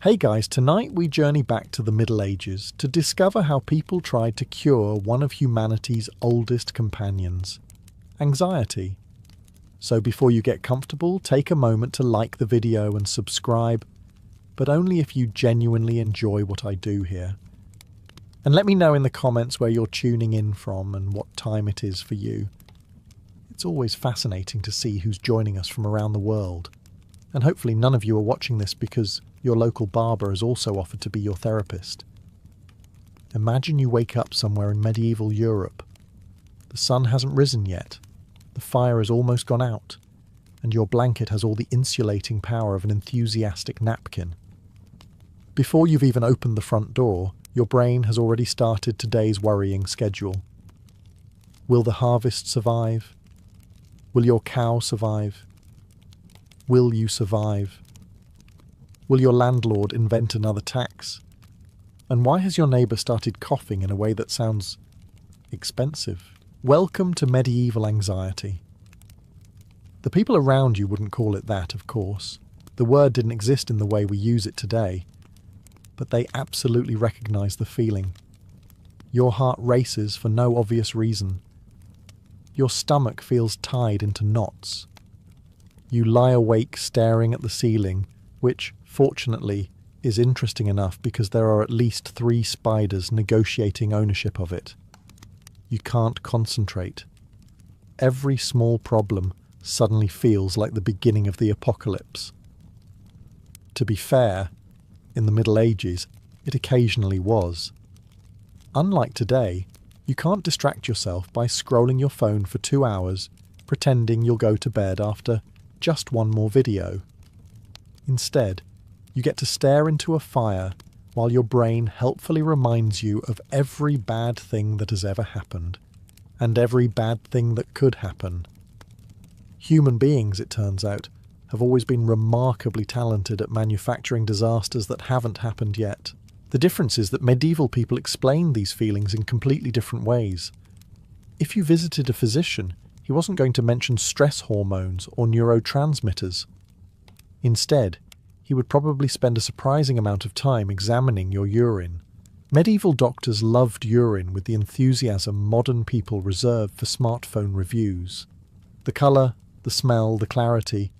Hey guys, tonight we journey back to the Middle Ages to discover how people tried to cure one of humanity's oldest companions, anxiety. So before you get comfortable, take a moment to like the video and subscribe, but only if you genuinely enjoy what I do here. And let me know in the comments where you're tuning in from and what time it is for you. It's always fascinating to see who's joining us from around the world. And hopefully none of you are watching this because your local barber has also offered to be your therapist. Imagine you wake up somewhere in medieval Europe. The sun hasn't risen yet, the fire has almost gone out, and your blanket has all the insulating power of an enthusiastic napkin. Before you've even opened the front door, your brain has already started today's worrying schedule. Will the harvest survive? Will your cow survive? Will you survive? Will your landlord invent another tax? And why has your neighbour started coughing in a way that sounds expensive? Welcome to medieval anxiety. The people around you wouldn't call it that, of course. The word didn't exist in the way we use it today. But they absolutely recognise the feeling. Your heart races for no obvious reason. Your stomach feels tied into knots. You lie awake staring at the ceiling, which, fortunately, is interesting enough because there are at least 3 spiders negotiating ownership of it. You can't concentrate. Every small problem suddenly feels like the beginning of the apocalypse. To be fair, in the Middle Ages, it occasionally was. Unlike today, you can't distract yourself by scrolling your phone for 2 hours, pretending you'll go to bed after just one more video. Instead, you get to stare into a fire while your brain helpfully reminds you of every bad thing that has ever happened, and every bad thing that could happen. Human beings, it turns out, have always been remarkably talented at manufacturing disasters that haven't happened yet. The difference is that medieval people explained these feelings in completely different ways. If you visited a physician, he wasn't going to mention stress hormones or neurotransmitters. Instead, he would probably spend a surprising amount of time examining your urine. Medieval doctors loved urine with the enthusiasm modern people reserve for smartphone reviews. The colour, the smell, the clarity.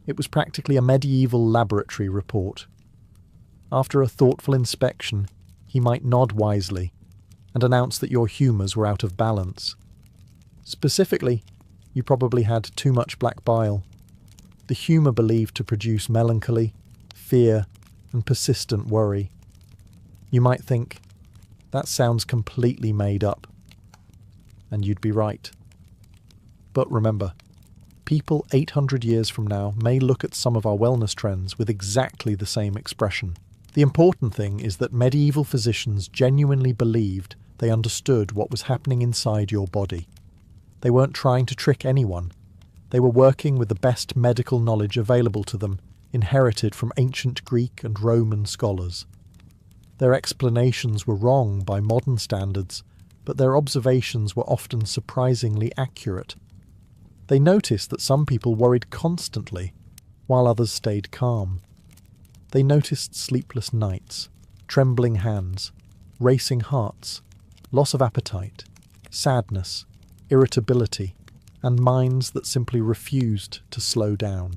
It was practically a medieval laboratory report. After a thoughtful inspection, he might nod wisely and announce that your humours were out of balance. Specifically, you probably had too much black bile, the humour believed to produce melancholy, fear, and persistent worry. You might think, that sounds completely made up. And you'd be right. But remember, people 800 years from now may look at some of our wellness trends with exactly the same expression. The important thing is that medieval physicians genuinely believed they understood what was happening inside your body. They weren't trying to trick anyone. They were working with the best medical knowledge available to them, inherited from ancient Greek and Roman scholars. Their explanations were wrong by modern standards, but their observations were often surprisingly accurate. They noticed that some people worried constantly, while others stayed calm. They noticed sleepless nights, trembling hands, racing hearts, loss of appetite, sadness, irritability, and minds that simply refused to slow down.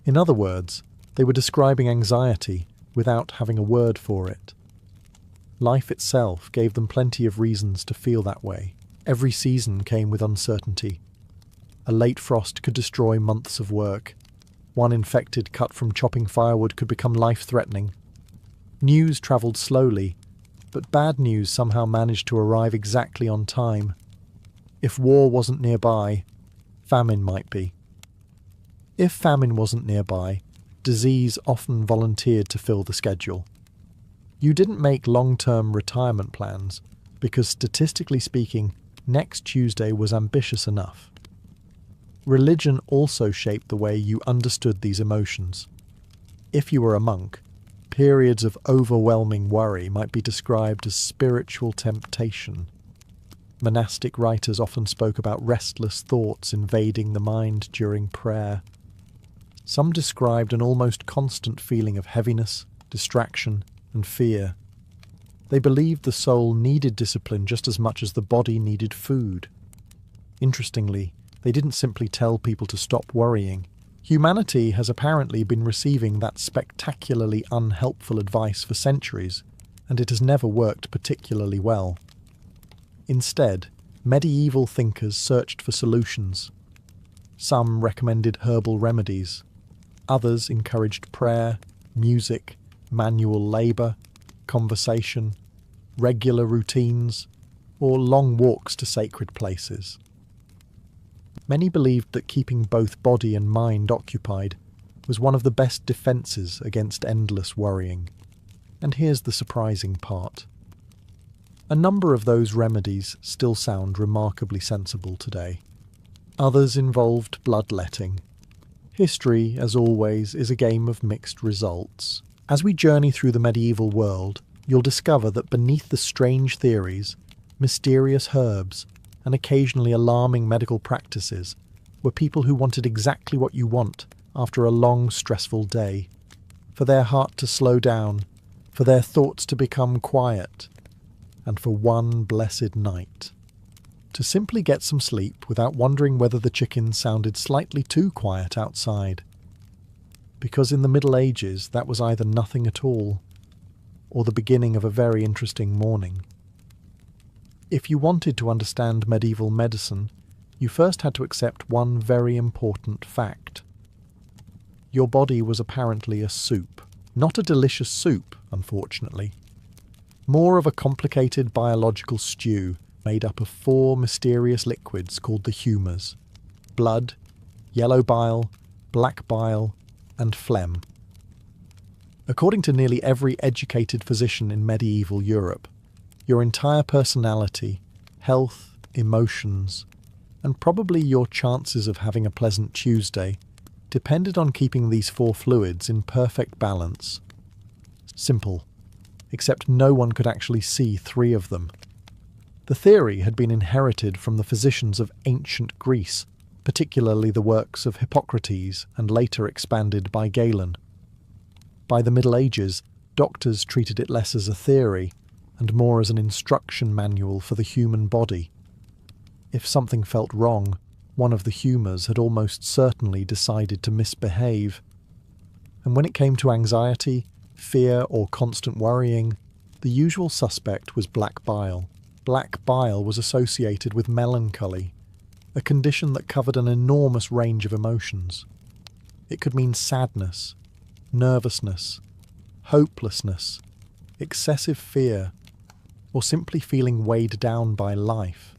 In other words, they were describing anxiety without having a word for it. Life itself gave them plenty of reasons to feel that way. Every season came with uncertainty. A late frost could destroy months of work. One infected cut from chopping firewood could become life-threatening. News travelled slowly, but bad news somehow managed to arrive exactly on time. If war wasn't nearby, famine might be. If famine wasn't nearby, disease often volunteered to fill the schedule. You didn't make long-term retirement plans because, statistically speaking, next Tuesday was ambitious enough. Religion also shaped the way you understood these emotions. If you were a monk, periods of overwhelming worry might be described as spiritual temptation. Monastic writers often spoke about restless thoughts invading the mind during prayer. Some described an almost constant feeling of heaviness, distraction, and fear. They believed the soul needed discipline just as much as the body needed food. Interestingly, they didn't simply tell people to stop worrying. Humanity has apparently been receiving that spectacularly unhelpful advice for centuries, and it has never worked particularly well. Instead, medieval thinkers searched for solutions. Some recommended herbal remedies. Others encouraged prayer, music, manual labour, conversation, regular routines, or long walks to sacred places. Many believed that keeping both body and mind occupied was one of the best defences against endless worrying. And here's the surprising part. A number of those remedies still sound remarkably sensible today. Others involved bloodletting. History, as always, is a game of mixed results. As we journey through the medieval world, you'll discover that beneath the strange theories, mysterious herbs, and occasionally alarming medical practices were people who wanted exactly what you want after a long, stressful day. For their heart to slow down, for their thoughts to become quiet, and for one blessed night. To simply get some sleep without wondering whether the chickens sounded slightly too quiet outside. Because in the Middle Ages that was either nothing at all, or the beginning of a very interesting morning. If you wanted to understand medieval medicine, you first had to accept one very important fact. Your body was apparently a soup. Not a delicious soup, unfortunately. More of a complicated biological stew made up of 4 mysterious liquids called the humours: blood, yellow bile, black bile, and phlegm. According to nearly every educated physician in medieval Europe, your entire personality, health, emotions, and probably your chances of having a pleasant Tuesday depended on keeping these 4 fluids in perfect balance. Simple, except no one could actually see 3 of them. The theory had been inherited from the physicians of ancient Greece, particularly the works of Hippocrates and later expanded by Galen. By the Middle Ages, doctors treated it less as a theory and more as an instruction manual for the human body. If something felt wrong, one of the humours had almost certainly decided to misbehave. And when it came to anxiety, fear, or constant worrying, the usual suspect was black bile. Black bile was associated with melancholy, a condition that covered an enormous range of emotions. It could mean sadness, nervousness, hopelessness, excessive fear, or simply feeling weighed down by life.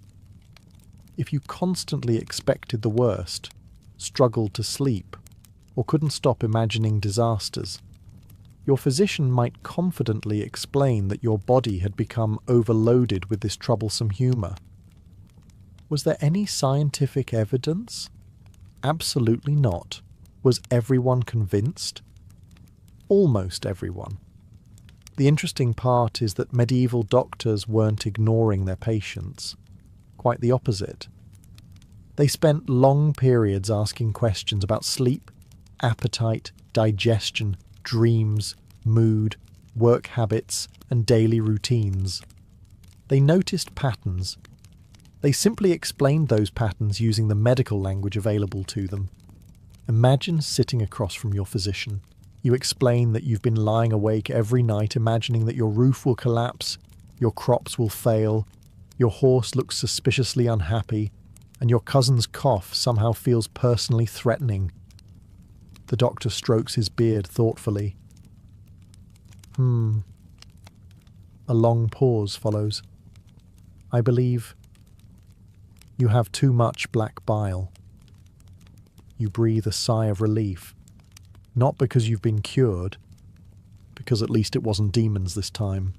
If you constantly expected the worst, struggled to sleep, or couldn't stop imagining disasters, your physician might confidently explain that your body had become overloaded with this troublesome humour. Was there any scientific evidence? Absolutely not. Was everyone convinced? Almost everyone. The interesting part is that medieval doctors weren't ignoring their patients. Quite the opposite. They spent long periods asking questions about sleep, appetite, digestion, dreams, mood, work habits, and daily routines. They noticed patterns. They simply explained those patterns using the medical language available to them. Imagine sitting across from your physician. You explain that you've been lying awake every night imagining that your roof will collapse, your crops will fail, your horse looks suspiciously unhappy, and your cousin's cough somehow feels personally threatening. The doctor strokes his beard thoughtfully. A long pause follows. I believe you have too much black bile. You breathe a sigh of relief. Not because you've been cured, because at least it wasn't demons this time.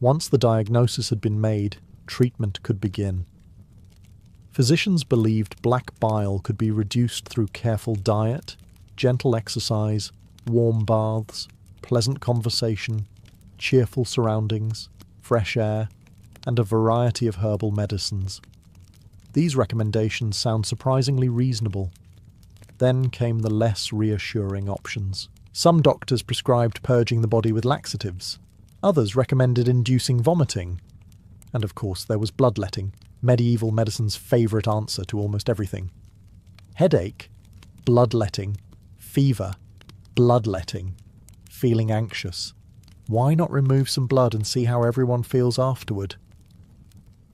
Once the diagnosis had been made, treatment could begin. Physicians believed black bile could be reduced through careful diet, gentle exercise, warm baths, pleasant conversation, cheerful surroundings, fresh air, and a variety of herbal medicines. These recommendations sound surprisingly reasonable. Then came the less reassuring options. Some doctors prescribed purging the body with laxatives. Others recommended inducing vomiting. And of course there was bloodletting, medieval medicine's favourite answer to almost everything. Headache, bloodletting. Fever, bloodletting. Feeling anxious. Why not remove some blood and see how everyone feels afterward?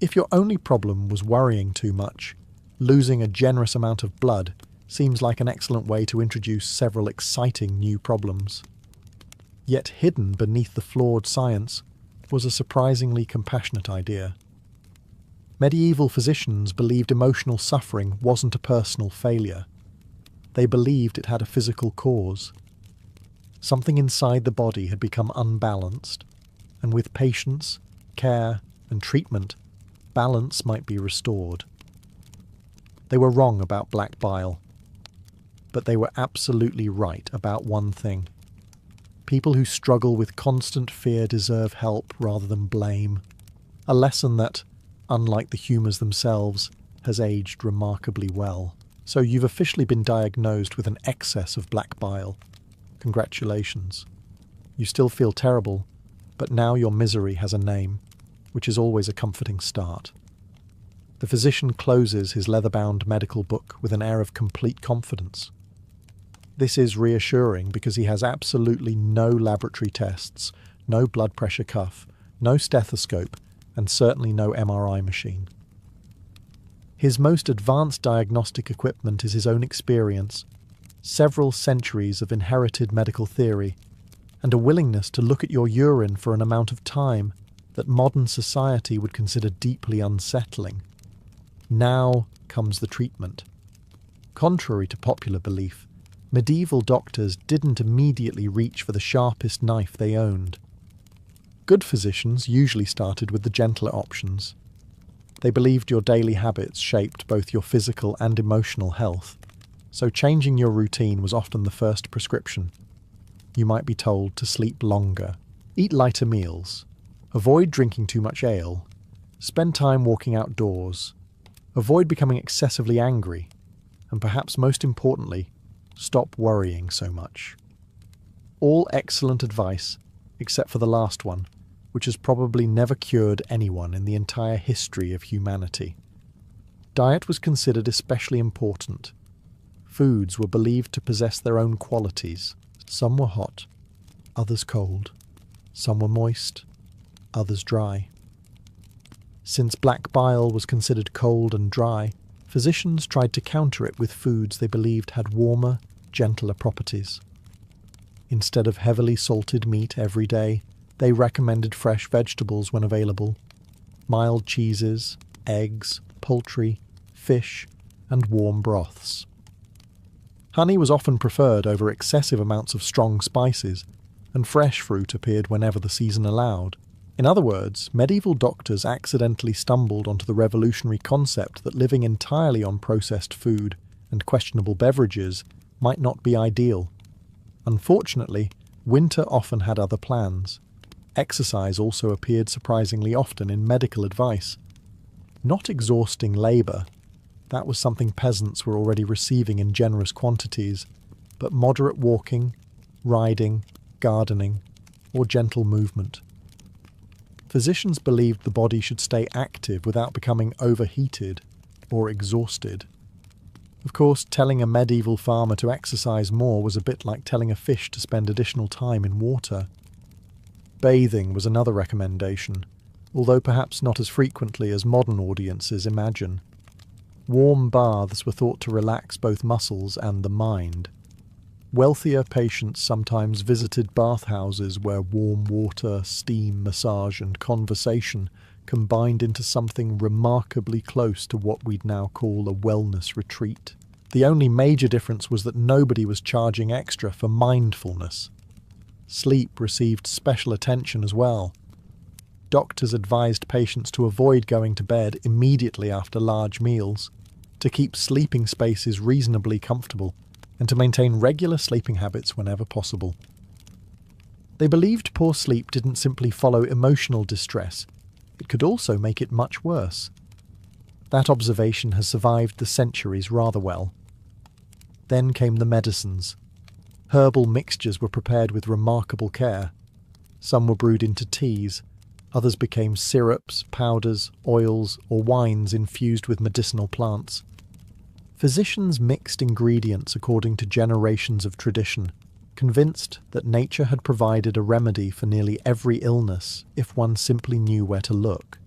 If your only problem was worrying too much, losing a generous amount of blood seems like an excellent way to introduce several exciting new problems. Yet hidden beneath the flawed science was a surprisingly compassionate idea. Medieval physicians believed emotional suffering wasn't a personal failure. They believed it had a physical cause. Something inside the body had become unbalanced, and with patience, care, and treatment, balance might be restored. They were wrong about black bile, but they were absolutely right about one thing. People who struggle with constant fear deserve help rather than blame. A lesson that, unlike the humours themselves, has aged remarkably well. So you've officially been diagnosed with an excess of black bile. Congratulations. You still feel terrible, but now your misery has a name, which is always a comforting start. The physician closes his leather-bound medical book with an air of complete confidence. This is reassuring because he has absolutely no laboratory tests, no blood pressure cuff, no stethoscope, and certainly no MRI machine. His most advanced diagnostic equipment is his own experience, several centuries of inherited medical theory, and a willingness to look at your urine for an amount of time that modern society would consider deeply unsettling. Now comes the treatment. Contrary to popular belief, medieval doctors didn't immediately reach for the sharpest knife they owned. Good physicians usually started with the gentler options. They believed your daily habits shaped both your physical and emotional health, so changing your routine was often the first prescription. You might be told to sleep longer, eat lighter meals, avoid drinking too much ale, spend time walking outdoors, avoid becoming excessively angry, and perhaps most importantly, stop worrying so much. All excellent advice, except for the last one, which has probably never cured anyone in the entire history of humanity. Diet was considered especially important. Foods were believed to possess their own qualities. Some were hot, others cold. Some were moist, others dry. Since black bile was considered cold and dry, physicians tried to counter it with foods they believed had warmer, gentler properties. Instead of heavily salted meat every day, they recommended fresh vegetables when available, mild cheeses, eggs, poultry, fish, and warm broths. Honey was often preferred over excessive amounts of strong spices, and fresh fruit appeared whenever the season allowed. In other words, medieval doctors accidentally stumbled onto the revolutionary concept that living entirely on processed food and questionable beverages might not be ideal. Unfortunately, winter often had other plans. Exercise also appeared surprisingly often in medical advice. Not exhausting labour, that was something peasants were already receiving in generous quantities, but moderate walking, riding, gardening, or gentle movement. Physicians believed the body should stay active without becoming overheated or exhausted. Of course, telling a medieval farmer to exercise more was a bit like telling a fish to spend additional time in water. Bathing was another recommendation, although perhaps not as frequently as modern audiences imagine. Warm baths were thought to relax both muscles and the mind. Wealthier patients sometimes visited bathhouses where warm water, steam, massage, and conversation combined into something remarkably close to what we'd now call a wellness retreat. The only major difference was that nobody was charging extra for mindfulness. Sleep received special attention as well. Doctors advised patients to avoid going to bed immediately after large meals, to keep sleeping spaces reasonably comfortable, and to maintain regular sleeping habits whenever possible. They believed poor sleep didn't simply follow emotional distress, it could also make it much worse. That observation has survived the centuries rather well. Then came the medicines. Herbal mixtures were prepared with remarkable care. Some were brewed into teas, others became syrups, powders, oils, or wines infused with medicinal plants. Physicians mixed ingredients according to generations of tradition, convinced that nature had provided a remedy for nearly every illness if one simply knew where to look.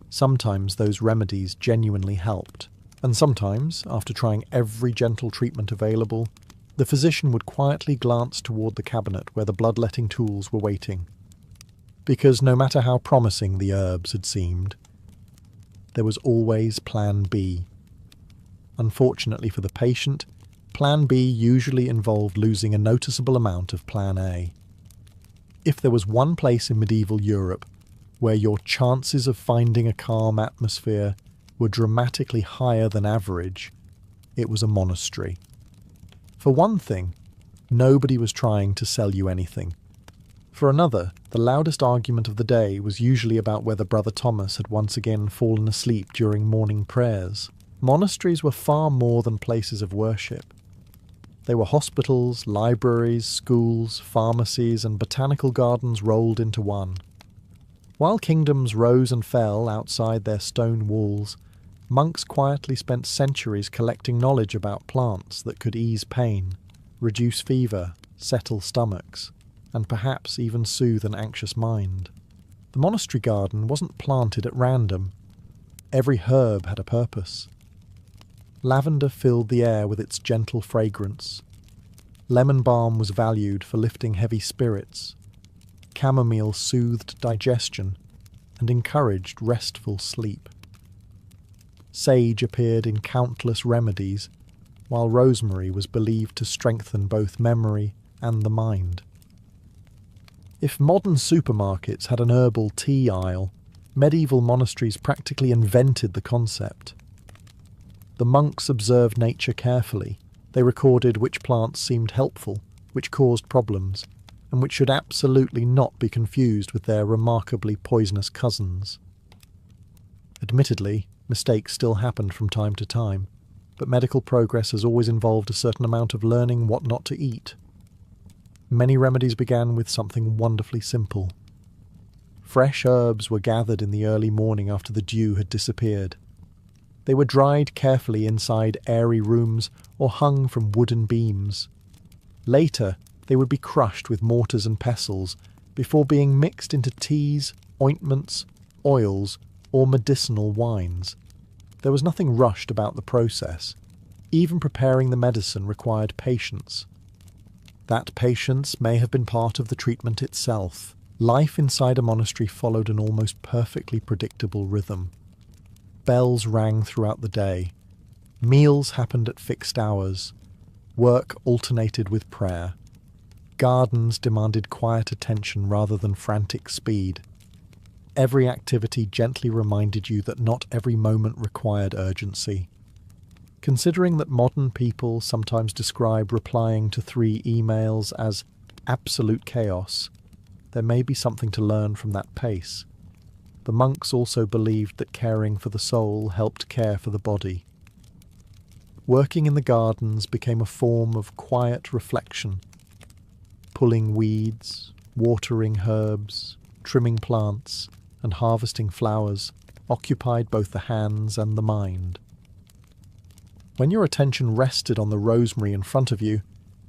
Sometimes those remedies genuinely helped, and sometimes, after trying every gentle treatment available, the physician would quietly glance toward the cabinet where the bloodletting tools were waiting. Because no matter how promising the herbs had seemed, there was always Plan B. Unfortunately for the patient, Plan B usually involved losing a noticeable amount of Plan A. If there was one place in medieval Europe where your chances of finding a calm atmosphere were dramatically higher than average, it was a monastery. For one thing, nobody was trying to sell you anything. For another, the loudest argument of the day was usually about whether Brother Thomas had once again fallen asleep during morning prayers. Monasteries were far more than places of worship. They were hospitals, libraries, schools, pharmacies, and botanical gardens rolled into one. While kingdoms rose and fell outside their stone walls, monks quietly spent centuries collecting knowledge about plants that could ease pain, reduce fever, settle stomachs, and perhaps even soothe an anxious mind. The monastery garden wasn't planted at random. Every herb had a purpose. Lavender filled the air with its gentle fragrance. Lemon balm was valued for lifting heavy spirits. Chamomile soothed digestion and encouraged restful sleep. Sage appeared in countless remedies, while rosemary was believed to strengthen both memory and the mind. If modern supermarkets had an herbal tea aisle, medieval monasteries practically invented the concept. The monks observed nature carefully. They recorded which plants seemed helpful, which caused problems, and which should absolutely not be confused with their remarkably poisonous cousins. Admittedly, mistakes still happened from time to time, but medical progress has always involved a certain amount of learning what not to eat. Many remedies began with something wonderfully simple. Fresh herbs were gathered in the early morning after the dew had disappeared. They were dried carefully inside airy rooms or hung from wooden beams. Later, they would be crushed with mortars and pestles before being mixed into teas, ointments, oils, or medicinal wines. There was nothing rushed about the process. Even preparing the medicine required patience. That patience may have been part of the treatment itself. Life inside a monastery followed an almost perfectly predictable rhythm. Bells rang throughout the day. Meals happened at fixed hours. Work alternated with prayer. Gardens demanded quiet attention rather than frantic speed. Every activity gently reminded you that not every moment required urgency. Considering that modern people sometimes describe replying to 3 emails as absolute chaos, there may be something to learn from that pace. The monks also believed that caring for the soul helped care for the body. Working in the gardens became a form of quiet reflection. Pulling weeds, watering herbs, trimming plants, and harvesting flowers occupied both the hands and the mind. When your attention rested on the rosemary in front of you,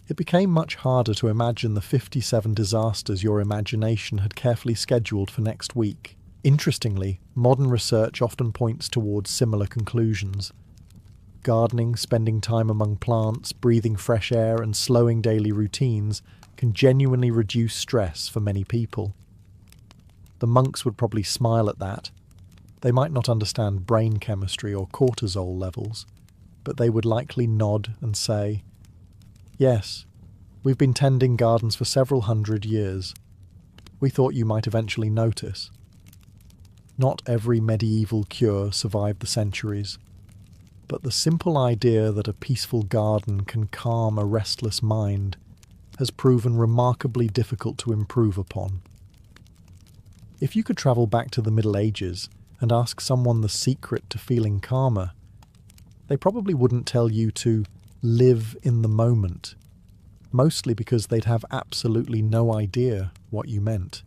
it became much harder to imagine the 57 disasters your imagination had carefully scheduled for next week. Interestingly, modern research often points towards similar conclusions. Gardening, spending time among plants, breathing fresh air, and slowing daily routines can genuinely reduce stress for many people. The monks would probably smile at that. They might not understand brain chemistry or cortisol levels, but they would likely nod and say, "Yes, we've been tending gardens for several hundred years. We thought you might eventually notice." Not every medieval cure survived the centuries, but the simple idea that a peaceful garden can calm a restless mind has proven remarkably difficult to improve upon. If you could travel back to the Middle Ages and ask someone the secret to feeling calmer, they probably wouldn't tell you to live in the moment, mostly because they'd have absolutely no idea what you meant.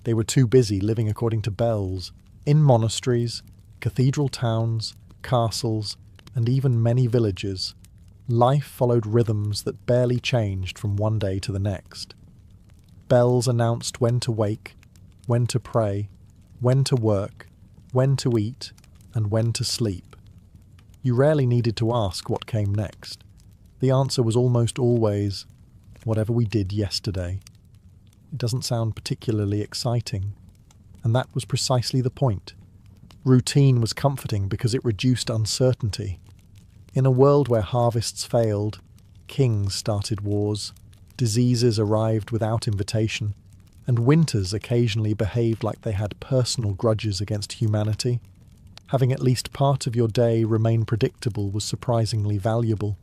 They were too busy living according to bells, in monasteries, cathedral towns, castles, and even many villages. Life followed rhythms that barely changed from one day to the next. Bells announced when to wake, when to pray, when to work, when to eat, and when to sleep. You rarely needed to ask what came next. The answer was almost always, whatever we did yesterday. It doesn't sound particularly exciting, and that was precisely the point. Routine was comforting because it reduced uncertainty. In a world where harvests failed, kings started wars, diseases arrived without invitation, and winters occasionally behaved like they had personal grudges against humanity, having at least part of your day remain predictable was surprisingly valuable.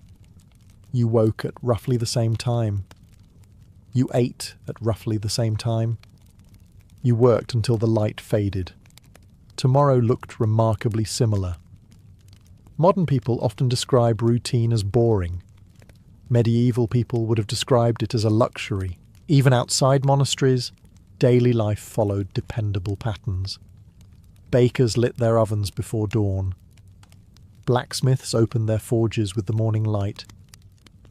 You woke at roughly the same time. You ate at roughly the same time. You worked until the light faded. Tomorrow looked remarkably similar. Modern people often describe routine as boring. Medieval people would have described it as a luxury. Even outside monasteries, daily life followed dependable patterns. Bakers lit their ovens before dawn. Blacksmiths opened their forges with the morning light.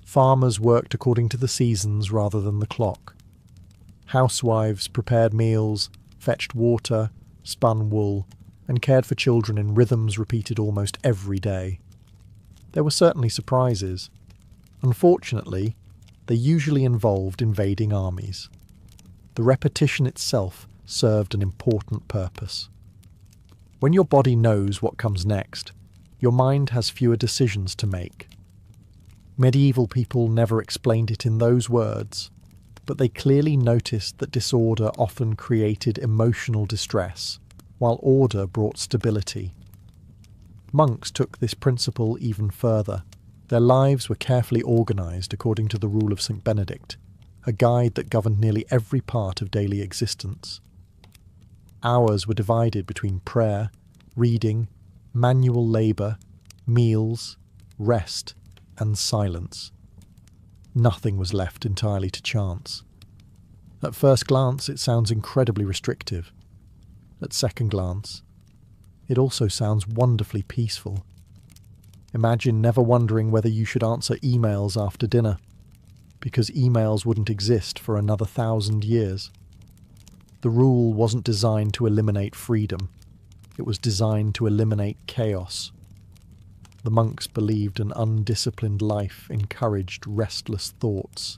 Farmers worked according to the seasons rather than the clock. Housewives prepared meals, fetched water, spun wool, and cared for children in rhythms repeated almost every day. There were certainly surprises. Unfortunately, they usually involved invading armies. The repetition itself served an important purpose. When your body knows what comes next, your mind has fewer decisions to make. Medieval people never explained it in those words, but they clearly noticed that disorder often created emotional distress, while order brought stability. Monks took this principle even further. Their lives were carefully organised according to the rule of St. Benedict, a guide that governed nearly every part of daily existence. Hours were divided between prayer, reading, manual labour, meals, rest, and silence. Nothing was left entirely to chance. At first glance, it sounds incredibly restrictive. At second glance, it also sounds wonderfully peaceful. Imagine never wondering whether you should answer emails after dinner, because emails wouldn't exist for another 1,000 years. The rule wasn't designed to eliminate freedom. It was designed to eliminate chaos. The monks believed an undisciplined life encouraged restless thoughts.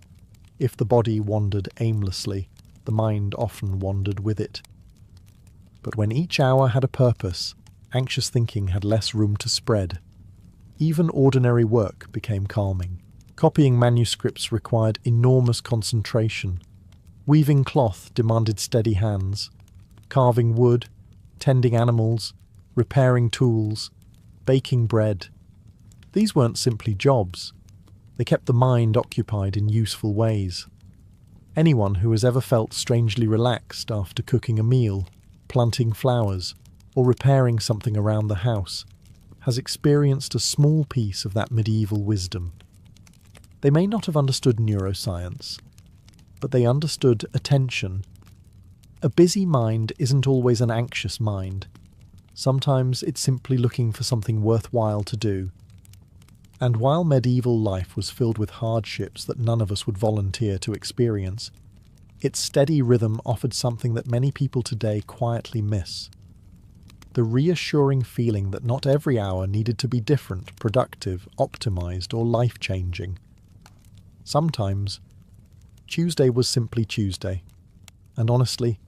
If the body wandered aimlessly, the mind often wandered with it. But when each hour had a purpose, anxious thinking had less room to spread. Even ordinary work became calming. Copying manuscripts required enormous concentration. Weaving cloth demanded steady hands. Carving wood, tending animals, repairing tools, baking bread. These weren't simply jobs. They kept the mind occupied in useful ways. Anyone who has ever felt strangely relaxed after cooking a meal, planting flowers, or repairing something around the house has experienced a small piece of that medieval wisdom. They may not have understood neuroscience, but they understood attention. A busy mind isn't always an anxious mind. Sometimes it's simply looking for something worthwhile to do. And while medieval life was filled with hardships that none of us would volunteer to experience, its steady rhythm offered something that many people today quietly miss. The reassuring feeling that not every hour needed to be different, productive, optimized, or life-changing. Sometimes, Tuesday was simply Tuesday. And honestly,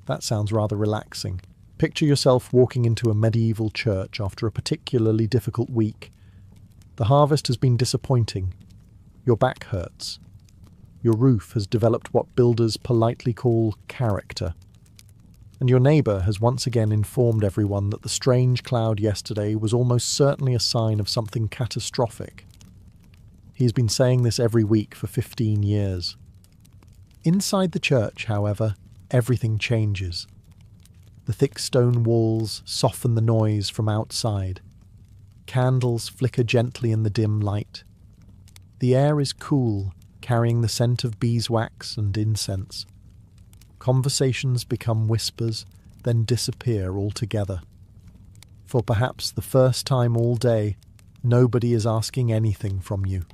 that sounds rather relaxing. Picture yourself walking into a medieval church after a particularly difficult week. The harvest has been disappointing. Your back hurts. Your roof has developed what builders politely call character. And your neighbour has once again informed everyone that the strange cloud yesterday was almost certainly a sign of something catastrophic. He's been saying this every week for 15 years. Inside the church, however, everything changes. The thick stone walls soften the noise from outside. Candles flicker gently in the dim light. The air is cool, carrying the scent of beeswax and incense. Conversations become whispers, then disappear altogether. For perhaps the first time all day, nobody is asking anything from you.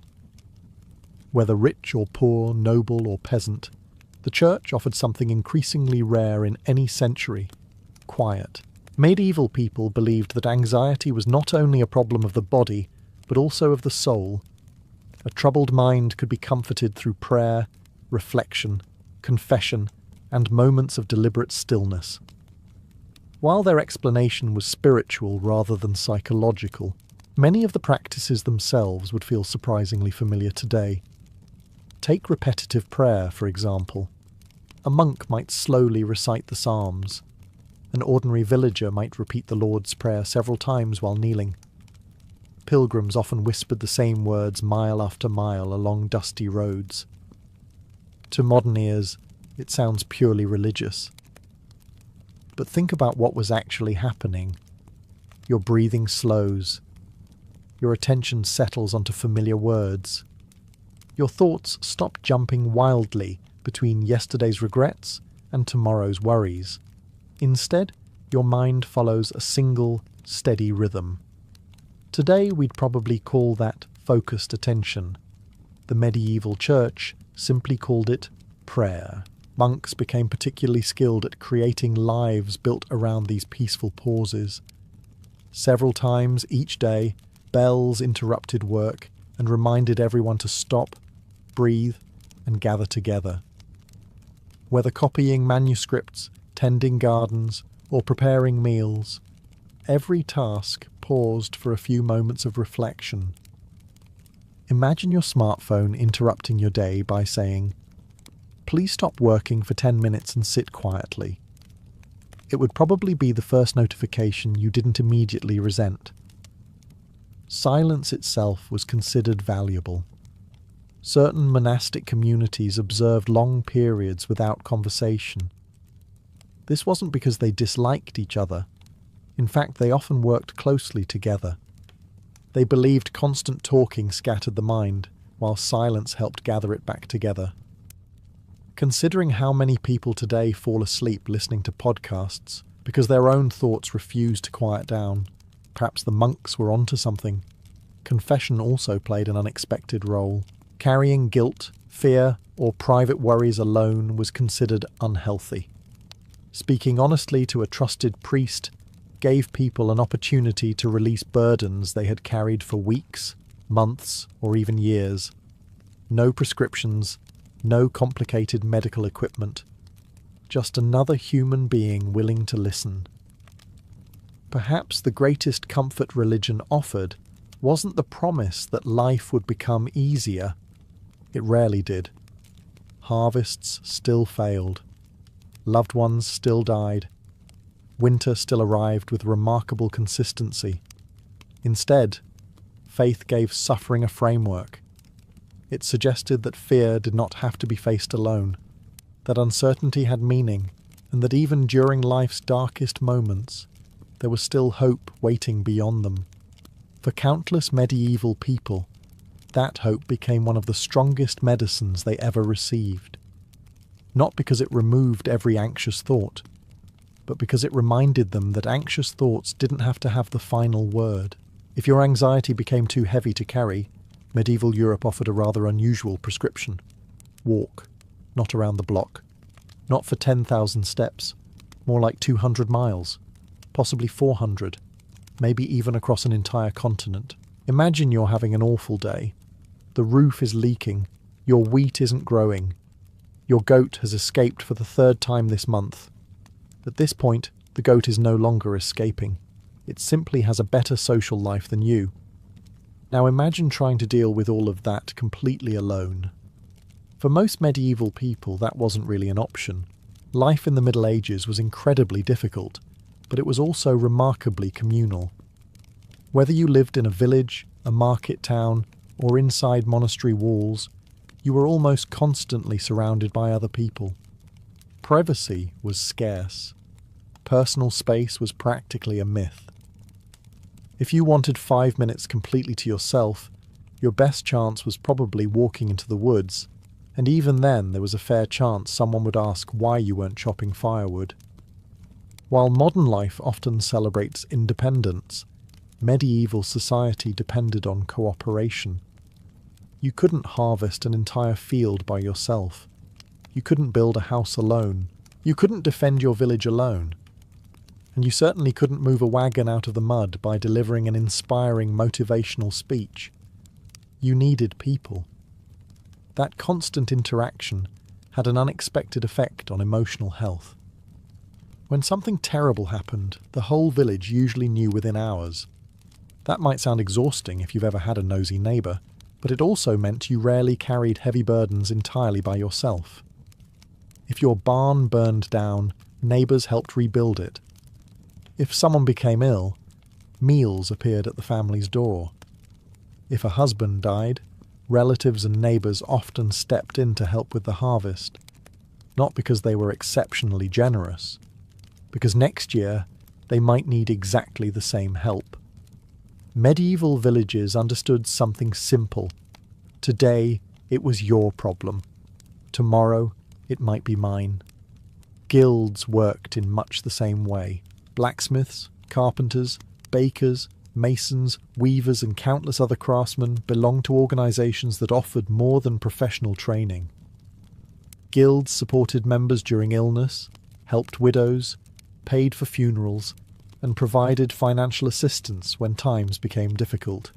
Whether rich or poor, noble or peasant, the church offered something increasingly rare in any century: quiet. Medieval people believed that anxiety was not only a problem of the body, but also of the soul. A troubled mind could be comforted through prayer, reflection, confession, and moments of deliberate stillness. While their explanation was spiritual rather than psychological, many of the practices themselves would feel surprisingly familiar today. Take repetitive prayer, for example. A monk might slowly recite the Psalms. An ordinary villager might repeat the Lord's Prayer several times while kneeling. Pilgrims often whispered the same words mile after mile along dusty roads. To modern ears, it sounds purely religious. But think about what was actually happening. Your breathing slows. Your attention settles onto familiar words. Your thoughts stop jumping wildly between yesterday's regrets and tomorrow's worries. Instead, your mind follows a single, steady rhythm. Today, we'd probably call that focused attention. The medieval church simply called it prayer. Monks became particularly skilled at creating lives built around these peaceful pauses. Several times each day, bells interrupted work and reminded everyone to stop, breathe, and gather together. Whether copying manuscripts, tending gardens, or preparing meals, every task paused for a few moments of reflection. Imagine your smartphone interrupting your day by saying, "Please stop working for 10 minutes and sit quietly." It would probably be the first notification you didn't immediately resent. Silence itself was considered valuable. Certain monastic communities observed long periods without conversation. This wasn't because they disliked each other. In fact, they often worked closely together. They believed constant talking scattered the mind, while silence helped gather it back together. Considering how many people today fall asleep listening to podcasts because their own thoughts refuse to quiet down, perhaps the monks were onto something. Confession also played an unexpected role. Carrying guilt, fear, or private worries alone was considered unhealthy. Speaking honestly to a trusted priest gave people an opportunity to release burdens they had carried for weeks, months, or even years. No prescriptions, no complicated medical equipment. Just another human being willing to listen. Perhaps the greatest comfort religion offered wasn't the promise that life would become easier. It rarely did. Harvests still failed. Loved ones still died. Winter still arrived with remarkable consistency. Instead, faith gave suffering a framework. It suggested that fear did not have to be faced alone, that uncertainty had meaning, and that even during life's darkest moments, there was still hope waiting beyond them. For countless medieval people, that hope became one of the strongest medicines they ever received. Not because it removed every anxious thought, but because it reminded them that anxious thoughts didn't have to have the final word. If your anxiety became too heavy to carry, medieval Europe offered a rather unusual prescription. Walk, not around the block. Not for 10,000 steps, more like 200 miles, possibly 400, maybe even across an entire continent. Imagine you're having an awful day. The roof is leaking, your wheat isn't growing, your goat has escaped for the 3rd time this month. At this point, the goat is no longer escaping. It simply has a better social life than you. Now imagine trying to deal with all of that completely alone. For most medieval people, that wasn't really an option. Life in the Middle Ages was incredibly difficult, but it was also remarkably communal. Whether you lived in a village, a market town, or inside monastery walls, you were almost constantly surrounded by other people. Privacy was scarce. Personal space was practically a myth. If you wanted 5 minutes completely to yourself, your best chance was probably walking into the woods, and even then there was a fair chance someone would ask why you weren't chopping firewood. While modern life often celebrates independence, medieval society depended on cooperation. You couldn't harvest an entire field by yourself. You couldn't build a house alone. You couldn't defend your village alone. And you certainly couldn't move a wagon out of the mud by delivering an inspiring motivational speech. You needed people. That constant interaction had an unexpected effect on emotional health. When something terrible happened, the whole village usually knew within hours. That might sound exhausting if you've ever had a nosy neighbour, but it also meant you rarely carried heavy burdens entirely by yourself. If your barn burned down, neighbours helped rebuild it. If someone became ill, meals appeared at the family's door. If a husband died, relatives and neighbours often stepped in to help with the harvest, not because they were exceptionally generous, because next year they might need exactly the same help. Medieval villages understood something simple. Today, it was your problem. Tomorrow, it might be mine. Guilds worked in much the same way. Blacksmiths, carpenters, bakers, masons, weavers, and countless other craftsmen belonged to organisations that offered more than professional training. Guilds supported members during illness, helped widows, paid for funerals, and provided financial assistance when times became difficult.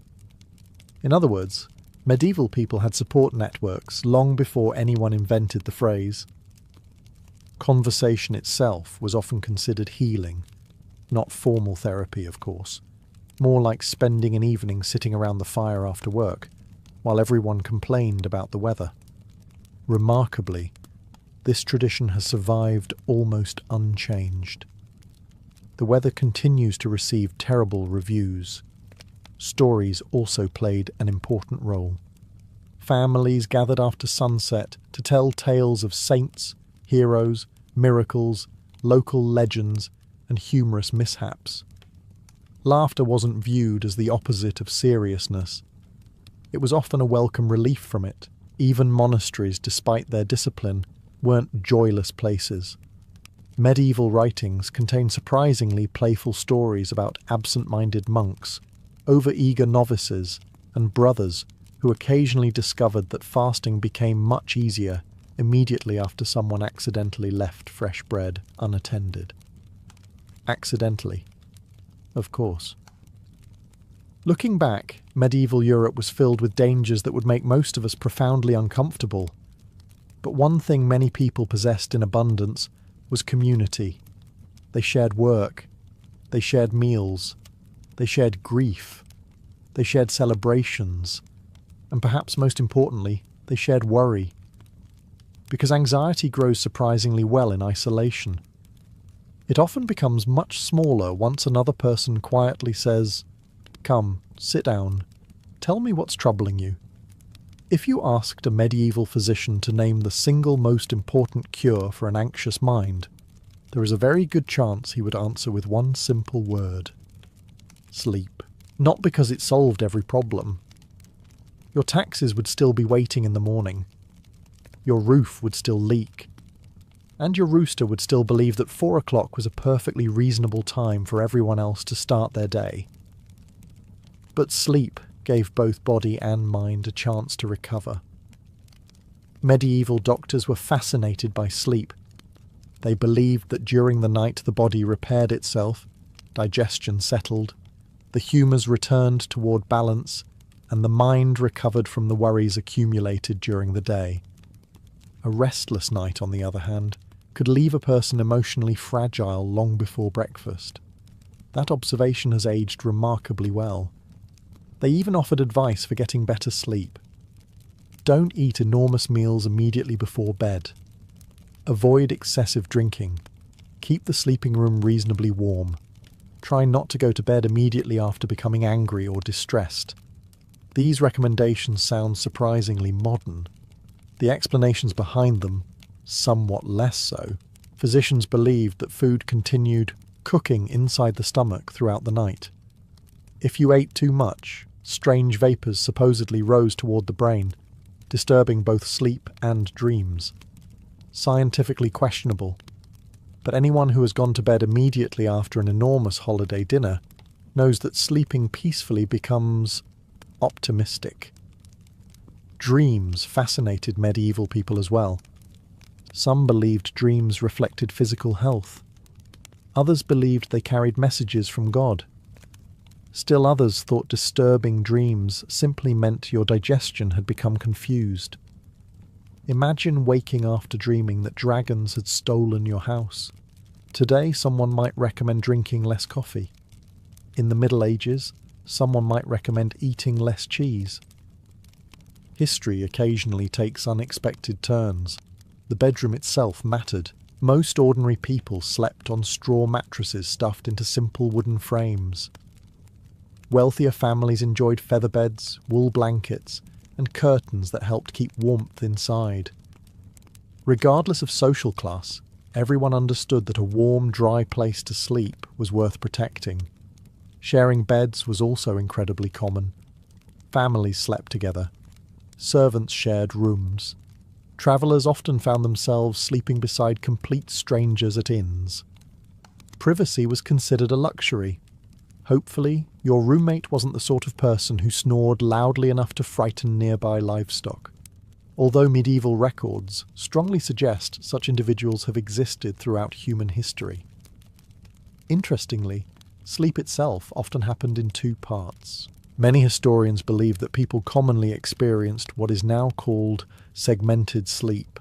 In other words, medieval people had support networks long before anyone invented the phrase. Conversation itself was often considered healing, not formal therapy, of course, more like spending an evening sitting around the fire after work, while everyone complained about the weather. Remarkably, this tradition has survived almost unchanged. The weather continues to receive terrible reviews. Stories also played an important role. Families gathered after sunset to tell tales of saints, heroes, miracles, local legends, and humorous mishaps. Laughter wasn't viewed as the opposite of seriousness. It was often a welcome relief from it. Even monasteries, despite their discipline, weren't joyless places. Medieval writings contain surprisingly playful stories about absent-minded monks, over-eager novices, and brothers who occasionally discovered that fasting became much easier immediately after someone accidentally left fresh bread unattended. Accidentally, of course. Looking back, medieval Europe was filled with dangers that would make most of us profoundly uncomfortable. But one thing many people possessed in abundance was community. They shared work, they shared meals, they shared grief, they shared celebrations, and perhaps most importantly, they shared worry. Because anxiety grows surprisingly well in isolation. It often becomes much smaller once another person quietly says, "Come, sit down. Tell me what's troubling you." If you asked a medieval physician to name the single most important cure for an anxious mind, there is a very good chance he would answer with one simple word: sleep. Not because it solved every problem. Your taxes would still be waiting in the morning. Your roof would still leak. And your rooster would still believe that 4 o'clock was a perfectly reasonable time for everyone else to start their day. But sleep gave both body and mind a chance to recover. Medieval doctors were fascinated by sleep. They believed that during the night the body repaired itself, digestion settled, the humours returned toward balance, and the mind recovered from the worries accumulated during the day. A restless night, on the other hand, could leave a person emotionally fragile long before breakfast. That observation has aged remarkably well. They even offered advice for getting better sleep. Don't eat enormous meals immediately before bed. Avoid excessive drinking. Keep the sleeping room reasonably warm. Try not to go to bed immediately after becoming angry or distressed. These recommendations sound surprisingly modern. The explanations behind them, somewhat less so. Physicians believed that food continued cooking inside the stomach throughout the night. If you ate too much, Strange vapours supposedly rose toward the brain, disturbing both sleep and dreams. Scientifically questionable, but anyone who has gone to bed immediately after an enormous holiday dinner knows that sleeping peacefully becomes optimistic. Dreams fascinated medieval people as well. Some believed dreams reflected physical health. Others believed they carried messages from God. Still others thought disturbing dreams simply meant your digestion had become confused. Imagine waking after dreaming that dragons had stolen your house. Today, someone might recommend drinking less coffee. In the Middle Ages, someone might recommend eating less cheese. History occasionally takes unexpected turns. The bedroom itself mattered. Most ordinary people slept on straw mattresses stuffed into simple wooden frames. Wealthier families enjoyed feather beds, wool blankets, and curtains that helped keep warmth inside. Regardless of social class, everyone understood that a warm, dry place to sleep was worth protecting. Sharing beds was also incredibly common. Families slept together. Servants shared rooms. Travellers often found themselves sleeping beside complete strangers at inns. Privacy was considered a luxury. Hopefully, your roommate wasn't the sort of person who snored loudly enough to frighten nearby livestock. Although medieval records strongly suggest such individuals have existed throughout human history. Interestingly, sleep itself often happened in two parts. Many historians believe that people commonly experienced what is now called segmented sleep.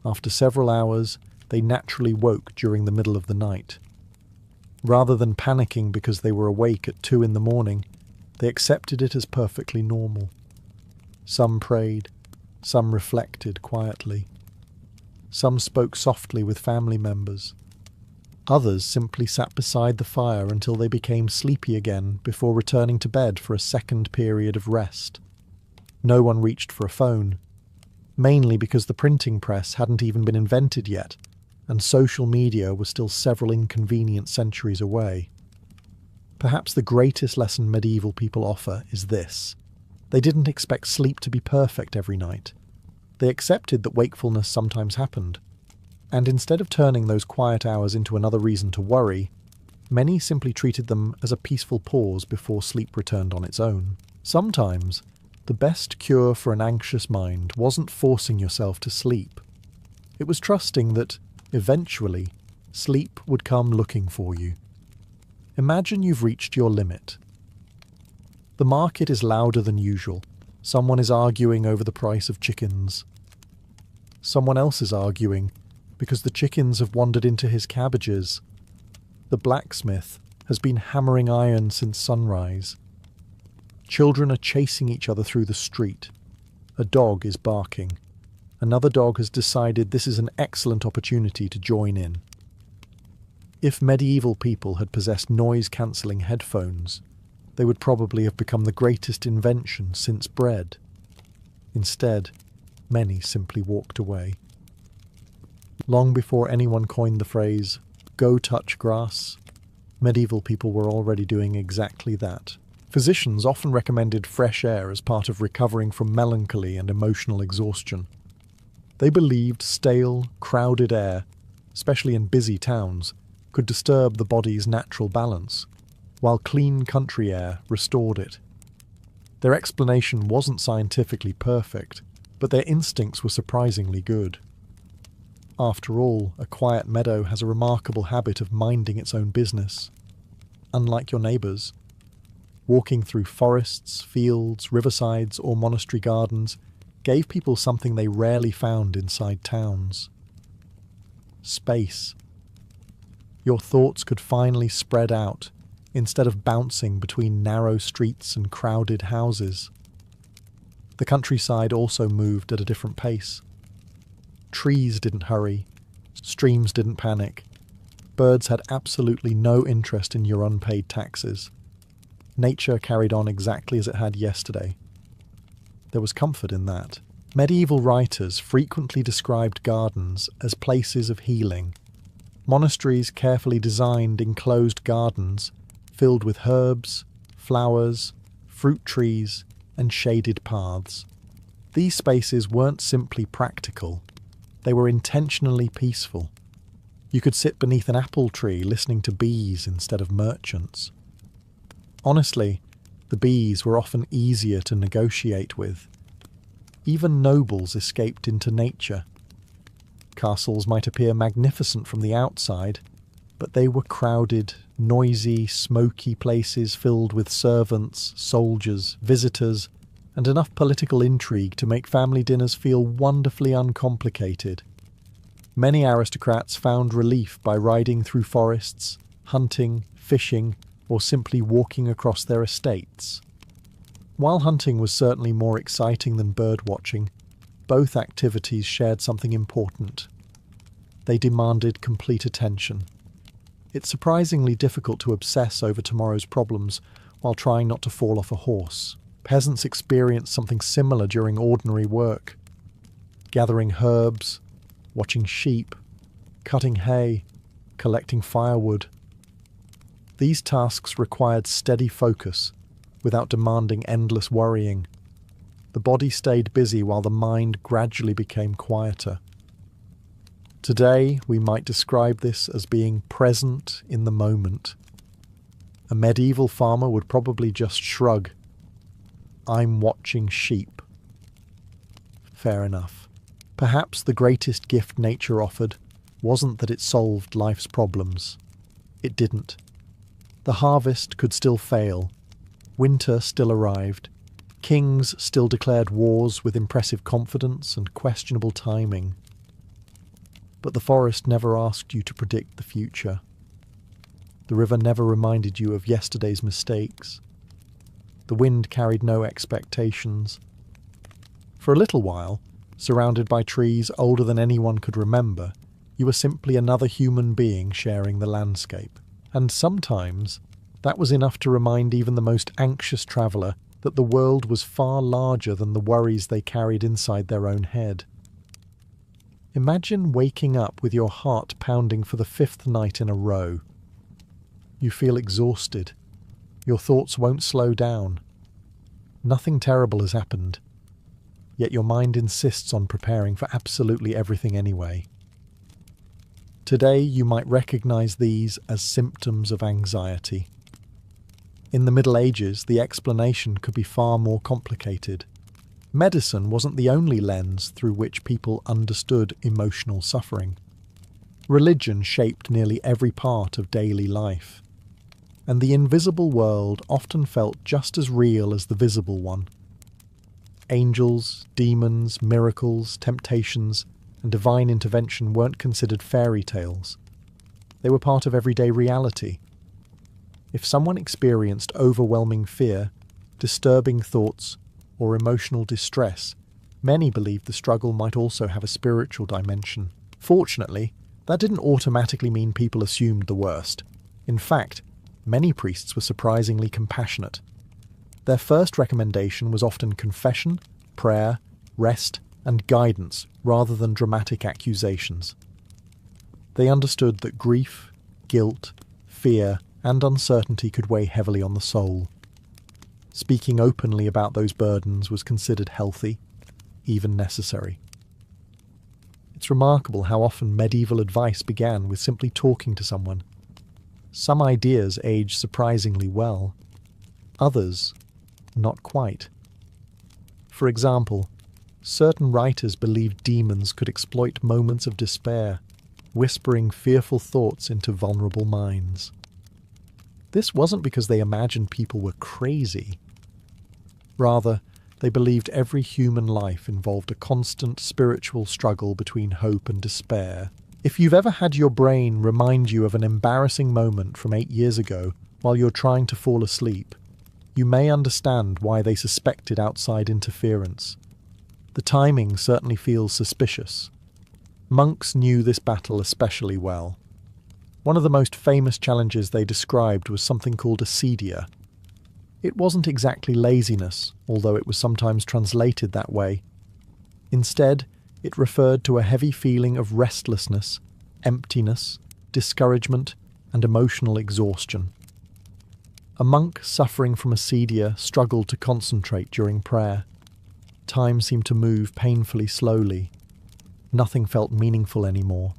After several hours, they naturally woke during the middle of the night. Rather than panicking because they were awake at 2 a.m, they accepted it as perfectly normal. Some prayed, some reflected quietly. Some spoke softly with family members. Others simply sat beside the fire until they became sleepy again before returning to bed for a second period of rest. No one reached for a phone, mainly because the printing press hadn't even been invented yet, and social media was still several inconvenient centuries away. Perhaps the greatest lesson medieval people offer is this. They didn't expect sleep to be perfect every night. They accepted that wakefulness sometimes happened. And instead of turning those quiet hours into another reason to worry, many simply treated them as a peaceful pause before sleep returned on its own. Sometimes, the best cure for an anxious mind wasn't forcing yourself to sleep. It was trusting that, eventually, sleep would come looking for you. Imagine you've reached your limit. The market is louder than usual. Someone is arguing over the price of chickens. Someone else is arguing because the chickens have wandered into his cabbages. The blacksmith has been hammering iron since sunrise. Children are chasing each other through the street. A dog is barking. Another dog has decided this is an excellent opportunity to join in. If medieval people had possessed noise-cancelling headphones, they would probably have become the greatest invention since bread. Instead, many simply walked away. Long before anyone coined the phrase, "go touch grass," medieval people were already doing exactly that. Physicians often recommended fresh air as part of recovering from melancholy and emotional exhaustion. They believed stale, crowded air, especially in busy towns, could disturb the body's natural balance, while clean country air restored it. Their explanation wasn't scientifically perfect, but their instincts were surprisingly good. After all, a quiet meadow has a remarkable habit of minding its own business. Unlike your neighbours, walking through forests, fields, riversides, or monastery gardens gave people something they rarely found inside towns. Space. Your thoughts could finally spread out, instead of bouncing between narrow streets and crowded houses. The countryside also moved at a different pace. Trees didn't hurry, streams didn't panic, birds had absolutely no interest in your unpaid taxes. Nature carried on exactly as it had yesterday. There was comfort in that. Medieval writers frequently described gardens as places of healing. Monasteries carefully designed enclosed gardens filled with herbs, flowers, fruit trees, and shaded paths. These spaces weren't simply practical, they were intentionally peaceful. You could sit beneath an apple tree listening to bees instead of merchants. Honestly, the bees were often easier to negotiate with. Even nobles escaped into nature. Castles might appear magnificent from the outside, but they were crowded, noisy, smoky places filled with servants, soldiers, visitors, and enough political intrigue to make family dinners feel wonderfully uncomplicated. Many aristocrats found relief by riding through forests, hunting, fishing, or simply walking across their estates. While hunting was certainly more exciting than bird-watching, both activities shared something important. They demanded complete attention. It's surprisingly difficult to obsess over tomorrow's problems while trying not to fall off a horse. Peasants experienced something similar during ordinary work. Gathering herbs, watching sheep, cutting hay, collecting firewood. These tasks required steady focus, without demanding endless worrying. The body stayed busy while the mind gradually became quieter. Today, we might describe this as being present in the moment. A medieval farmer would probably just shrug. I'm watching sheep. Fair enough. Perhaps the greatest gift nature offered wasn't that it solved life's problems. It didn't. The harvest could still fail. Winter still arrived. Kings still declared wars with impressive confidence and questionable timing. But the forest never asked you to predict the future. The river never reminded you of yesterday's mistakes. The wind carried no expectations. For a little while, surrounded by trees older than anyone could remember, you were simply another human being sharing the landscape. And sometimes, that was enough to remind even the most anxious traveller that the world was far larger than the worries they carried inside their own head. Imagine waking up with your heart pounding for the 5th night in a row. You feel exhausted. Your thoughts won't slow down. Nothing terrible has happened, yet your mind insists on preparing for absolutely everything anyway. Today you might recognize these as symptoms of anxiety. In the Middle Ages, the explanation could be far more complicated. Medicine wasn't the only lens through which people understood emotional suffering. Religion shaped nearly every part of daily life, and the invisible world often felt just as real as the visible one. Angels, demons, miracles, temptations, and divine intervention weren't considered fairy tales. They were part of everyday reality. If someone experienced overwhelming fear, disturbing thoughts, or emotional distress, many believed the struggle might also have a spiritual dimension. Fortunately, that didn't automatically mean people assumed the worst. In fact, many priests were surprisingly compassionate. Their first recommendation was often confession, prayer, rest, and guidance rather than dramatic accusations. They understood that grief, guilt, fear, and uncertainty could weigh heavily on the soul. Speaking openly about those burdens was considered healthy, even necessary. It's remarkable how often medieval advice began with simply talking to someone. Some ideas age surprisingly well, others not quite. For example, certain writers believed demons could exploit moments of despair, whispering fearful thoughts into vulnerable minds. This wasn't because they imagined people were crazy. Rather, they believed every human life involved a constant spiritual struggle between hope and despair. If you've ever had your brain remind you of an embarrassing moment from 8 years ago while you're trying to fall asleep, you may understand why they suspected outside interference. The timing certainly feels suspicious. Monks knew this battle especially well. One of the most famous challenges they described was something called acedia. It wasn't exactly laziness, although it was sometimes translated that way. Instead, it referred to a heavy feeling of restlessness, emptiness, discouragement, and emotional exhaustion. A monk suffering from acedia struggled to concentrate during prayer. Time seemed to move painfully slowly. Nothing felt meaningful anymore.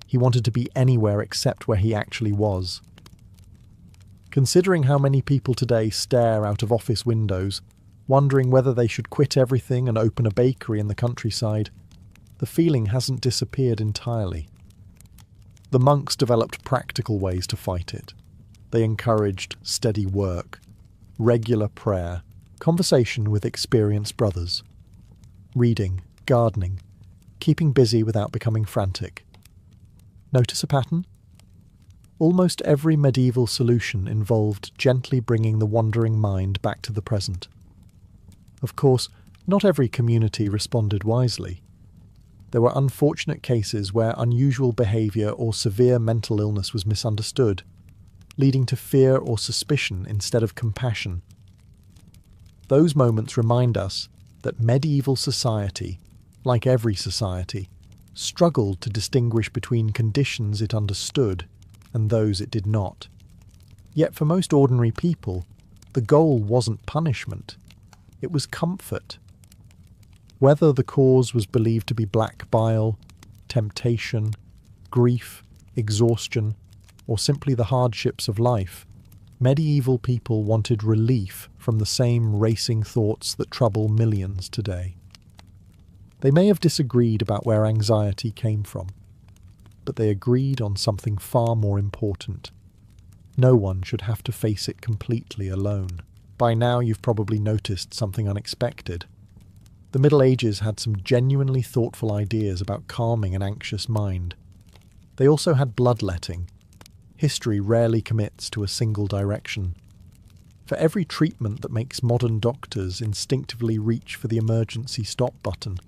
He wanted to be anywhere except where he actually was. Considering how many people today stare out of office windows, wondering whether they should quit everything and open a bakery in the countryside, the feeling hasn't disappeared entirely. The monks developed practical ways to fight it. They encouraged steady work, regular prayer, conversation with experienced brothers, reading, gardening, keeping busy without becoming frantic. Notice a pattern? Almost every medieval solution involved gently bringing the wandering mind back to the present. Of course, not every community responded wisely. There were unfortunate cases where unusual behaviour or severe mental illness was misunderstood, leading to fear or suspicion instead of compassion. Those moments remind us that medieval society, like every society, struggled to distinguish between conditions it understood and those it did not. Yet for most ordinary people, the goal wasn't punishment, it was comfort. Whether the cause was believed to be black bile, temptation, grief, exhaustion, or simply the hardships of life, medieval people wanted relief from the same racing thoughts that trouble millions today. They may have disagreed about where anxiety came from, but they agreed on something far more important. No one should have to face it completely alone. By now you've probably noticed something unexpected. The Middle Ages had some genuinely thoughtful ideas about calming an anxious mind. They also had bloodletting. History rarely commits to a single direction. For every treatment that makes modern doctors instinctively reach for the emergency stop button,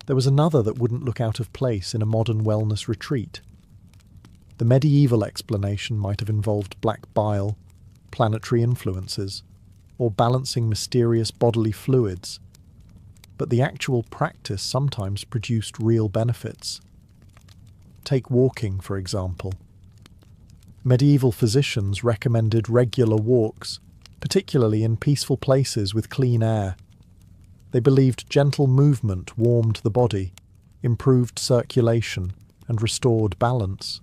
there was another that wouldn't look out of place in a modern wellness retreat. The medieval explanation might have involved black bile, planetary influences, or balancing mysterious bodily fluids, but the actual practice sometimes produced real benefits. Take walking, for example. Medieval physicians recommended regular walks, particularly in peaceful places with clean air. They believed gentle movement warmed the body, improved circulation, and restored balance.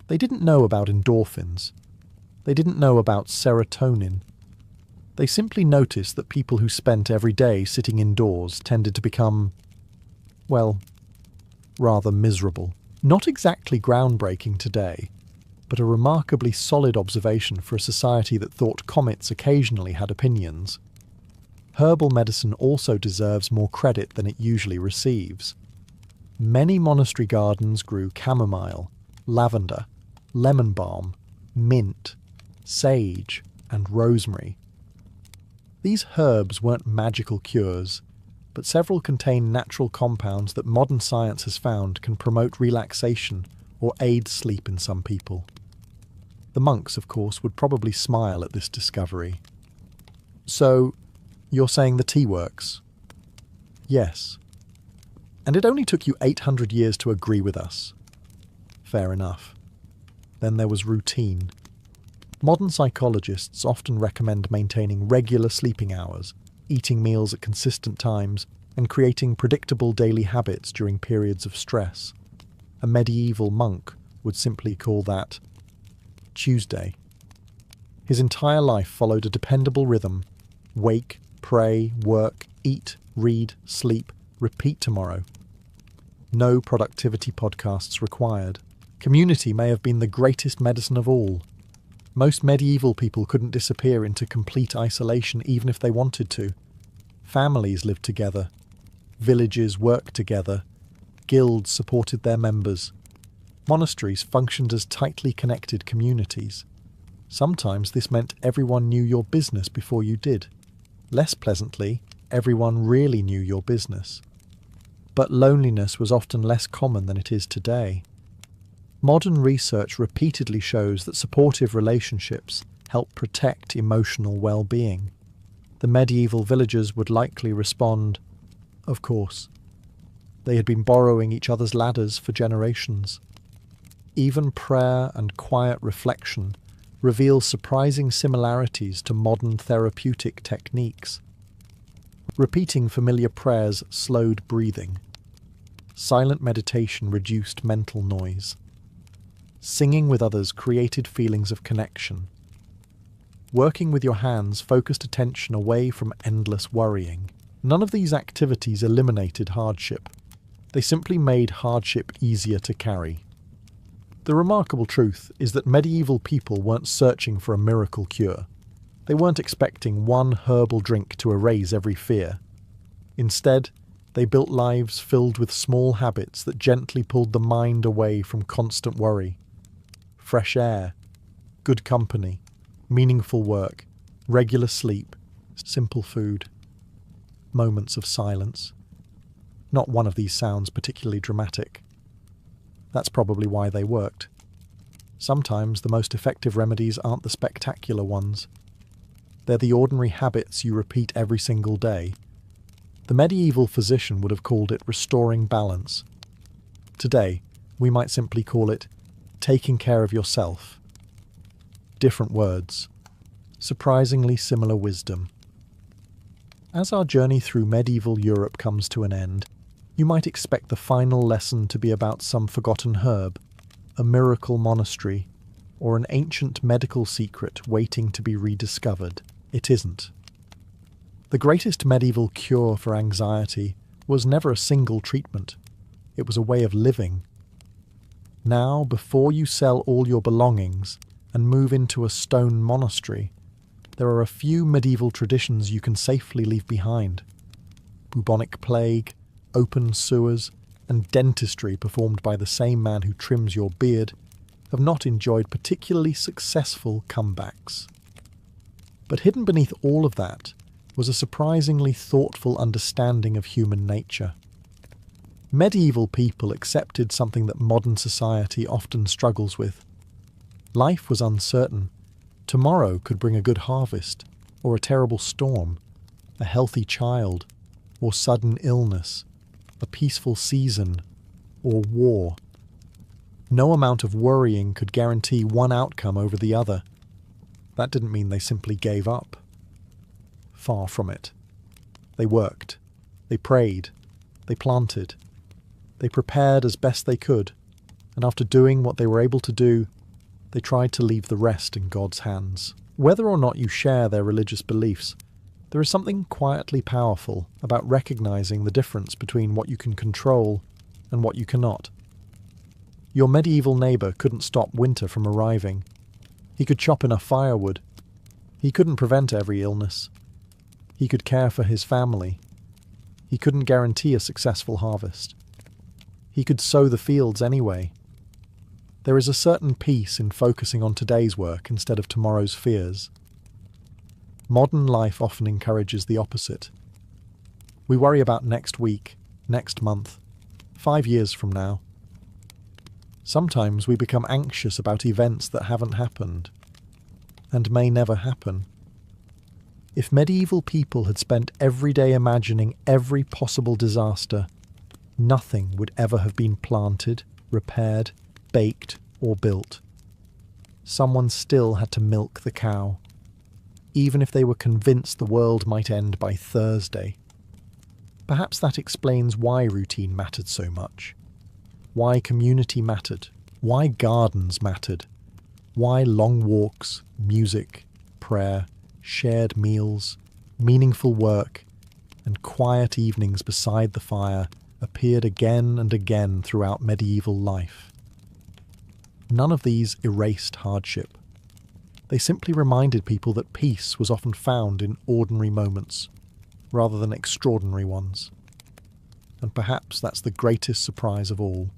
They didn't know about endorphins. They didn't know about serotonin. They simply noticed that people who spent every day sitting indoors tended to become, well, rather miserable. Not exactly groundbreaking today, but a remarkably solid observation for a society that thought comets occasionally had opinions. Herbal medicine also deserves more credit than it usually receives. Many monastery gardens grew chamomile, lavender, lemon balm, mint, sage, and rosemary. These herbs weren't magical cures, but several contain natural compounds that modern science has found can promote relaxation or aid sleep in some people. The monks, of course, would probably smile at this discovery. So, you're saying the tea works? Yes. And it only took you 800 years to agree with us. Fair enough. Then there was routine. Modern psychologists often recommend maintaining regular sleeping hours, eating meals at consistent times, and creating predictable daily habits during periods of stress. A medieval monk would simply call that Tuesday. His entire life followed a dependable rhythm: wake, pray, work, eat, read, sleep, repeat tomorrow. No productivity podcasts required. Community may have been the greatest medicine of all. Most medieval people couldn't disappear into complete isolation even if they wanted to. Families lived together. Villages worked together. Guilds supported their members. Monasteries functioned as tightly connected communities. Sometimes this meant everyone knew your business before you did. Less pleasantly, everyone really knew your business. But loneliness was often less common than it is today. Modern research repeatedly shows that supportive relationships help protect emotional well-being. The medieval villagers would likely respond, of course. They had been borrowing each other's ladders for generations. Even prayer and quiet reflection reveal surprising similarities to modern therapeutic techniques. Repeating familiar prayers slowed breathing. Silent meditation reduced mental noise. Singing with others created feelings of connection. Working with your hands focused attention away from endless worrying. None of these activities eliminated hardship. They simply made hardship easier to carry. The remarkable truth is that medieval people weren't searching for a miracle cure. They weren't expecting one herbal drink to erase every fear. Instead, they built lives filled with small habits that gently pulled the mind away from constant worry. Fresh air, good company, meaningful work, regular sleep, simple food, moments of silence. Not one of these sounds particularly dramatic. That's probably why they worked. Sometimes the most effective remedies aren't the spectacular ones. They're the ordinary habits you repeat every single day. The medieval physician would have called it restoring balance. Today, we might simply call it taking care of yourself. Different words. Surprisingly similar wisdom. As our journey through medieval Europe comes to an end, you might expect the final lesson to be about some forgotten herb, a miracle monastery, or an ancient medical secret waiting to be rediscovered. It isn't. The greatest medieval cure for anxiety was never a single treatment. It was a way of living. Now, before you sell all your belongings and move into a stone monastery, there are a few medieval traditions you can safely leave behind. Bubonic plague, open sewers, and dentistry performed by the same man who trims your beard have not enjoyed particularly successful comebacks. But hidden beneath all of that was a surprisingly thoughtful understanding of human nature. Medieval people accepted something that modern society often struggles with. Life was uncertain. Tomorrow could bring a good harvest, or a terrible storm, a healthy child, or sudden illness, a peaceful season, or war. No amount of worrying could guarantee one outcome over the other. That didn't mean they simply gave up. Far from it. They worked. They prayed. They planted. They prepared as best they could, and after doing what they were able to do, they tried to leave the rest in God's hands. Whether or not you share their religious beliefs, there is something quietly powerful about recognizing the difference between what you can control and what you cannot. Your medieval neighbor couldn't stop winter from arriving. He could chop enough firewood. He couldn't prevent every illness. He could care for his family. He couldn't guarantee a successful harvest. He could sow the fields anyway. There is a certain peace in focusing on today's work instead of tomorrow's fears. Modern life often encourages the opposite. We worry about next week, next month, 5 years from now. Sometimes we become anxious about events that haven't happened, and may never happen. If medieval people had spent every day imagining every possible disaster, nothing would ever have been planted, repaired, baked, or built. Someone still had to milk the cow, even if they were convinced the world might end by Thursday. Perhaps that explains why routine mattered so much, why community mattered, why gardens mattered, why long walks, music, prayer, shared meals, meaningful work, and quiet evenings beside the fire appeared again and again throughout medieval life. None of these erased hardship. They simply reminded people that peace was often found in ordinary moments, rather than extraordinary ones. And perhaps that's the greatest surprise of all.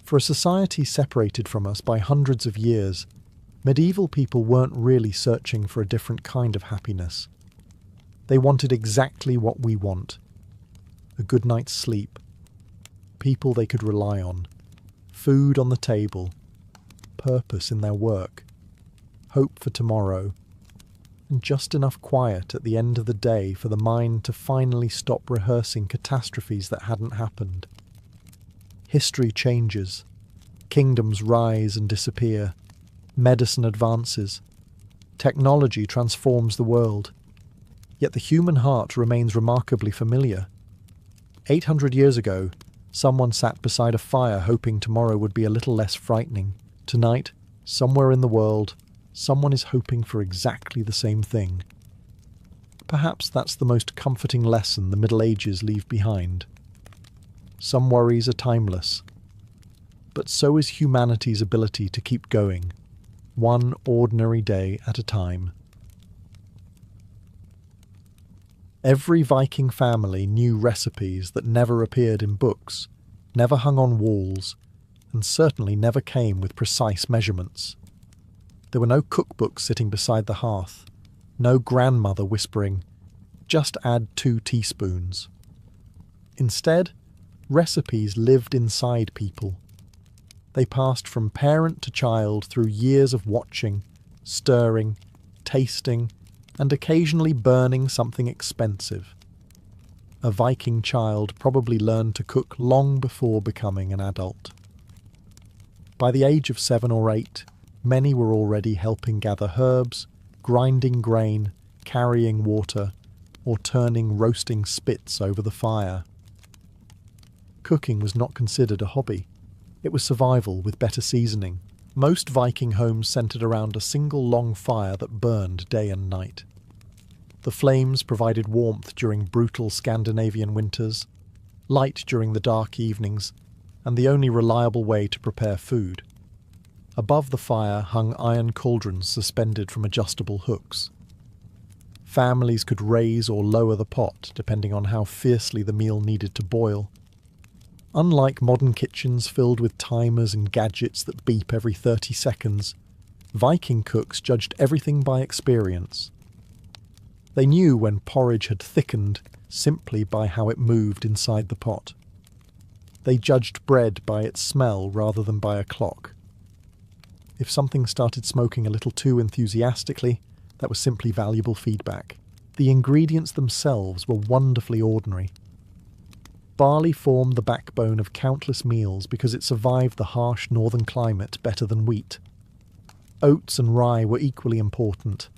For a society separated from us by hundreds of years, medieval people weren't really searching for a different kind of happiness. They wanted exactly what we want. A good night's sleep, people they could rely on, food on the table, purpose in their work, hope for tomorrow, and just enough quiet at the end of the day for the mind to finally stop rehearsing catastrophes that hadn't happened. History changes, kingdoms rise and disappear, medicine advances. Technology transforms the world. Yet the human heart remains remarkably familiar. 800 years ago, someone sat beside a fire hoping tomorrow would be a little less frightening. Tonight, somewhere in the world, someone is hoping for exactly the same thing. Perhaps that's the most comforting lesson the Middle Ages leave behind. Some worries are timeless, but so is humanity's ability to keep going, one ordinary day at a time. Every Viking family knew recipes that never appeared in books, never hung on walls, and certainly never came with precise measurements. There were no cookbooks sitting beside the hearth, no grandmother whispering, "Just add 2 teaspoons." Instead, recipes lived inside people. They passed from parent to child through years of watching, stirring, tasting, and occasionally burning something expensive. A Viking child probably learned to cook long before becoming an adult. By the age of 7 or 8, many were already helping gather herbs, grinding grain, carrying water, or turning roasting spits over the fire. Cooking was not considered a hobby. It was survival with better seasoning. Most Viking homes centred around a single long fire that burned day and night. The flames provided warmth during brutal Scandinavian winters, light during the dark evenings, and the only reliable way to prepare food. Above the fire hung iron cauldrons suspended from adjustable hooks. Families could raise or lower the pot depending on how fiercely the meal needed to boil. Unlike modern kitchens filled with timers and gadgets that beep every 30 seconds, Viking cooks judged everything by experience. They knew when porridge had thickened simply by how it moved inside the pot. They judged bread by its smell rather than by a clock. If something started smoking a little too enthusiastically, that was simply valuable feedback. The ingredients themselves were wonderfully ordinary. Barley formed the backbone of countless meals because it survived the harsh northern climate better than wheat. Oats and rye were equally important.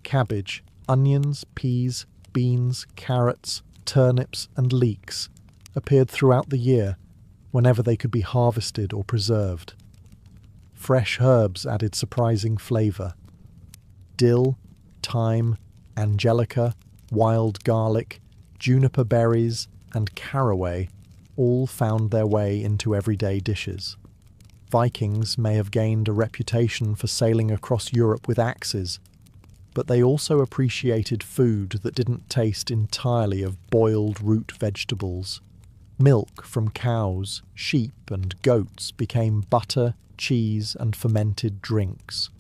Cabbage, onions, peas, beans, carrots, turnips, and leeks appeared throughout the year whenever they could be harvested or preserved. Fresh herbs added surprising flavour. Dill, thyme, angelica, wild garlic, juniper berries, and caraway all found their way into everyday dishes. Vikings may have gained a reputation for sailing across Europe with axes, but they also appreciated food that didn't taste entirely of boiled root vegetables. Milk from cows, sheep, and goats became butter, cheese, and fermented drinks.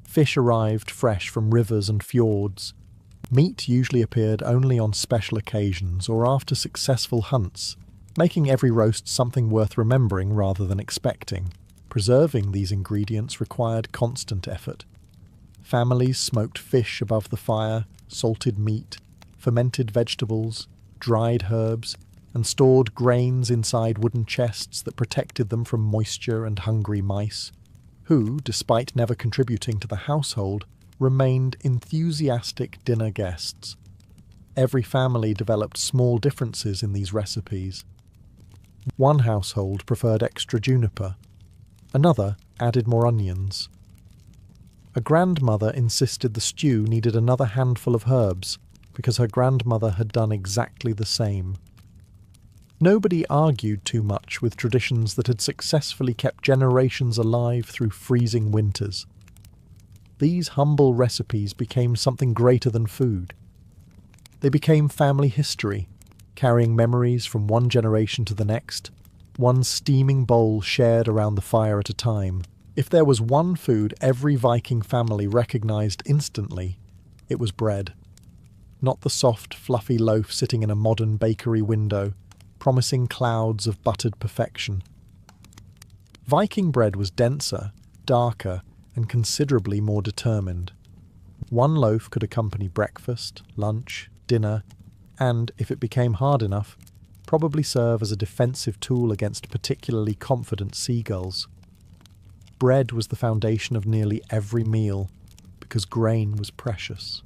Fish arrived fresh from rivers and fjords. Meat usually appeared only on special occasions or after successful hunts, making every roast something worth remembering rather than expecting. Preserving these ingredients required constant effort. Families smoked fish above the fire, salted meat, fermented vegetables, dried herbs, and stored grains inside wooden chests that protected them from moisture and hungry mice, who, despite never contributing to the household, remained enthusiastic dinner guests. Every family developed small differences in these recipes. One household preferred extra juniper. Another added more onions. A grandmother insisted the stew needed another handful of herbs because her grandmother had done exactly the same. Nobody argued too much with traditions that had successfully kept generations alive through freezing winters. These humble recipes became something greater than food. They became family history, carrying memories from one generation to the next, one steaming bowl shared around the fire at a time. If there was one food every Viking family recognized instantly, it was bread. Not the soft, fluffy loaf sitting in a modern bakery window, promising clouds of buttered perfection. Viking bread was denser, darker, and considerably more determined. One loaf could accompany breakfast, lunch, dinner, and, if it became hard enough, probably serve as a defensive tool against particularly confident seagulls. Bread was the foundation of nearly every meal, because grain was precious.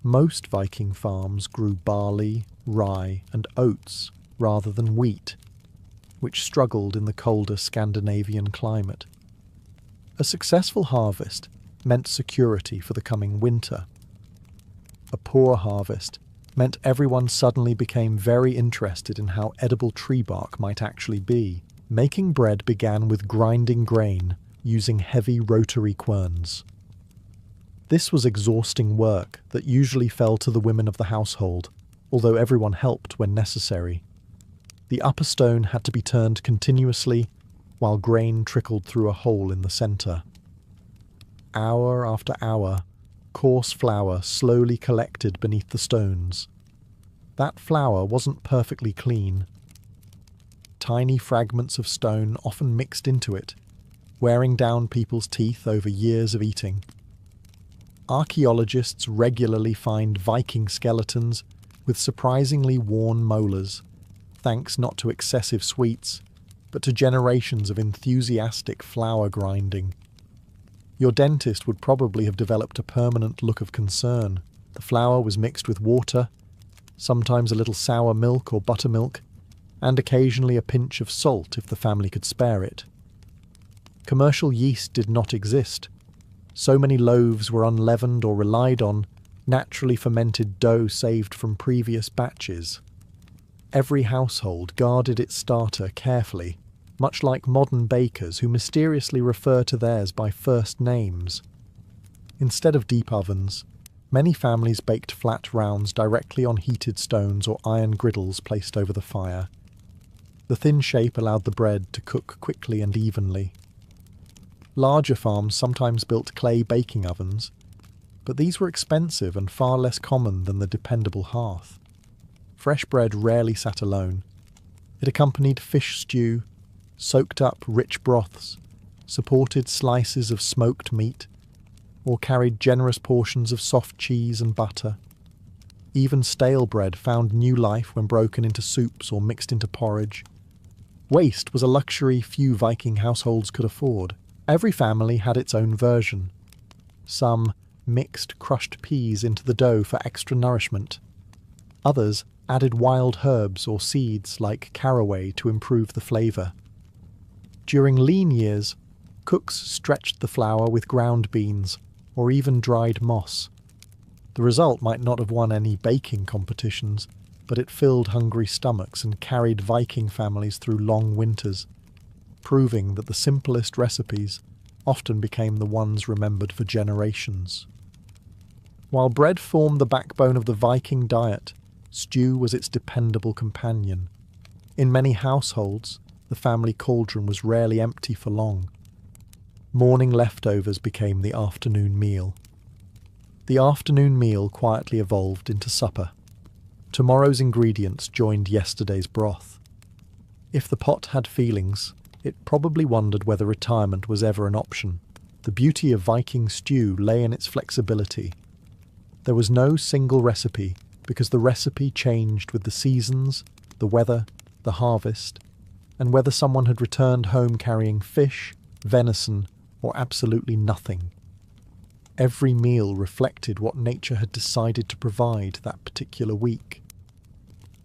Most Viking farms grew barley, rye, and oats rather than wheat, which struggled in the colder Scandinavian climate. A successful harvest meant security for the coming winter. A poor harvest meant everyone suddenly became very interested in how edible tree bark might actually be. Making bread began with grinding grain using heavy rotary querns. This was exhausting work that usually fell to the women of the household, although everyone helped when necessary. The upper stone had to be turned continuously, while grain trickled through a hole in the centre. Hour after hour, coarse flour slowly collected beneath the stones. That flour wasn't perfectly clean. Tiny fragments of stone often mixed into it, wearing down people's teeth over years of eating. Archaeologists regularly find Viking skeletons with surprisingly worn molars, thanks not to excessive sweets, but to generations of enthusiastic flour grinding. Your dentist would probably have developed a permanent look of concern. The flour was mixed with water, sometimes a little sour milk or buttermilk, and occasionally a pinch of salt if the family could spare it. Commercial yeast did not exist. So many loaves were unleavened or relied on naturally fermented dough saved from previous batches. Every household guarded its starter carefully, much like modern bakers who mysteriously refer to theirs by first names. Instead of deep ovens, many families baked flat rounds directly on heated stones or iron griddles placed over the fire. The thin shape allowed the bread to cook quickly and evenly. Larger farms sometimes built clay baking ovens, but these were expensive and far less common than the dependable hearth. Fresh bread rarely sat alone. It accompanied fish stew, soaked up rich broths, supported slices of smoked meat, or carried generous portions of soft cheese and butter. Even stale bread found new life when broken into soups or mixed into porridge. Waste was a luxury few Viking households could afford. Every family had its own version. Some mixed crushed peas into the dough for extra nourishment. Others added wild herbs or seeds like caraway to improve the flavour. During lean years, cooks stretched the flour with ground beans or even dried moss. The result might not have won any baking competitions, but it filled hungry stomachs and carried Viking families through long winters, proving that the simplest recipes often became the ones remembered for generations. While bread formed the backbone of the Viking diet, stew was its dependable companion. In many households, the family cauldron was rarely empty for long. Morning leftovers became the afternoon meal. The afternoon meal quietly evolved into supper. Tomorrow's ingredients joined yesterday's broth. If the pot had feelings, it probably wondered whether retirement was ever an option. The beauty of Viking stew lay in its flexibility. There was no single recipe, because the recipe changed with the seasons, the weather, the harvest, and whether someone had returned home carrying fish, venison, or absolutely nothing. Every meal reflected what nature had decided to provide that particular week.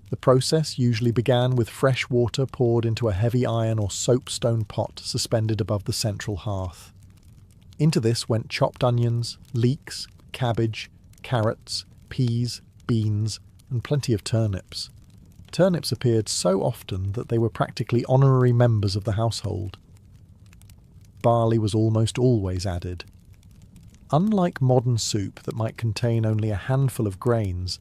The process usually began with fresh water poured into a heavy iron or soapstone pot suspended above the central hearth. Into this went chopped onions, leeks, cabbage, carrots, peas, beans, and plenty of turnips. Turnips appeared so often that they were practically honorary members of the household. Barley was almost always added. Unlike modern soup that might contain only a handful of grains,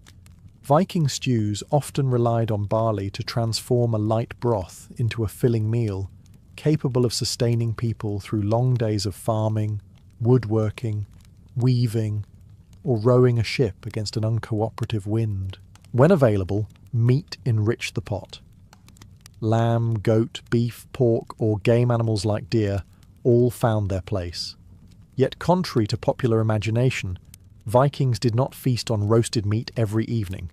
Viking stews often relied on barley to transform a light broth into a filling meal, capable of sustaining people through long days of farming, woodworking, weaving, or rowing a ship against an uncooperative wind. When available, meat enriched the pot. Lamb, goat, beef, pork, or game animals like deer all found their place. Yet contrary to popular imagination, Vikings did not feast on roasted meat every evening.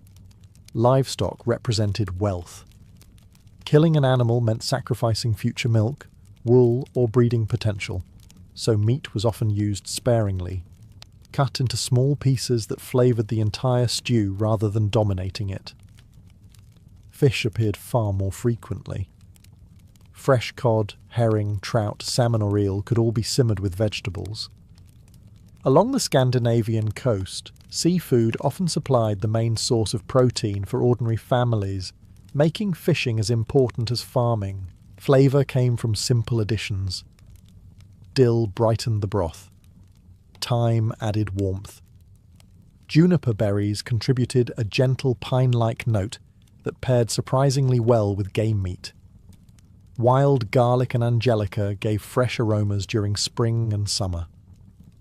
Livestock represented wealth. Killing an animal meant sacrificing future milk, wool, or breeding potential, so meat was often used sparingly, cut into small pieces that flavoured the entire stew rather than dominating it. Fish appeared far more frequently. Fresh cod, herring, trout, salmon or eel could all be simmered with vegetables. Along the Scandinavian coast, seafood often supplied the main source of protein for ordinary families, making fishing as important as farming. Flavour came from simple additions. Dill brightened the broth. Thyme added warmth. Juniper berries contributed a gentle pine-like note that paired surprisingly well with game meat. Wild garlic and angelica gave fresh aromas during spring and summer.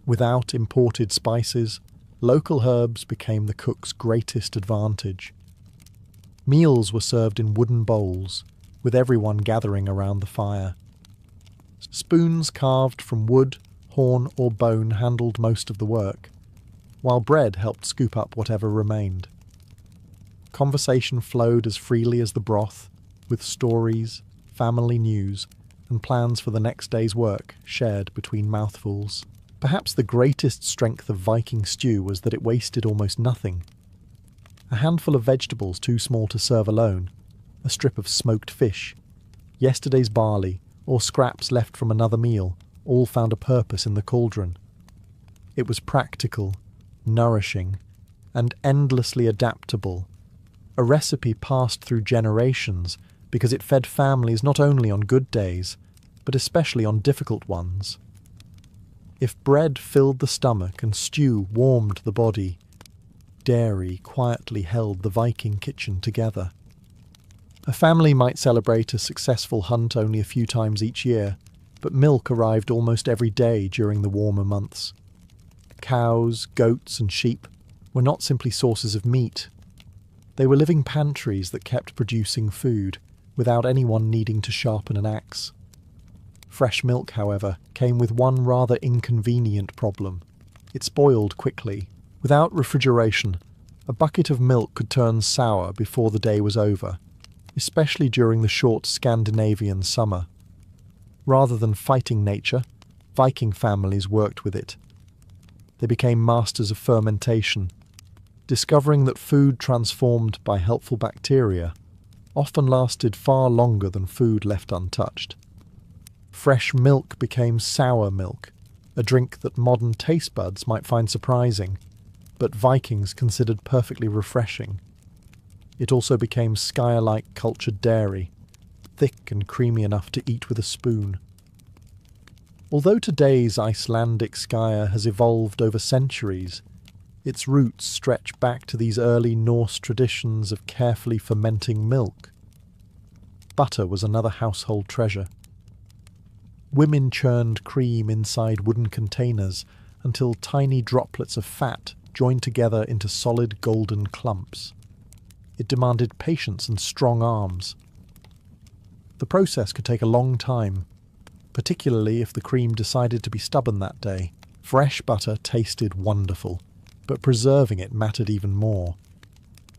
Without imported spices, local herbs became the cook's greatest advantage. Meals were served in wooden bowls, with everyone gathering around the fire. Spoons carved from wood, horn or bone handled most of the work, while bread helped scoop up whatever remained. Conversation flowed as freely as the broth, with stories, family news, and plans for the next day's work shared between mouthfuls. Perhaps the greatest strength of Viking stew was that it wasted almost nothing. A handful of vegetables too small to serve alone, a strip of smoked fish, yesterday's barley, or scraps left from another meal, all found a purpose in the cauldron. It was practical, nourishing, and endlessly adaptable, a recipe passed through generations because it fed families not only on good days, but especially on difficult ones. If bread filled the stomach and stew warmed the body, dairy quietly held the Viking kitchen together. A family might celebrate a successful hunt only a few times each year, but milk arrived almost every day during the warmer months. Cows, goats, and sheep were not simply sources of meat. They were living pantries that kept producing food, without anyone needing to sharpen an axe. Fresh milk, however, came with one rather inconvenient problem. It spoiled quickly. Without refrigeration, a bucket of milk could turn sour before the day was over, especially during the short Scandinavian summer. Rather than fighting nature, Viking families worked with it. They became masters of fermentation, discovering that food transformed by helpful bacteria often lasted far longer than food left untouched. Fresh milk became sour milk, a drink that modern taste buds might find surprising, but Vikings considered perfectly refreshing. It also became skyr-like cultured dairy, thick and creamy enough to eat with a spoon. Although today's Icelandic skyr has evolved over centuries, its roots stretch back to these early Norse traditions of carefully fermenting milk. Butter was another household treasure. Women churned cream inside wooden containers until tiny droplets of fat joined together into solid golden clumps. It demanded patience and strong arms. The process could take a long time, particularly if the cream decided to be stubborn that day. Fresh butter tasted wonderful, but preserving it mattered even more.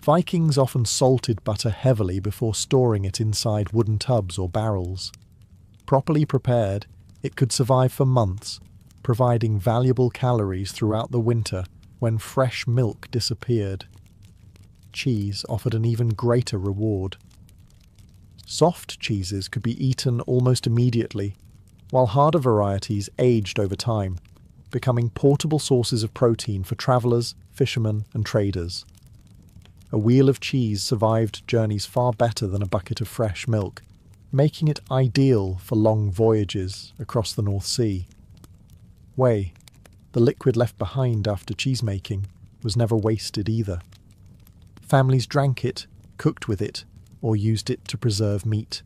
Vikings often salted butter heavily before storing it inside wooden tubs or barrels. Properly prepared, it could survive for months, providing valuable calories throughout the winter when fresh milk disappeared. Cheese offered an even greater reward. Soft cheeses could be eaten almost immediately, while harder varieties aged over time, becoming portable sources of protein for travellers, fishermen, and traders. A wheel of cheese survived journeys far better than a bucket of fresh milk, making it ideal for long voyages across the North Sea. Whey, the liquid left behind after cheesemaking, was never wasted either. Families drank it, cooked with it, or used it to preserve meat.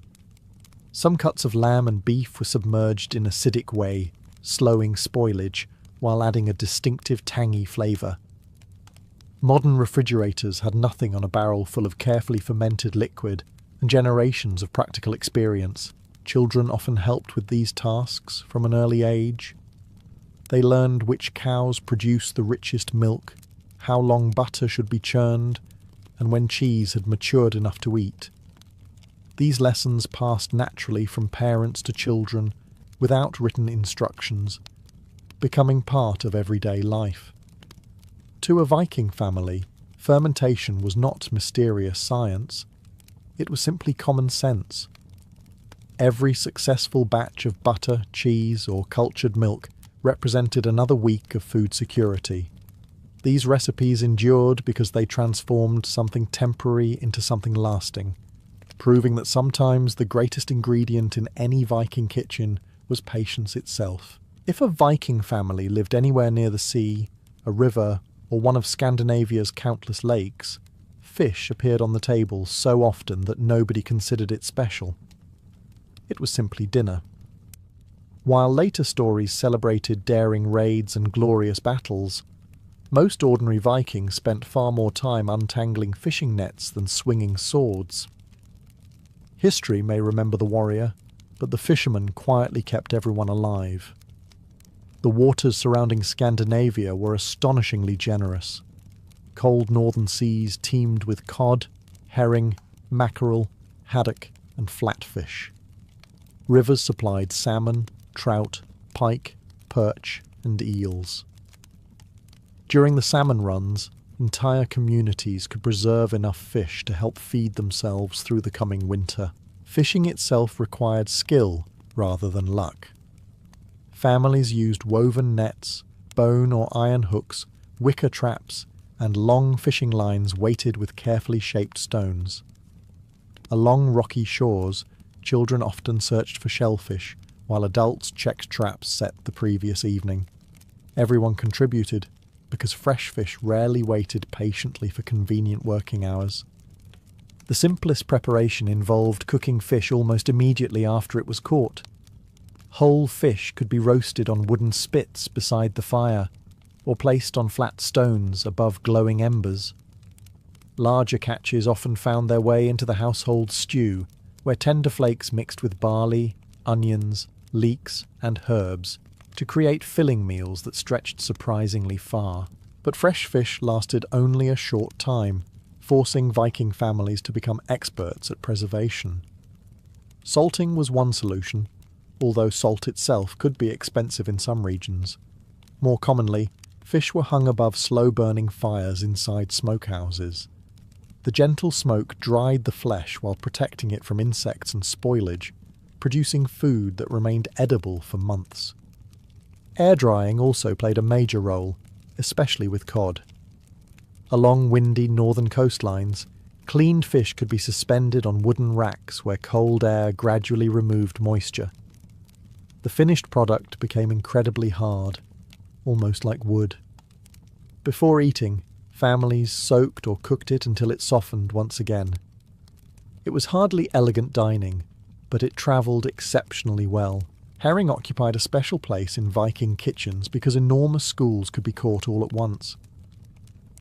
Some cuts of lamb and beef were submerged in acidic whey, slowing spoilage while adding a distinctive tangy flavour. Modern refrigerators had nothing on a barrel full of carefully fermented liquid and generations of practical experience. Children often helped with these tasks from an early age. They learned which cows produce the richest milk, how long butter should be churned, and when cheese had matured enough to eat. These lessons passed naturally from parents to children without written instructions, becoming part of everyday life. To a Viking family, fermentation was not mysterious science, it was simply common sense. Every successful batch of butter, cheese, or cultured milk represented another week of food security. These recipes endured because they transformed something temporary into something lasting, proving that sometimes the greatest ingredient in any Viking kitchen was patience itself. If a Viking family lived anywhere near the sea, a river, or one of Scandinavia's countless lakes, fish appeared on the table so often that nobody considered it special. It was simply dinner. While later stories celebrated daring raids and glorious battles, most ordinary Vikings spent far more time untangling fishing nets than swinging swords. History may remember the warrior, but the fisherman quietly kept everyone alive. The waters surrounding Scandinavia were astonishingly generous. Cold northern seas teemed with cod, herring, mackerel, haddock, and flatfish. Rivers supplied salmon, trout, pike, perch, and eels. During the salmon runs, entire communities could preserve enough fish to help feed themselves through the coming winter. Fishing itself required skill rather than luck. Families used woven nets, bone or iron hooks, wicker traps, and long fishing lines weighted with carefully shaped stones. Along rocky shores, children often searched for shellfish, while adults checked traps set the previous evening. Everyone contributed, because fresh fish rarely waited patiently for convenient working hours. The simplest preparation involved cooking fish almost immediately after it was caught. Whole fish could be roasted on wooden spits beside the fire, or placed on flat stones above glowing embers. Larger catches often found their way into the household stew, where tender flakes mixed with barley, onions, leeks, and herbs to create filling meals that stretched surprisingly far. But fresh fish lasted only a short time, forcing Viking families to become experts at preservation. Salting was one solution, although salt itself could be expensive in some regions. More commonly, fish were hung above slow-burning fires inside smokehouses. The gentle smoke dried the flesh while protecting it from insects and spoilage, producing food that remained edible for months. Air drying also played a major role, especially with cod. Along windy northern coastlines, cleaned fish could be suspended on wooden racks where cold air gradually removed moisture. The finished product became incredibly hard, almost like wood. Before eating, families soaked or cooked it until it softened once again. It was hardly elegant dining, but it travelled exceptionally well. Herring occupied a special place in Viking kitchens because enormous schools could be caught all at once.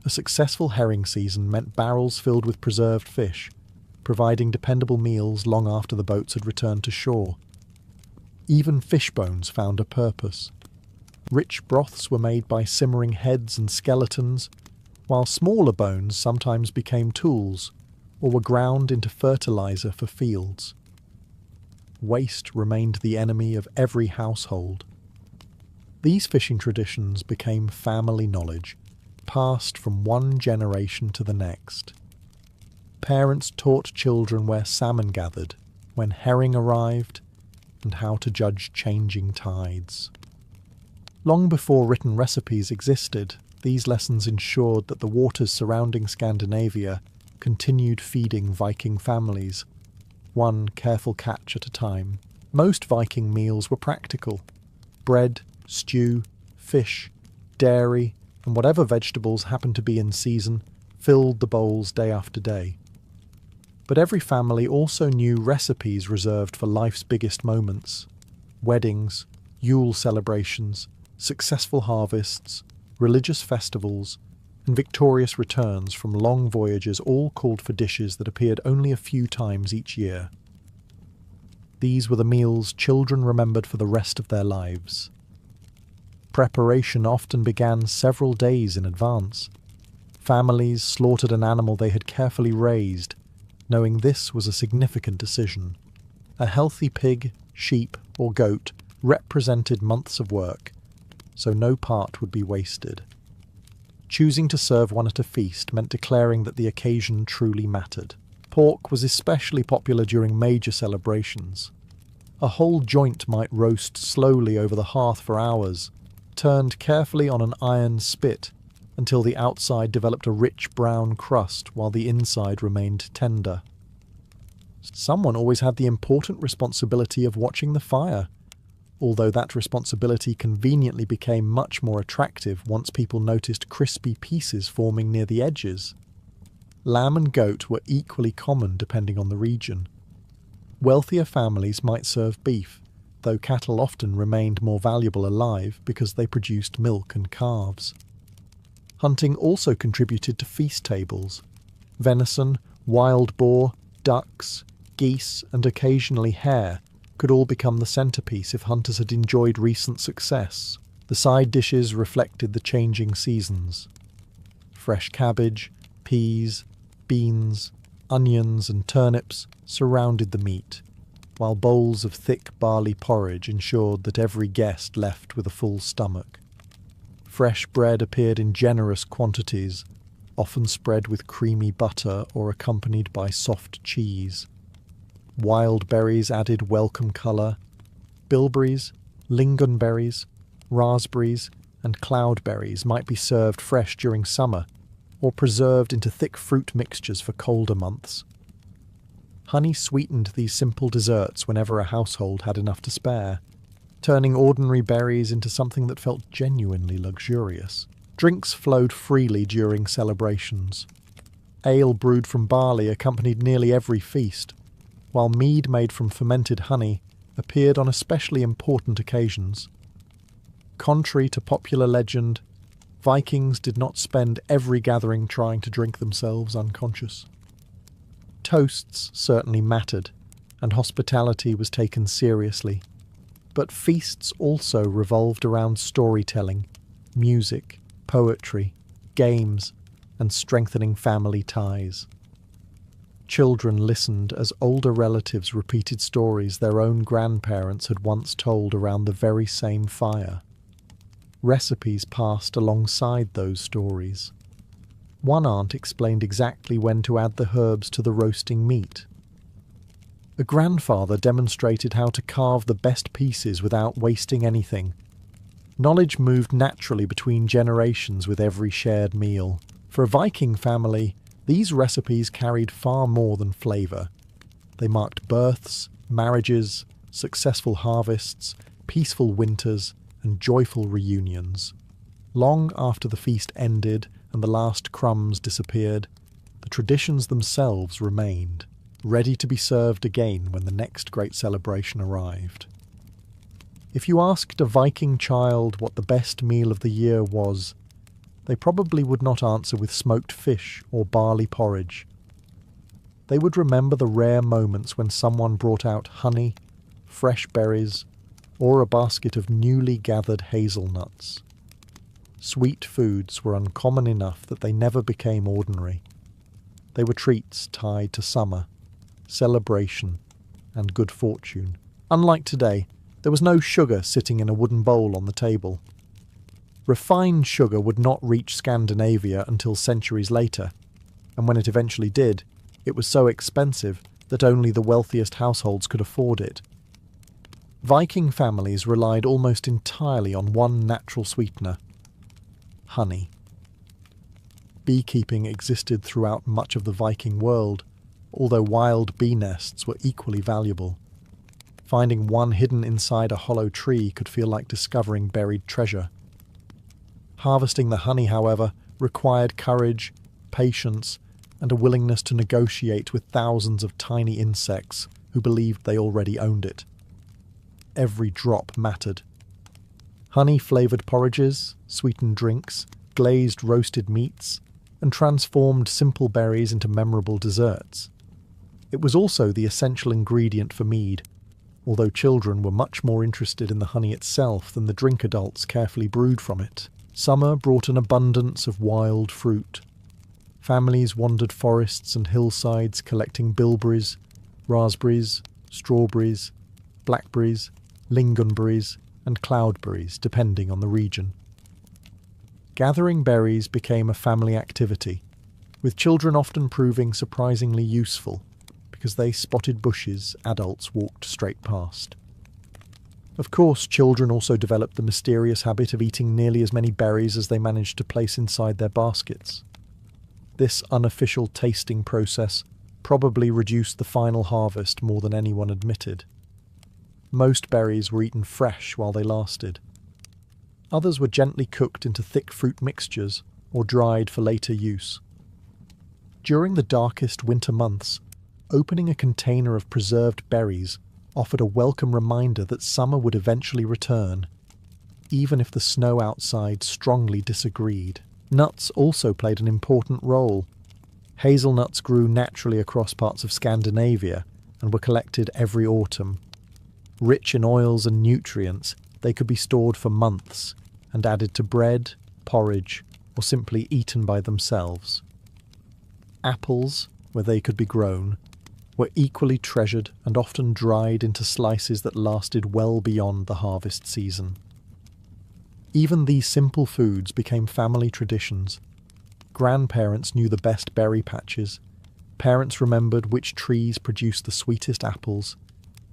A successful herring season meant barrels filled with preserved fish, providing dependable meals long after the boats had returned to shore. Even fish bones found a purpose. Rich broths were made by simmering heads and skeletons, while smaller bones sometimes became tools or were ground into fertilizer for fields. Waste remained the enemy of every household. These fishing traditions became family knowledge, passed from one generation to the next. Parents taught children where salmon gathered, when herring arrived, and how to judge changing tides. Long before written recipes existed, these lessons ensured that the waters surrounding Scandinavia continued feeding Viking families, one careful catch at a time. Most Viking meals were practical. Bread, stew, fish, dairy, and whatever vegetables happened to be in season filled the bowls day after day. But every family also knew recipes reserved for life's biggest moments: weddings, Yule celebrations, successful harvests, religious festivals, and victorious returns from long voyages, all called for dishes that appeared only a few times each year. These were the meals children remembered for the rest of their lives. Preparation often began several days in advance. Families slaughtered an animal they had carefully raised, knowing this was a significant decision. A healthy pig, sheep, or goat represented months of work, so no part would be wasted. Choosing to serve one at a feast meant declaring that the occasion truly mattered. Pork was especially popular during major celebrations. A whole joint might roast slowly over the hearth for hours, turned carefully on an iron spit until the outside developed a rich brown crust while the inside remained tender. Someone always had the important responsibility of watching the fire, although that responsibility conveniently became much more attractive once people noticed crispy pieces forming near the edges. Lamb and goat were equally common depending on the region. Wealthier families might serve beef, though cattle often remained more valuable alive because they produced milk and calves. Hunting also contributed to feast tables. Venison, wild boar, ducks, geese, and occasionally hare could all become the centerpiece if hunters had enjoyed recent success. The side dishes reflected the changing seasons. Fresh cabbage, peas, beans, onions, and turnips surrounded the meat, while bowls of thick barley porridge ensured that every guest left with a full stomach. Fresh bread appeared in generous quantities, often spread with creamy butter or accompanied by soft cheese. Wild berries added welcome colour. Bilberries, lingonberries, raspberries, and cloudberries might be served fresh during summer, or preserved into thick fruit mixtures for colder months. Honey sweetened these simple desserts whenever a household had enough to spare, turning ordinary berries into something that felt genuinely luxurious. Drinks flowed freely during celebrations. Ale brewed from barley accompanied nearly every feast, while mead made from fermented honey appeared on especially important occasions. Contrary to popular legend, Vikings did not spend every gathering trying to drink themselves unconscious. Toasts certainly mattered, and hospitality was taken seriously, but feasts also revolved around storytelling, music, poetry, games, and strengthening family ties. Children listened as older relatives repeated stories their own grandparents had once told around the very same fire. Recipes passed alongside those stories. One aunt explained exactly when to add the herbs to the roasting meat. A grandfather demonstrated how to carve the best pieces without wasting anything. Knowledge moved naturally between generations with every shared meal. For a Viking family, these recipes carried far more than flavour. They marked births, marriages, successful harvests, peaceful winters, and joyful reunions. Long after the feast ended and the last crumbs disappeared, the traditions themselves remained, ready to be served again when the next great celebration arrived. If you asked a Viking child what the best meal of the year was, they probably would not answer with smoked fish or barley porridge. They would remember the rare moments when someone brought out honey, fresh berries, or a basket of newly gathered hazelnuts. Sweet foods were uncommon enough that they never became ordinary. They were treats tied to summer, celebration, and good fortune. Unlike today, there was no sugar sitting in a wooden bowl on the table. Refined sugar would not reach Scandinavia until centuries later, and when it eventually did, it was so expensive that only the wealthiest households could afford it. Viking families relied almost entirely on one natural sweetener: honey. Beekeeping existed throughout much of the Viking world, although wild bee nests were equally valuable. Finding one hidden inside a hollow tree could feel like discovering buried treasure. Harvesting the honey, however, required courage, patience, and a willingness to negotiate with thousands of tiny insects who believed they already owned it. Every drop mattered. Honey-flavoured porridges, sweetened drinks, glazed roasted meats, and transformed simple berries into memorable desserts. It was also the essential ingredient for mead, although children were much more interested in the honey itself than the drink adults carefully brewed from it. Summer brought an abundance of wild fruit. Families wandered forests and hillsides collecting bilberries, raspberries, strawberries, blackberries, lingonberries, and cloudberries, depending on the region. Gathering berries became a family activity, with children often proving surprisingly useful because they spotted bushes adults walked straight past. Of course, children also developed the mysterious habit of eating nearly as many berries as they managed to place inside their baskets. This unofficial tasting process probably reduced the final harvest more than anyone admitted. Most berries were eaten fresh while they lasted. Others were gently cooked into thick fruit mixtures or dried for later use. During the darkest winter months, opening a container of preserved berries offered a welcome reminder that summer would eventually return, even if the snow outside strongly disagreed. Nuts also played an important role. Hazelnuts grew naturally across parts of Scandinavia and were collected every autumn. Rich in oils and nutrients, they could be stored for months and added to bread, porridge, or simply eaten by themselves. Apples, where they could be grown, were equally treasured and often dried into slices that lasted well beyond the harvest season. Even these simple foods became family traditions. Grandparents knew the best berry patches, parents remembered which trees produced the sweetest apples,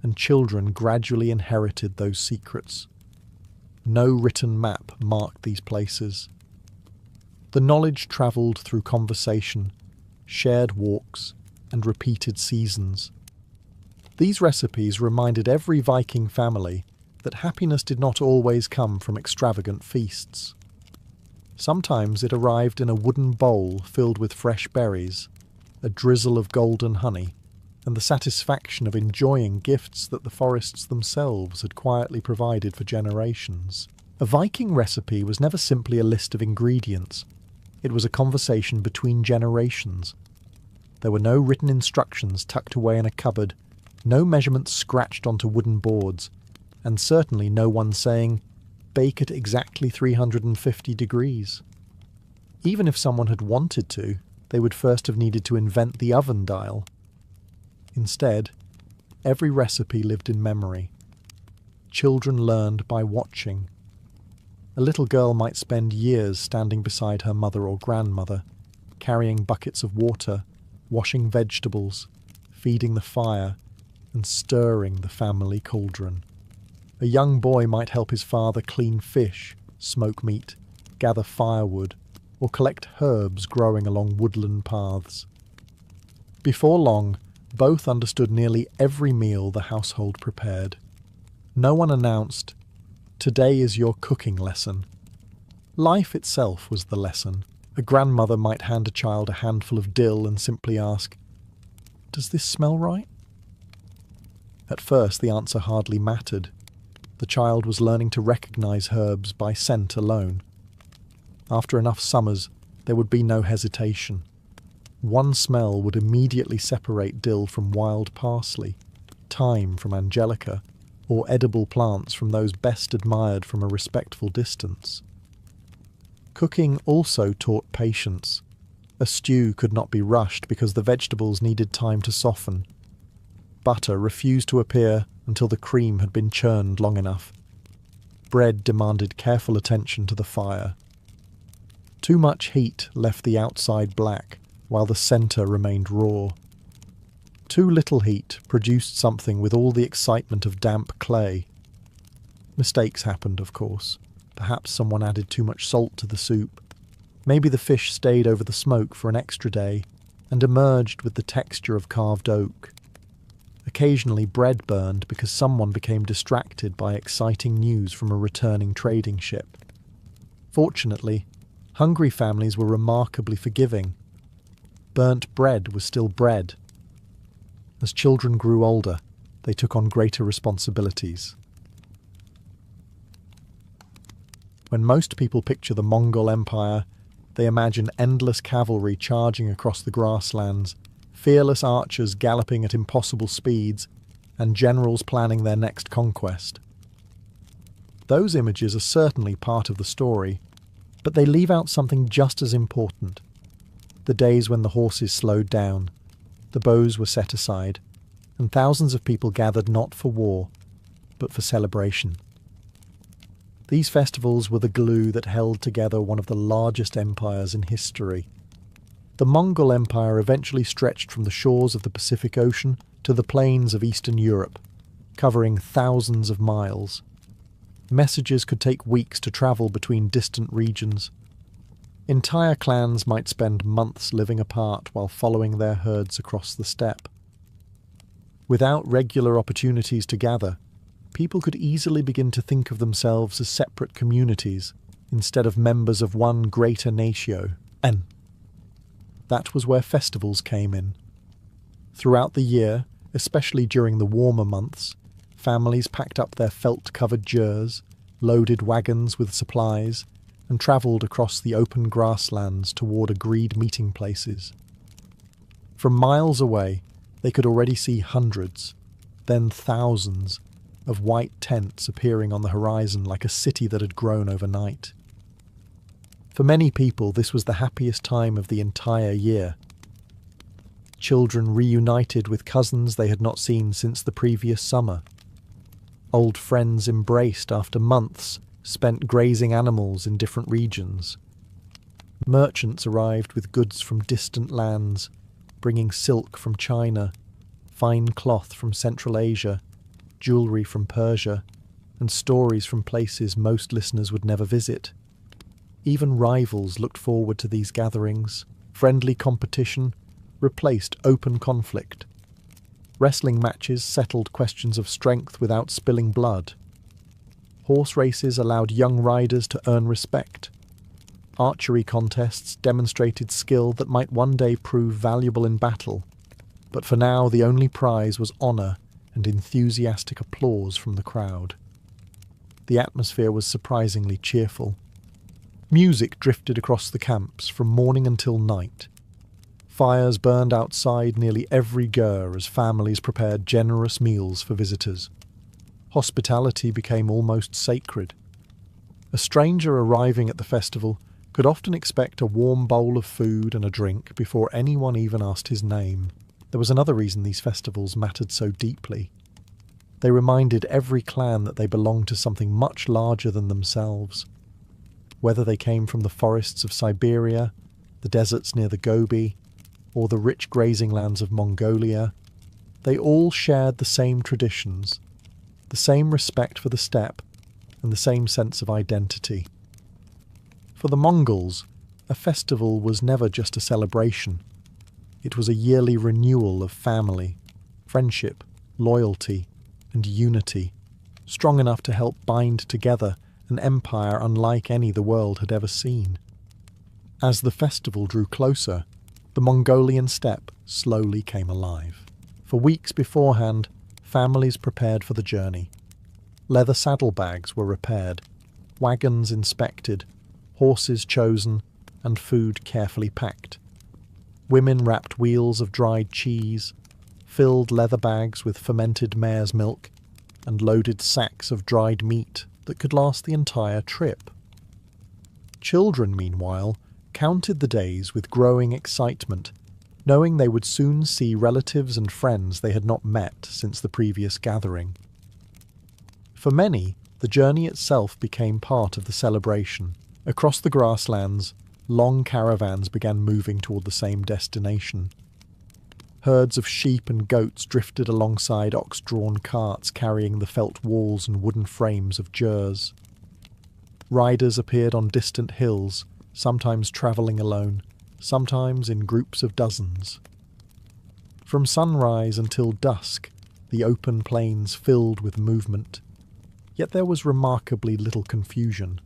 and children gradually inherited those secrets. No written map marked these places. The knowledge travelled through conversation, shared walks, and repeated seasons. These recipes reminded every Viking family that happiness did not always come from extravagant feasts. Sometimes it arrived in a wooden bowl filled with fresh berries, a drizzle of golden honey, and the satisfaction of enjoying gifts that the forests themselves had quietly provided for generations. A Viking recipe was never simply a list of ingredients. It was a conversation between generations. There were no written instructions tucked away in a cupboard, no measurements scratched onto wooden boards, and certainly no one saying, "Bake at exactly 350 degrees." Even if someone had wanted to, they would first have needed to invent the oven dial. Instead, every recipe lived in memory. Children learned by watching. A little girl might spend years standing beside her mother or grandmother, carrying buckets of water, washing vegetables, feeding the fire, and stirring the family cauldron. A young boy might help his father clean fish, smoke meat, gather firewood, or collect herbs growing along woodland paths. Before long, both understood nearly every meal the household prepared. No one announced, "Today is your cooking lesson." Life itself was the lesson. A grandmother might hand a child a handful of dill and simply ask, "Does this smell right?" At first, the answer hardly mattered. The child was learning to recognize herbs by scent alone. After enough summers, there would be no hesitation. One smell would immediately separate dill from wild parsley, thyme from angelica, or edible plants from those best admired from a respectful distance. Cooking also taught patience. A stew could not be rushed because the vegetables needed time to soften. Butter refused to appear until the cream had been churned long enough. Bread demanded careful attention to the fire. Too much heat left the outside black, while the centre remained raw. Too little heat produced something with all the excitement of damp clay. Mistakes happened, of course. Perhaps someone added too much salt to the soup. Maybe the fish stayed over the smoke for an extra day and emerged with the texture of carved oak. Occasionally bread burned because someone became distracted by exciting news from a returning trading ship. Fortunately, hungry families were remarkably forgiving. Burnt bread was still bread. As children grew older, they took on greater responsibilities. When most people picture the Mongol Empire, they imagine endless cavalry charging across the grasslands, fearless archers galloping at impossible speeds, and generals planning their next conquest. Those images are certainly part of the story, but they leave out something just as important. The days when the horses slowed down, the bows were set aside, and thousands of people gathered not for war, but for celebration. These festivals were the glue that held together one of the largest empires in history. The Mongol Empire eventually stretched from the shores of the Pacific Ocean to the plains of Eastern Europe, covering thousands of miles. Messages could take weeks to travel between distant regions. Entire clans might spend months living apart while following their herds across the steppe. Without regular opportunities to gather, people could easily begin to think of themselves as separate communities instead of members of one greater natio, and that was where festivals came in. Throughout the year, especially during the warmer months, families packed up their felt-covered jers, loaded wagons with supplies, and travelled across the open grasslands toward agreed meeting places. From miles away, they could already see hundreds, then thousands, of white tents appearing on the horizon like a city that had grown overnight. For many people, this was the happiest time of the entire year. Children reunited with cousins they had not seen since the previous summer. Old friends embraced after months spent grazing animals in different regions. Merchants arrived with goods from distant lands, bringing silk from China, fine cloth from Central Asia, jewellery from Persia, and stories from places most listeners would never visit. Even rivals looked forward to these gatherings. Friendly competition replaced open conflict. Wrestling matches settled questions of strength without spilling blood. Horse races allowed young riders to earn respect. Archery contests demonstrated skill that might one day prove valuable in battle, but for now the only prize was honour and enthusiastic applause from the crowd. The atmosphere was surprisingly cheerful. Music drifted across the camps from morning until night. Fires burned outside nearly every ger as families prepared generous meals for visitors. Hospitality became almost sacred. A stranger arriving at the festival could often expect a warm bowl of food and a drink before anyone even asked his name. There was another reason these festivals mattered so deeply. They reminded every clan that they belonged to something much larger than themselves. Whether they came from the forests of Siberia, the deserts near the Gobi, or the rich grazing lands of Mongolia, they all shared the same traditions, the same respect for the steppe, and the same sense of identity. For the Mongols, a festival was never just a celebration. It was a yearly renewal of family, friendship, loyalty, and unity, strong enough to help bind together an empire unlike any the world had ever seen. As the festival drew closer, the Mongolian steppe slowly came alive. For weeks beforehand, families prepared for the journey. Leather saddlebags were repaired, wagons inspected, horses chosen, and food carefully packed. Women wrapped wheels of dried cheese, filled leather bags with fermented mare's milk, and loaded sacks of dried meat that could last the entire trip. Children, meanwhile, counted the days with growing excitement, knowing they would soon see relatives and friends they had not met since the previous gathering. For many, the journey itself became part of the celebration. Across the grasslands, long caravans began moving toward the same destination. Herds of sheep and goats drifted alongside ox-drawn carts carrying the felt walls and wooden frames of jers. Riders appeared on distant hills, sometimes travelling alone, sometimes in groups of dozens. From sunrise until dusk, the open plains filled with movement. Yet there was remarkably little confusion.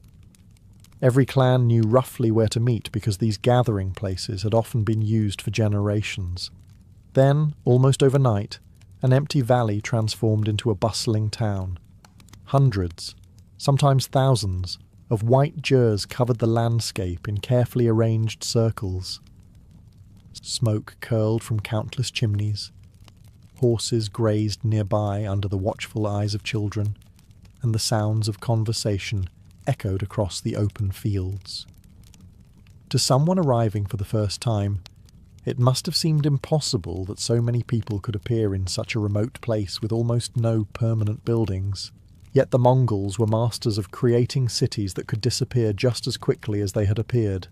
Every clan knew roughly where to meet because these gathering places had often been used for generations. Then, almost overnight, an empty valley transformed into a bustling town. Hundreds, sometimes thousands, of white jers covered the landscape in carefully arranged circles. Smoke curled from countless chimneys. Horses grazed nearby under the watchful eyes of children, and the sounds of conversation echoed across the open fields. To someone arriving for the first time, it must have seemed impossible that so many people could appear in such a remote place with almost no permanent buildings. Yet the Mongols were masters of creating cities that could disappear just as quickly as they had appeared.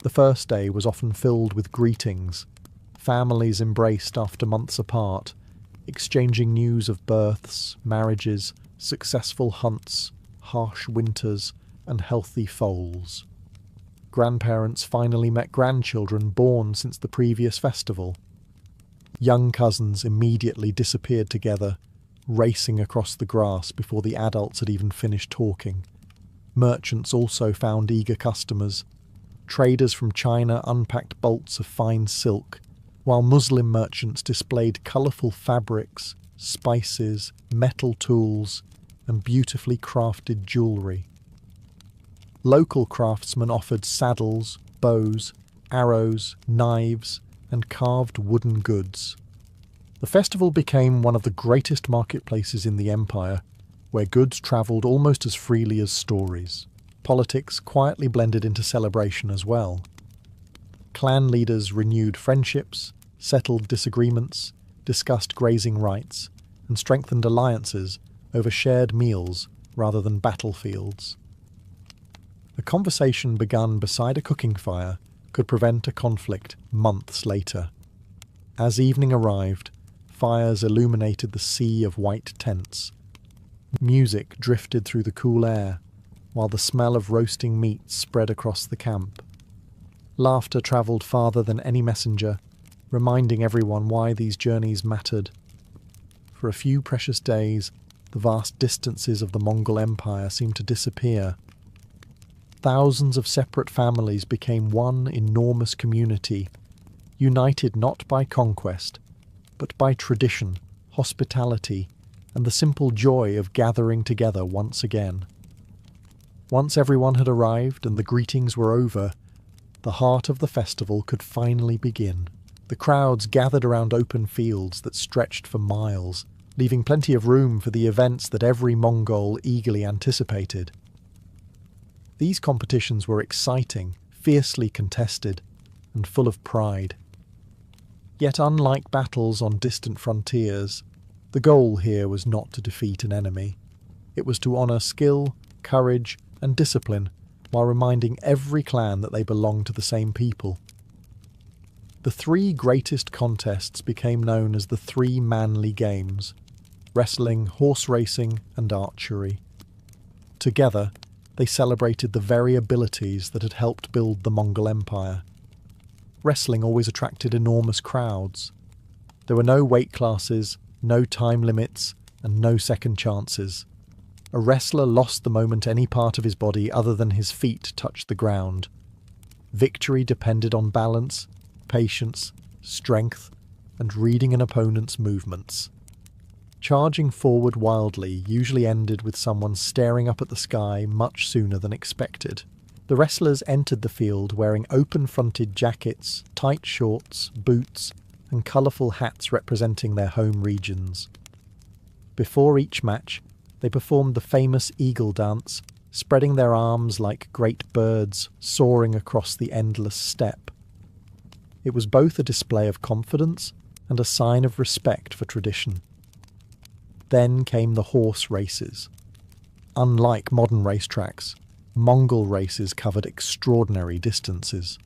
The first day was often filled with greetings. Families embraced after months apart, exchanging news of births, marriages, successful hunts, harsh winters, and healthy foals. Grandparents finally met grandchildren born since the previous festival. Young cousins immediately disappeared together, racing across the grass before the adults had even finished talking. Merchants also found eager customers. Traders from China unpacked bolts of fine silk, while Muslim merchants displayed colourful fabrics, spices, metal tools, and beautifully crafted jewellery. Local craftsmen offered saddles, bows, arrows, knives, and carved wooden goods. The festival became one of the greatest marketplaces in the empire, where goods travelled almost as freely as stories. Politics quietly blended into celebration as well. Clan leaders renewed friendships, settled disagreements, discussed grazing rights, and strengthened alliances over shared meals rather than battlefields. A conversation begun beside a cooking fire could prevent a conflict months later. As evening arrived, fires illuminated the sea of white tents. Music drifted through the cool air, while the smell of roasting meat spread across the camp. Laughter travelled farther than any messenger, reminding everyone why these journeys mattered. For a few precious days, the vast distances of the Mongol Empire seemed to disappear. Thousands of separate families became one enormous community, united not by conquest, but by tradition, hospitality, and the simple joy of gathering together once again. Once everyone had arrived and the greetings were over, the heart of the festival could finally begin. The crowds gathered around open fields that stretched for miles, leaving plenty of room for the events that every Mongol eagerly anticipated. These competitions were exciting, fiercely contested, and full of pride. Yet unlike battles on distant frontiers, the goal here was not to defeat an enemy. It was to honour skill, courage, and discipline, while reminding every clan that they belonged to the same people. The three greatest contests became known as the three manly games: wrestling, horse racing, and archery. Together, they celebrated the very abilities that had helped build the Mongol Empire. Wrestling always attracted enormous crowds. There were no weight classes, no time limits, and no second chances. A wrestler lost the moment any part of his body other than his feet touched the ground. Victory depended on balance, patience, strength, and reading an opponent's movements. Charging forward wildly usually ended with someone staring up at the sky much sooner than expected. The wrestlers entered the field wearing open-fronted jackets, tight shorts, boots, and colourful hats representing their home regions. Before each match, they performed the famous eagle dance, spreading their arms like great birds soaring across the endless steppe. It was both a display of confidence and a sign of respect for tradition. Then came the horse races. Unlike modern racetracks, Mongol races covered extraordinary distances.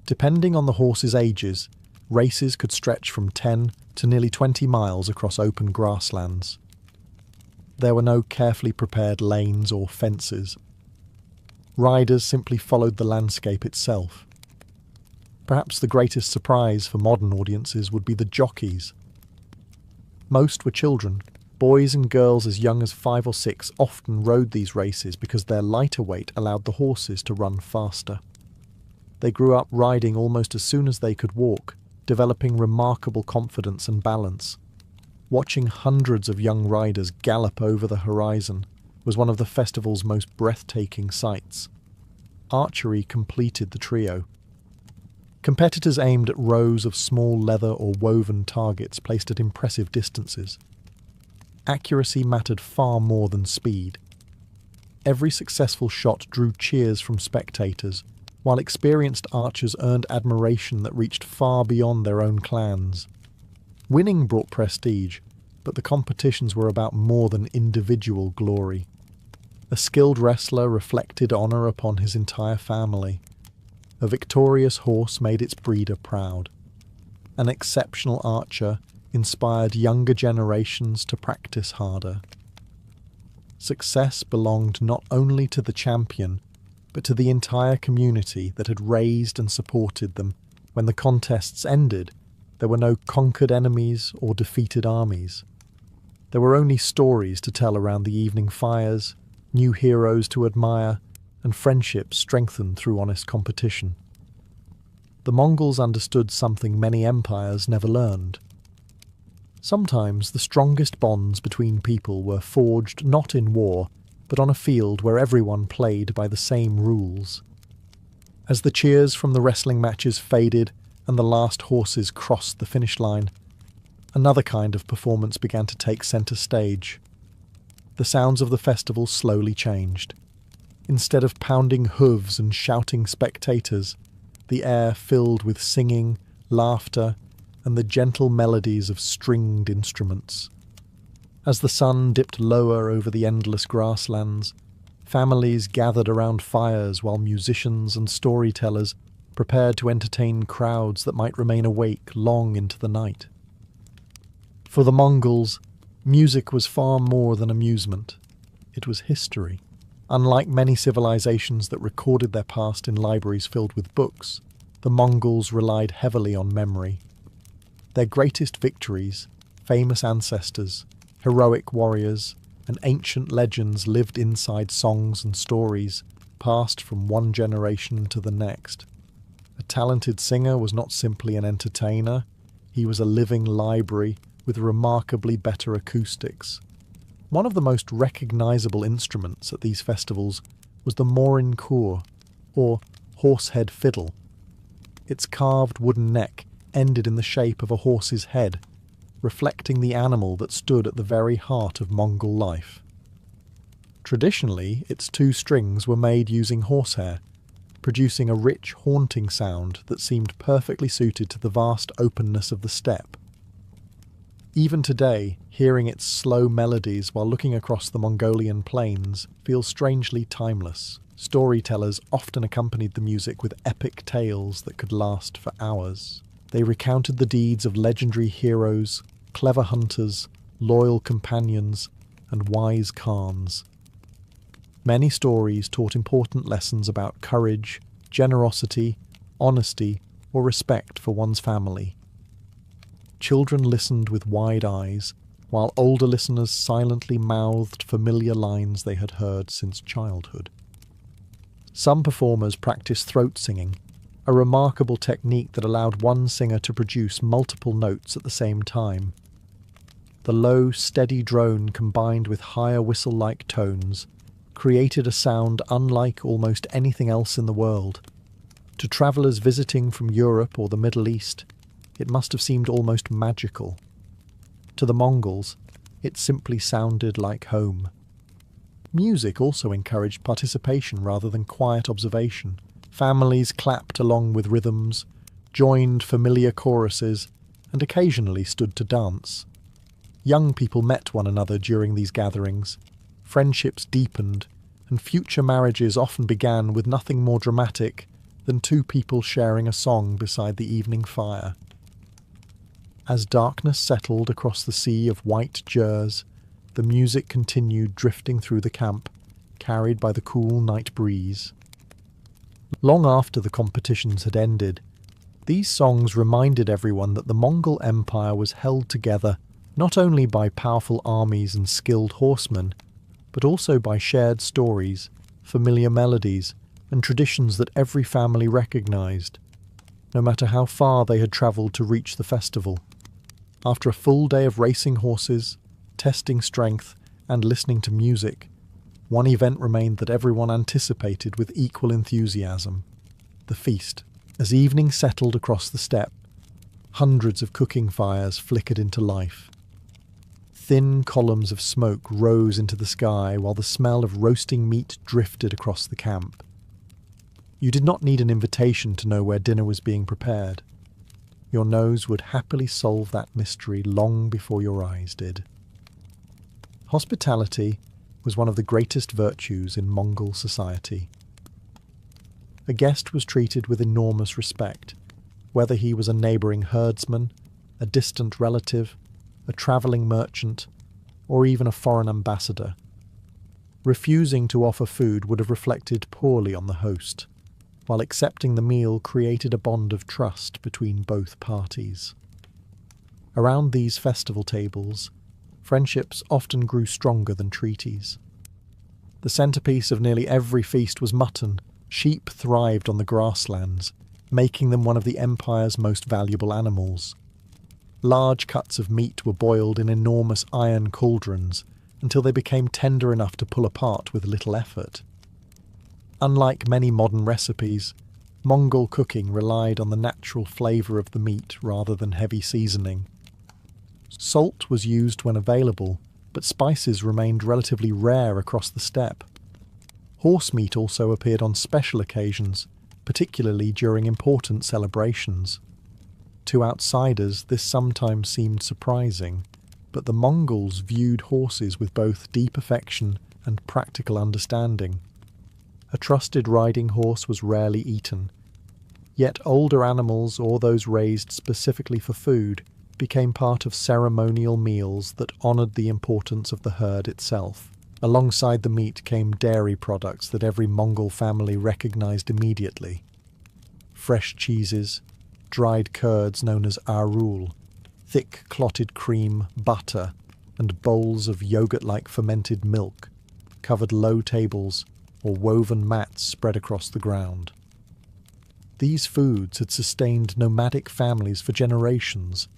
Depending on the horses' ages, races could stretch from 10 to nearly 20 miles across open grasslands. There were no carefully prepared lanes or fences. Riders simply followed the landscape itself. Perhaps the greatest surprise for modern audiences would be the jockeys. Most were children. Boys and girls as young as 5 or 6 often rode these races because their lighter weight allowed the horses to run faster. They grew up riding almost as soon as they could walk, developing remarkable confidence and balance. Watching hundreds of young riders gallop over the horizon was one of the festival's most breathtaking sights. Archery completed the trio. Competitors aimed at rows of small leather or woven targets placed at impressive distances. Accuracy mattered far more than speed. Every successful shot drew cheers from spectators, while experienced archers earned admiration that reached far beyond their own clans. Winning brought prestige, but the competitions were about more than individual glory. A skilled wrestler reflected honor upon his entire family. A victorious horse made its breeder proud. An exceptional archer inspired younger generations to practice harder. Success belonged not only to the champion, but to the entire community that had raised and supported them. When the contests ended, there were no conquered enemies or defeated armies. There were only stories to tell around the evening fires, new heroes to admire, and friendships strengthened through honest competition. The Mongols understood something many empires never learned. Sometimes the strongest bonds between people were forged not in war, but on a field where everyone played by the same rules. As the cheers from the wrestling matches faded and the last horses crossed the finish line, another kind of performance began to take centre stage. The sounds of the festival slowly changed. Instead of pounding hooves and shouting spectators, the air filled with singing, laughter, and the gentle melodies of stringed instruments. As the sun dipped lower over the endless grasslands, families gathered around fires while musicians and storytellers prepared to entertain crowds that might remain awake long into the night. For the Mongols, music was far more than amusement. It was history. Unlike many civilizations that recorded their past in libraries filled with books, the Mongols relied heavily on memory. Their greatest victories, famous ancestors, heroic warriors, and ancient legends lived inside songs and stories, passed from one generation to the next. A talented singer was not simply an entertainer, he was a living library with remarkably better acoustics. One of the most recognizable instruments at these festivals was the morin khur, or horsehead fiddle. Its carved wooden neck ended in the shape of a horse's head, reflecting the animal that stood at the very heart of Mongol life. Traditionally, its two strings were made using horsehair, producing a rich, haunting sound that seemed perfectly suited to the vast openness of the steppe. Even today, hearing its slow melodies while looking across the Mongolian plains feels strangely timeless. Storytellers often accompanied the music with epic tales that could last for hours. They recounted the deeds of legendary heroes, clever hunters, loyal companions, and wise khans. Many stories taught important lessons about courage, generosity, honesty, or respect for one's family. Children listened with wide eyes, while older listeners silently mouthed familiar lines they had heard since childhood. Some performers practiced throat singing, a remarkable technique that allowed one singer to produce multiple notes at the same time. The low, steady drone combined with higher whistle-like tones created a sound unlike almost anything else in the world. To travellers visiting from Europe or the Middle East, it must have seemed almost magical. To the Mongols, it simply sounded like home. Music also encouraged participation rather than quiet observation. Families clapped along with rhythms, joined familiar choruses, and occasionally stood to dance. Young people met one another during these gatherings. Friendships deepened, and future marriages often began with nothing more dramatic than two people sharing a song beside the evening fire. As darkness settled across the sea of white gers, the music continued drifting through the camp, carried by the cool night breeze. Long after the competitions had ended, these songs reminded everyone that the Mongol Empire was held together not only by powerful armies and skilled horsemen, but also by shared stories, familiar melodies, and traditions that every family recognized, no matter how far they had travelled to reach the festival. After a full day of racing horses, testing strength, and listening to music, one event remained that everyone anticipated with equal enthusiasm: the feast. As evening settled across the steppe, hundreds of cooking fires flickered into life. Thin columns of smoke rose into the sky while the smell of roasting meat drifted across the camp. You did not need an invitation to know where dinner was being prepared. Your nose would happily solve that mystery long before your eyes did. Hospitality was one of the greatest virtues in Mongol society. A guest was treated with enormous respect, whether he was a neighbouring herdsman, a distant relative, a travelling merchant, or even a foreign ambassador. Refusing to offer food would have reflected poorly on the host, while accepting the meal created a bond of trust between both parties. Around these festival tables, friendships often grew stronger than treaties. The centrepiece of nearly every feast was mutton. Sheep thrived on the grasslands, making them one of the empire's most valuable animals. Large cuts of meat were boiled in enormous iron cauldrons until they became tender enough to pull apart with little effort. Unlike many modern recipes, Mongol cooking relied on the natural flavour of the meat rather than heavy seasoning. Salt was used when available, but spices remained relatively rare across the steppe. Horse meat also appeared on special occasions, particularly during important celebrations. To outsiders, this sometimes seemed surprising, but the Mongols viewed horses with both deep affection and practical understanding. A trusted riding horse was rarely eaten, yet older animals or those raised specifically for food became part of ceremonial meals that honoured the importance of the herd itself. Alongside the meat came dairy products that every Mongol family recognised immediately. Fresh cheeses, dried curds known as arul, thick clotted cream, butter, and bowls of yogurt-like fermented milk covered low tables or woven mats spread across the ground. These foods had sustained nomadic families for generations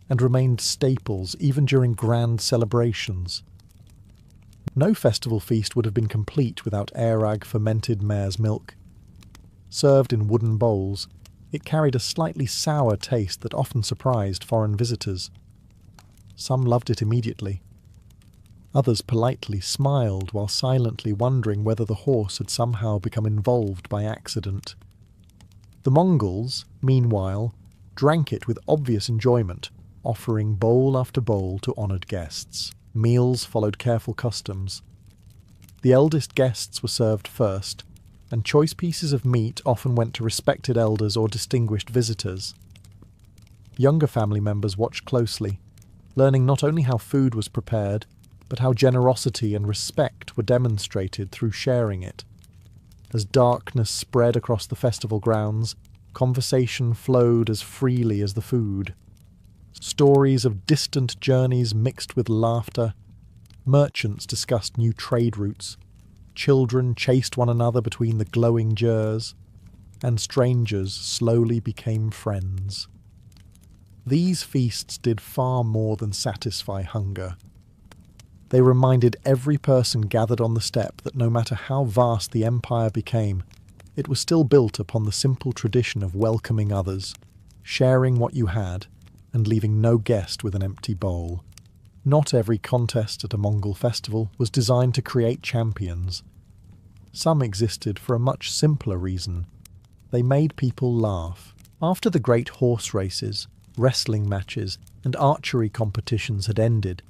and remained staples even during grand celebrations. No festival feast would have been complete without airag fermented mare's milk. Served in wooden bowls, it carried a slightly sour taste that often surprised foreign visitors. Some loved it immediately. Others politely smiled while silently wondering whether the horse had somehow become involved by accident. The Mongols, meanwhile, drank it with obvious enjoyment, offering bowl after bowl to honoured guests. Meals followed careful customs. The eldest guests were served first, and choice pieces of meat often went to respected elders or distinguished visitors. Younger family members watched closely, learning not only how food was prepared, but how generosity and respect were demonstrated through sharing it. As darkness spread across the festival grounds, conversation flowed as freely as the food. Stories of distant journeys mixed with laughter. Merchants discussed new trade routes. Children chased one another between the glowing jers, and strangers slowly became friends. These feasts did far more than satisfy hunger. They reminded every person gathered on the steppe that no matter how vast the empire became, it was still built upon the simple tradition of welcoming others, sharing what you had, and leaving no guest with an empty bowl. Not every contest at a Mongol festival was designed to create champions. Some existed for a much simpler reason. They made people laugh. After the great horse races, wrestling matches, and archery competitions had ended,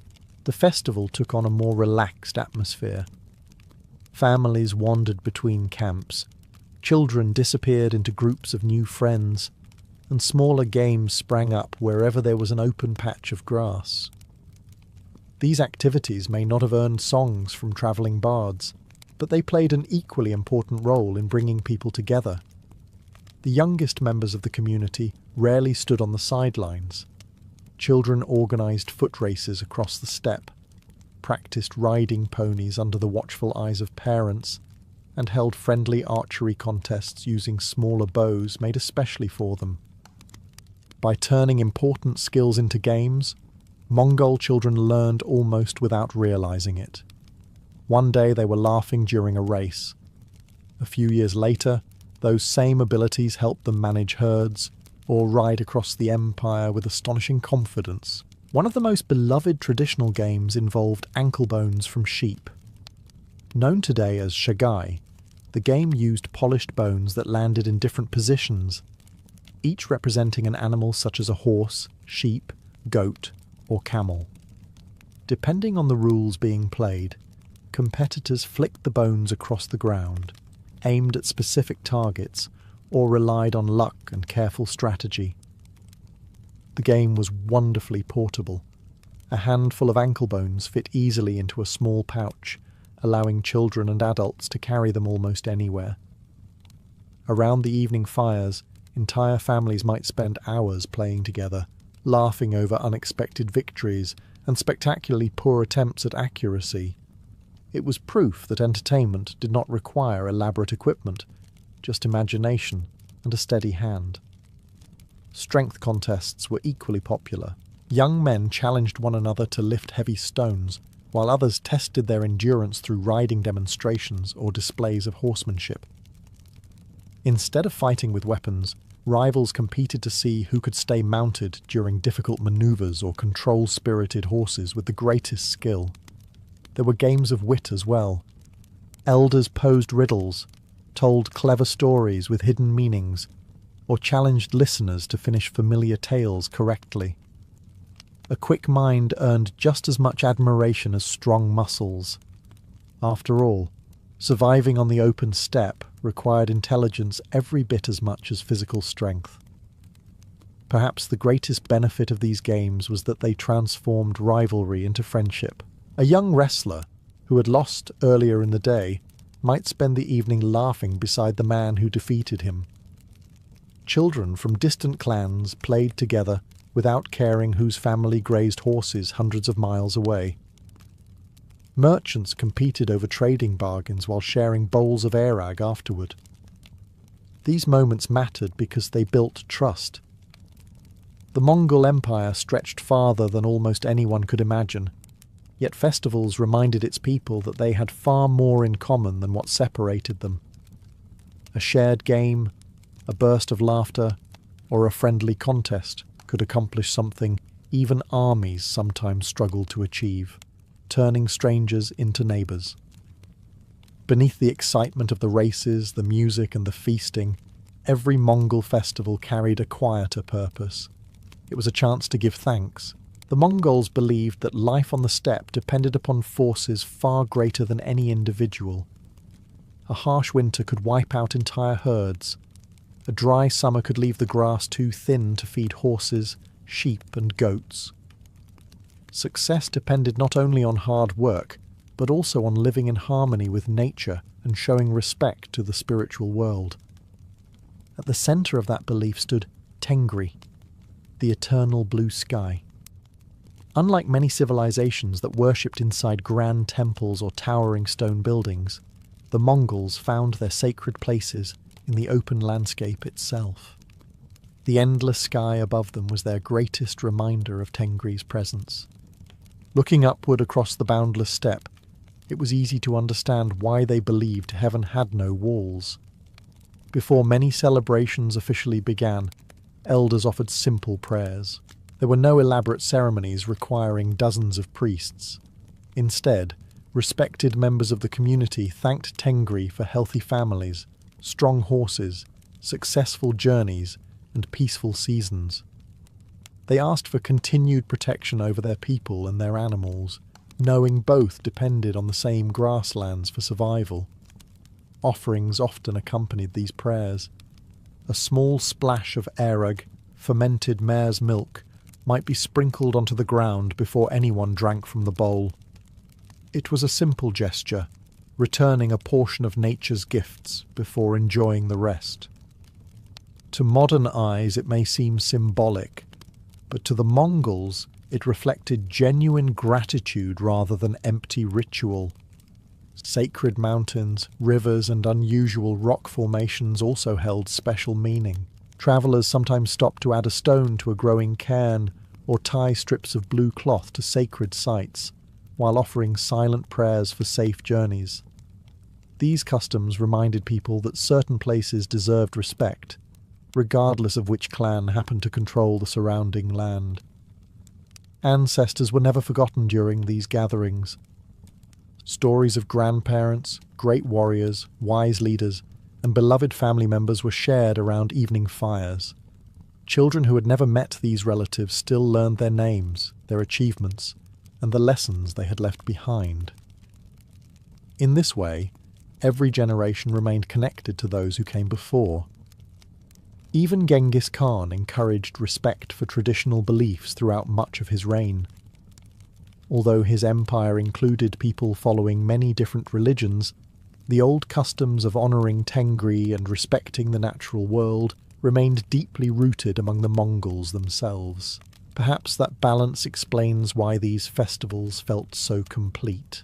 the festival took on a more relaxed atmosphere. Families wandered between camps, children disappeared into groups of new friends, and smaller games sprang up wherever there was an open patch of grass. These activities may not have earned songs from travelling bards, but they played an equally important role in bringing people together. The youngest members of the community rarely stood on the sidelines. Children organised foot races across the steppe, practised riding ponies under the watchful eyes of parents, and held friendly archery contests using smaller bows made especially for them. By turning important skills into games, Mongol children learned almost without realising it. One day they were laughing during a race. A few years later, those same abilities helped them manage herds or ride across the empire with astonishing confidence. One of the most beloved traditional games involved ankle bones from sheep. Known today as shagai, the game used polished bones that landed in different positions, each representing an animal such as a horse, sheep, goat, or camel. Depending on the rules being played, competitors flicked the bones across the ground, aimed at specific targets, or relied on luck and careful strategy. The game was wonderfully portable. A handful of ankle bones fit easily into a small pouch, allowing children and adults to carry them almost anywhere. Around the evening fires, entire families might spend hours playing together, laughing over unexpected victories and spectacularly poor attempts at accuracy. It was proof that entertainment did not require elaborate equipment, just imagination and a steady hand. Strength contests were equally popular. Young men challenged one another to lift heavy stones, while others tested their endurance through riding demonstrations or displays of horsemanship. Instead of fighting with weapons, rivals competed to see who could stay mounted during difficult maneuvers or control spirited horses with the greatest skill. There were games of wit as well. Elders posed riddles, told clever stories with hidden meanings, or challenged listeners to finish familiar tales correctly. A quick mind earned just as much admiration as strong muscles. After all, surviving on the open steppe required intelligence every bit as much as physical strength. Perhaps the greatest benefit of these games was that they transformed rivalry into friendship. A young wrestler, who had lost earlier in the day, might spend the evening laughing beside the man who defeated him. Children from distant clans played together without caring whose family grazed horses hundreds of miles away. Merchants competed over trading bargains while sharing bowls of airag afterward. These moments mattered because they built trust. The Mongol Empire stretched farther than almost anyone could imagine, yet festivals reminded its people that they had far more in common than what separated them. A shared game, a burst of laughter, or a friendly contest could accomplish something even armies sometimes struggled to achieve, turning strangers into neighbours. Beneath the excitement of the races, the music and the feasting, every Mongol festival carried a quieter purpose. It was a chance to give thanks. The Mongols believed that life on the steppe depended upon forces far greater than any individual. A harsh winter could wipe out entire herds. A dry summer could leave the grass too thin to feed horses, sheep and goats. Success depended not only on hard work, but also on living in harmony with nature and showing respect to the spiritual world. At the centre of that belief stood Tengri, the eternal blue sky. Unlike many civilizations that worshipped inside grand temples or towering stone buildings, the Mongols found their sacred places in the open landscape itself. The endless sky above them was their greatest reminder of Tengri's presence. Looking upward across the boundless steppe, it was easy to understand why they believed heaven had no walls. Before many celebrations officially began, elders offered simple prayers. There were no elaborate ceremonies requiring dozens of priests. Instead, respected members of the community thanked Tengri for healthy families, strong horses, successful journeys, and peaceful seasons. They asked for continued protection over their people and their animals, knowing both depended on the same grasslands for survival. Offerings often accompanied these prayers. A small splash of airag, fermented mare's milk, might be sprinkled onto the ground before anyone drank from the bowl. It was a simple gesture, returning a portion of nature's gifts before enjoying the rest. To modern eyes it may seem symbolic, but to the Mongols it reflected genuine gratitude rather than empty ritual. Sacred mountains, rivers, and unusual rock formations also held special meaning. Travellers sometimes stopped to add a stone to a growing cairn or tie strips of blue cloth to sacred sites, while offering silent prayers for safe journeys. These customs reminded people that certain places deserved respect, regardless of which clan happened to control the surrounding land. Ancestors were never forgotten during these gatherings. Stories of grandparents, great warriors, wise leaders, and beloved family members were shared around evening fires. Children who had never met these relatives still learned their names, their achievements, and the lessons they had left behind. In this way, every generation remained connected to those who came before. Even Genghis Khan encouraged respect for traditional beliefs throughout much of his reign. Although his empire included people following many different religions, the old customs of honouring Tengri and respecting the natural world remained deeply rooted among the Mongols themselves. Perhaps that balance explains why these festivals felt so complete.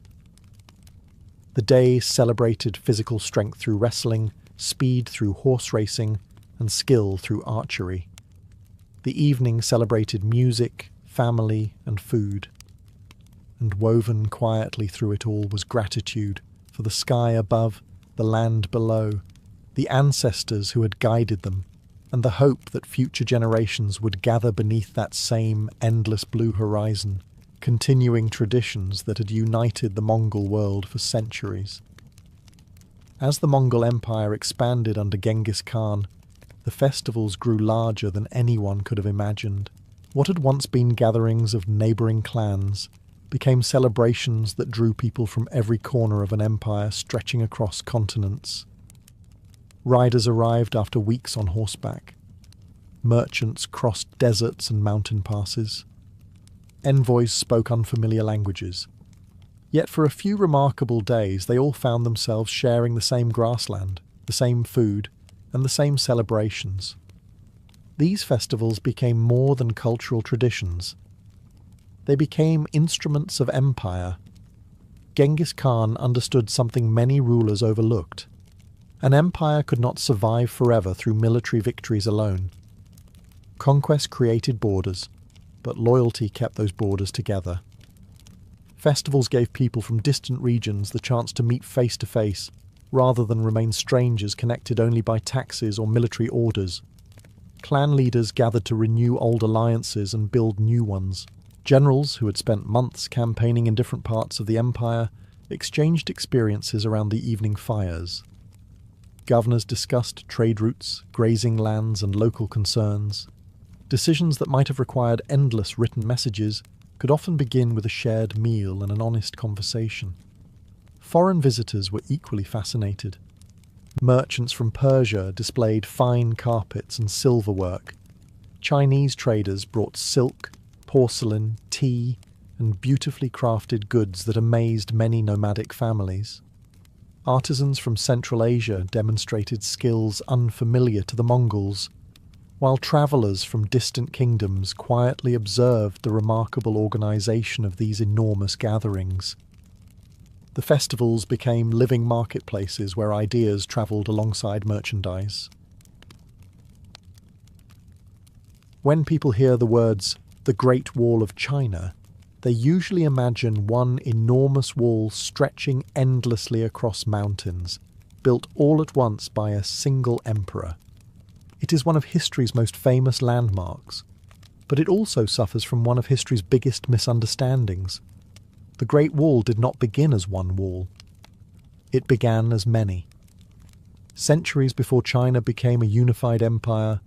The day celebrated physical strength through wrestling, speed through horse racing, and skill through archery. The evening celebrated music, family, and food. And woven quietly through it all was gratitude for the sky above, the land below, the ancestors who had guided them, and the hope that future generations would gather beneath that same endless blue horizon, continuing traditions that had united the Mongol world for centuries. As the Mongol Empire expanded under Genghis Khan, the festivals grew larger than anyone could have imagined. What had once been gatherings of neighbouring clans became celebrations that drew people from every corner of an empire stretching across continents. Riders arrived after weeks on horseback. Merchants crossed deserts and mountain passes. Envoys spoke unfamiliar languages. Yet for a few remarkable days they all found themselves sharing the same grassland, the same food, and the same celebrations. These festivals became more than cultural traditions. They became instruments of empire. Genghis Khan understood something many rulers overlooked. An empire could not survive forever through military victories alone. Conquest created borders, but loyalty kept those borders together. Festivals gave people from distant regions the chance to meet face to face, rather than remain strangers connected only by taxes or military orders. Clan leaders gathered to renew old alliances and build new ones. Generals who had spent months campaigning in different parts of the empire exchanged experiences around the evening fires. Governors discussed trade routes, grazing lands, and local concerns. Decisions that might have required endless written messages could often begin with a shared meal and an honest conversation. Foreign visitors were equally fascinated. Merchants from Persia displayed fine carpets and silverwork. Chinese traders brought silk, porcelain, tea, and beautifully crafted goods that amazed many nomadic families. Artisans from Central Asia demonstrated skills unfamiliar to the Mongols, while travellers from distant kingdoms quietly observed the remarkable organisation of these enormous gatherings. The festivals became living marketplaces where ideas travelled alongside merchandise. When people hear the words, "the Great Wall of China," they usually imagine one enormous wall stretching endlessly across mountains, built all at once by a single emperor. It is one of history's most famous landmarks, but it also suffers from one of history's biggest misunderstandings. The Great Wall did not begin as one wall. It began as many. Centuries before China became a unified empire,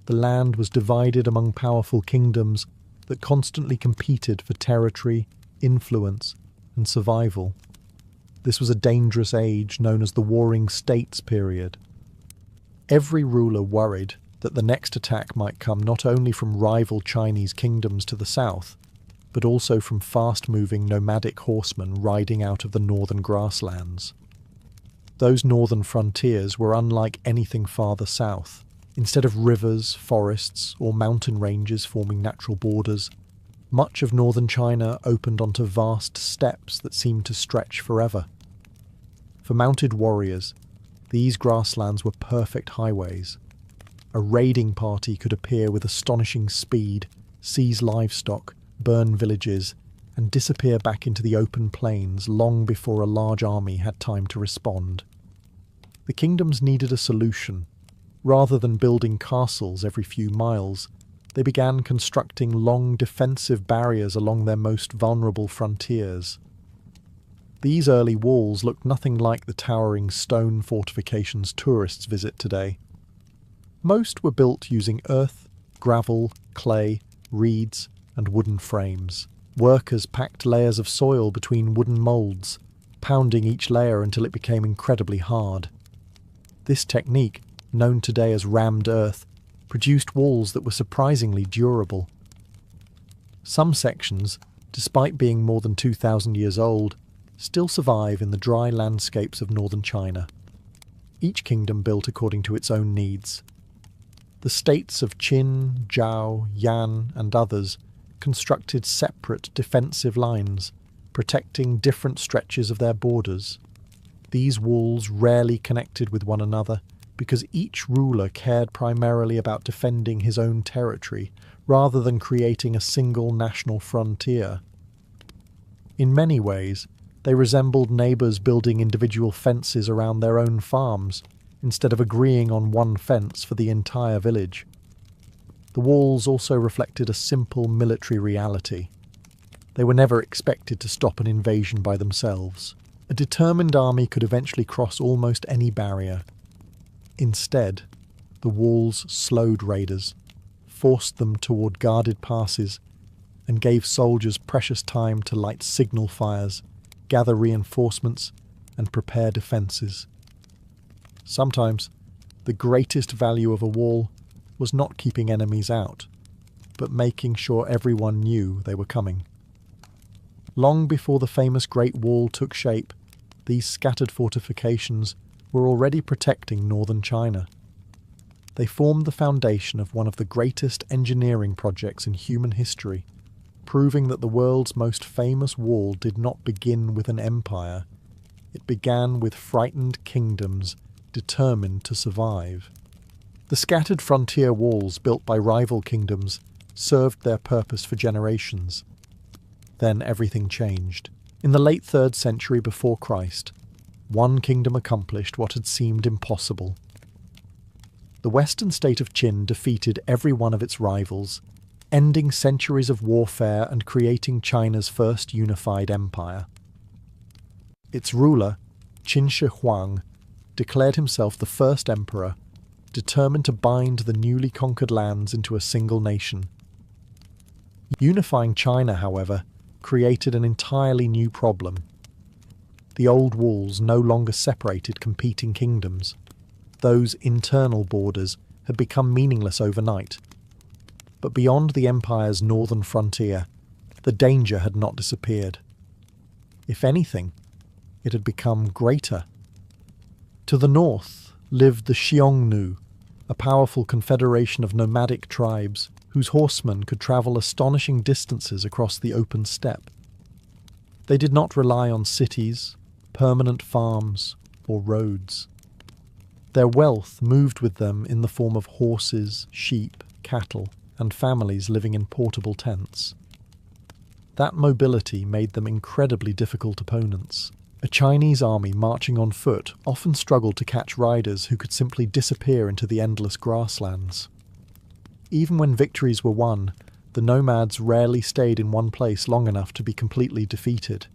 the land was divided among powerful kingdoms that constantly competed for territory, influence, and survival. This was a dangerous age known as the Warring States period. Every ruler worried that the next attack might come not only from rival Chinese kingdoms to the south, but also from fast-moving nomadic horsemen riding out of the northern grasslands. Those northern frontiers were unlike anything farther south. Instead of rivers, forests, or mountain ranges forming natural borders, much of northern China opened onto vast steppes that seemed to stretch forever. For mounted warriors, these grasslands were perfect highways. A raiding party could appear with astonishing speed, seize livestock, burn villages, and disappear back into the open plains long before a large army had time to respond. The kingdoms needed a solution. Rather than building castles every few miles, they began constructing long defensive barriers along their most vulnerable frontiers. These early walls looked nothing like the towering stone fortifications tourists visit today. Most were built using earth, gravel, clay, reeds, and wooden frames. Workers packed layers of soil between wooden moulds, pounding each layer until it became incredibly hard. This technique, known today as rammed earth, produced walls that were surprisingly durable. Some sections, despite being more than 2,000 years old, still survive in the dry landscapes of northern China. Each kingdom built according to its own needs. The states of Qin, Zhao, Yan, and others constructed separate defensive lines, protecting different stretches of their borders. These walls rarely connected with one another because each ruler cared primarily about defending his own territory rather than creating a single national frontier. In many ways, they resembled neighbours building individual fences around their own farms instead of agreeing on one fence for the entire village. The walls also reflected a simple military reality. They were never expected to stop an invasion by themselves. A determined army could eventually cross almost any barrier. Instead, the walls slowed raiders, forced them toward guarded passes, and gave soldiers precious time to light signal fires, gather reinforcements, and prepare defences. Sometimes, the greatest value of a wall was not keeping enemies out, but making sure everyone knew they were coming. Long before the famous Great Wall took shape, these scattered fortifications were already protecting northern China. They formed the foundation of one of the greatest engineering projects in human history, proving that the world's most famous wall did not begin with an empire. It began with frightened kingdoms determined to survive. The scattered frontier walls built by rival kingdoms served their purpose for generations. Then everything changed. In the late 3rd century before Christ, one kingdom accomplished what had seemed impossible. The western state of Qin defeated every one of its rivals, ending centuries of warfare and creating China's first unified empire. Its ruler, Qin Shi Huang, declared himself the first emperor, determined to bind the newly conquered lands into a single nation. Unifying China, however, created an entirely new problem. The old walls no longer separated competing kingdoms. Those internal borders had become meaningless overnight. But beyond the empire's northern frontier, the danger had not disappeared. If anything, it had become greater. To the north lived the Xiongnu, a powerful confederation of nomadic tribes whose horsemen could travel astonishing distances across the open steppe. They did not rely on cities, permanent farms, or roads. Their wealth moved with them in the form of horses, sheep, cattle, and families living in portable tents. That mobility made them incredibly difficult opponents. A Chinese army marching on foot often struggled to catch riders who could simply disappear into the endless grasslands. Even when victories were won, the nomads rarely stayed in one place long enough to be completely defeated.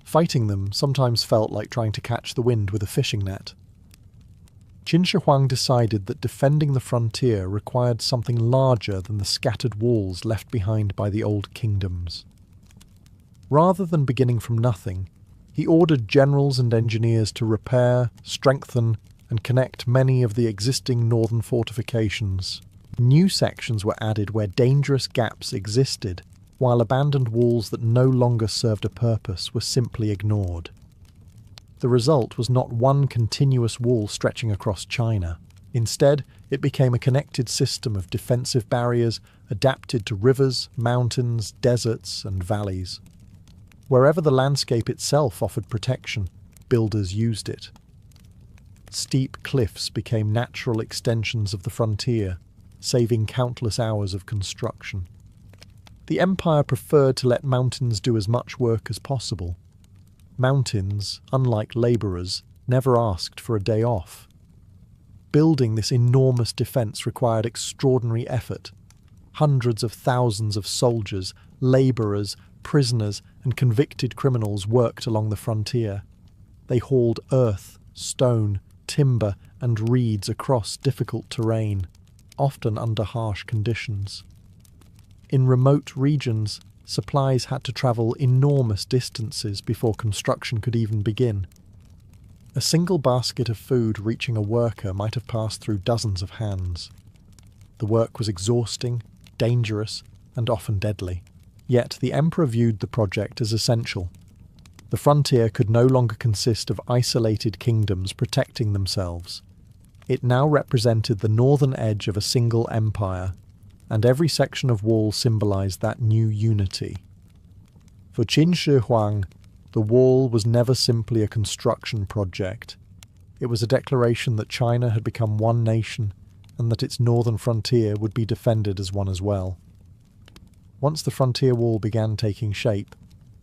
Fighting them sometimes felt like trying to catch the wind with a fishing net. Qin Shi Huang decided that defending the frontier required something larger than the scattered walls left behind by the old kingdoms. Rather than beginning from nothing, he ordered generals and engineers to repair, strengthen, and connect many of the existing northern fortifications. New sections were added where dangerous gaps existed, while abandoned walls that no longer served a purpose were simply ignored. The result was not one continuous wall stretching across China. Instead, it became a connected system of defensive barriers adapted to rivers, mountains, deserts, and valleys. Wherever the landscape itself offered protection, builders used it. Steep cliffs became natural extensions of the frontier, saving countless hours of construction. The empire preferred to let mountains do as much work as possible. Mountains, unlike labourers, never asked for a day off. Building this enormous defence required extraordinary effort. Hundreds of thousands of soldiers, labourers, prisoners, and convicted criminals worked along the frontier. They hauled earth, stone, timber, and reeds across difficult terrain, often under harsh conditions. In remote regions, Supplies had to travel enormous distances before construction could even begin. A single basket of food reaching a worker might have passed through dozens of hands. The work was exhausting, dangerous, and often deadly. Yet the emperor viewed the project as essential. The frontier could no longer consist of isolated kingdoms protecting themselves. It now represented the northern edge of a single empire, and every section of wall symbolized that new unity. For Qin Shi Huang, the wall was never simply a construction project. It was a declaration that China had become one nation and that its northern frontier would be defended as one as well. Once the frontier wall began taking shape,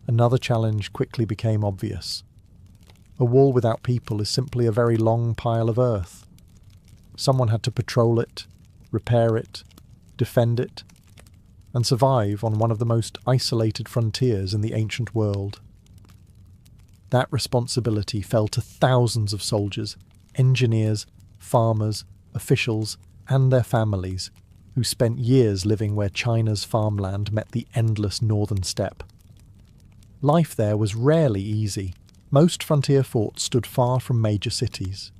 another challenge quickly became obvious. A wall without people is simply a very long pile of earth. Someone had to patrol it, repair it, defend it, and survive on one of the most isolated frontiers in the ancient world. That responsibility fell to thousands of soldiers, engineers, farmers, officials, and their families, who spent years living where China's farmland met the endless northern steppe. Life there was rarely easy. Most frontier forts stood far from major cities.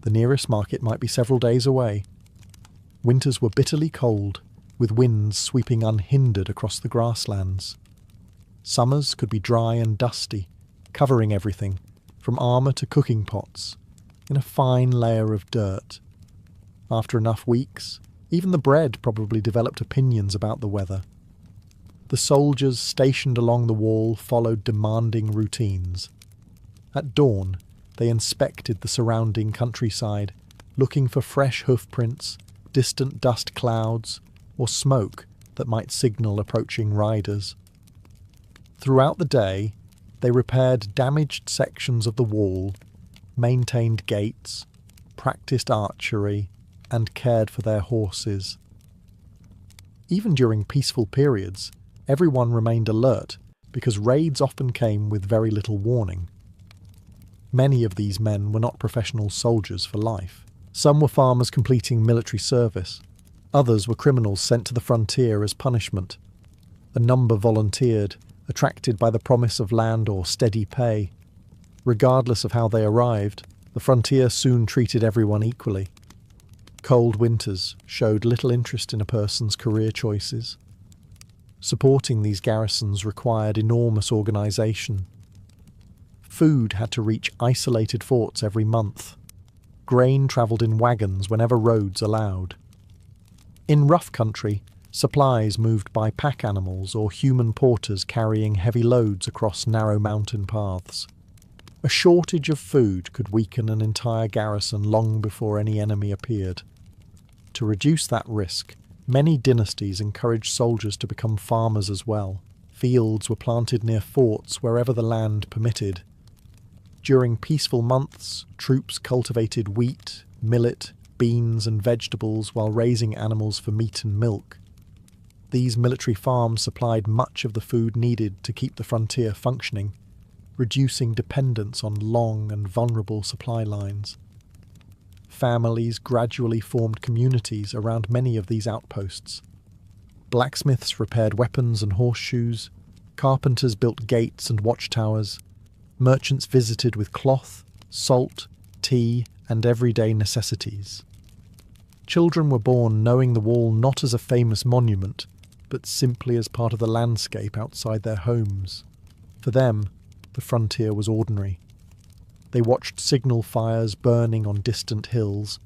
The nearest market might be several days away. Winters were bitterly cold, with winds sweeping unhindered across the grasslands. Summers could be dry and dusty, covering everything, from armour to cooking pots, in a fine layer of dirt. After enough weeks, even the bread probably developed opinions about the weather. The soldiers stationed along the wall followed demanding routines. At dawn, they inspected the surrounding countryside, looking for fresh hoofprints, distant dust clouds, or smoke that might signal approaching riders. Throughout the day, they repaired damaged sections of the wall, maintained gates, practiced archery, and cared for their horses. Even during peaceful periods, everyone remained alert because raids often came with very little warning. Many of these men were not professional soldiers for life. Some were farmers completing military service. Others were criminals sent to the frontier as punishment. A number volunteered, attracted by the promise of land or steady pay. Regardless of how they arrived, the frontier soon treated everyone equally. Cold winters showed little interest in a person's career choices. Supporting these garrisons required enormous organisation. Food had to reach isolated forts every month. Grain travelled in wagons whenever roads allowed. In rough country, supplies moved by pack animals or human porters carrying heavy loads across narrow mountain paths. A shortage of food could weaken an entire garrison long before any enemy appeared. To reduce that risk, many dynasties encouraged soldiers to become farmers as well. Fields were planted near forts wherever the land permitted. During peaceful months, troops cultivated wheat, millet, beans and vegetables while raising animals for meat and milk. These military farms supplied much of the food needed to keep the frontier functioning, reducing dependence on long and vulnerable supply lines. Families gradually formed communities around many of these outposts. Blacksmiths repaired weapons and horseshoes, carpenters built gates and watchtowers, merchants visited with cloth, salt, tea, and everyday necessities. Children were born knowing the wall not as a famous monument, but simply as part of the landscape outside their homes. For them, the frontier was ordinary. They watched signal fires burning on distant hills,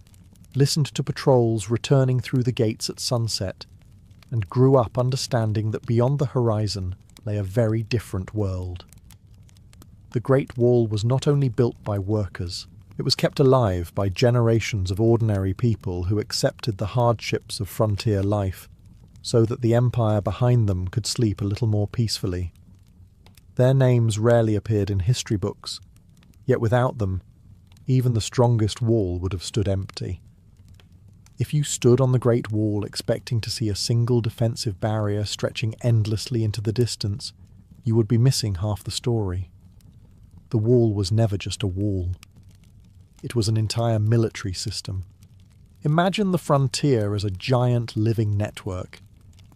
listened to patrols returning through the gates at sunset, and grew up understanding that beyond the horizon lay a very different world. The Great Wall was not only built by workers, it was kept alive by generations of ordinary people who accepted the hardships of frontier life, so that the empire behind them could sleep a little more peacefully. Their names rarely appeared in history books, yet without them, even the strongest wall would have stood empty. If you stood on the Great Wall expecting to see a single defensive barrier stretching endlessly into the distance, you would be missing half the story. The wall was never just a wall. It was an entire military system. Imagine the frontier as a giant living network.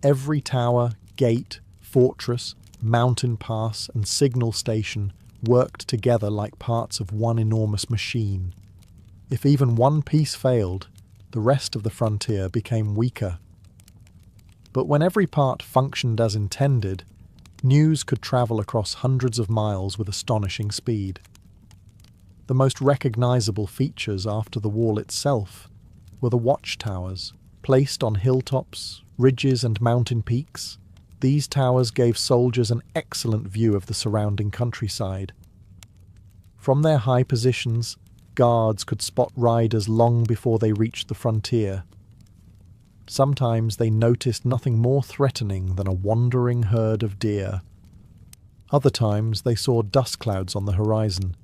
Every tower, gate, fortress, mountain pass, and signal station worked together like parts of one enormous machine. If even one piece failed, the rest of the frontier became weaker. But when every part functioned as intended, news could travel across hundreds of miles with astonishing speed. The most recognizable features after the wall itself were the watchtowers, placed on hilltops, ridges and mountain peaks. These towers gave soldiers an excellent view of the surrounding countryside. From their high positions, guards could spot riders long before they reached the frontier. Sometimes they noticed nothing more threatening than a wandering herd of deer. Other times they saw dust clouds on the horizon,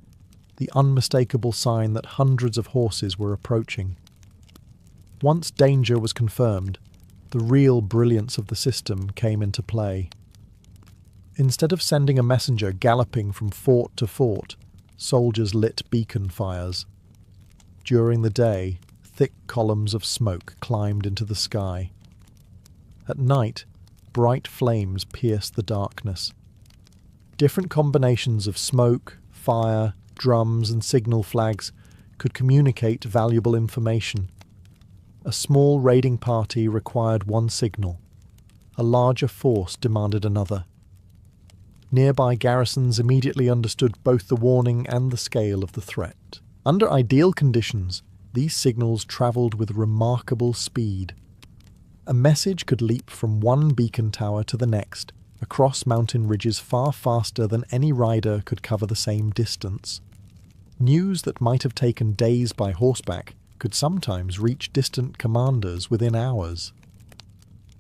the unmistakable sign that hundreds of horses were approaching. Once danger was confirmed, the real brilliance of the system came into play. Instead of sending a messenger galloping from fort to fort, soldiers lit beacon fires. During the day, thick columns of smoke climbed into the sky. At night, bright flames pierced the darkness. Different combinations of smoke, fire, drums, and signal flags could communicate valuable information. A small raiding party required one signal. A larger force demanded another. Nearby garrisons immediately understood both the warning and the scale of the threat. Under ideal conditions, these signals travelled with remarkable speed. A message could leap from one beacon tower to the next, across mountain ridges far faster than any rider could cover the same distance. News that might have taken days by horseback could sometimes reach distant commanders within hours.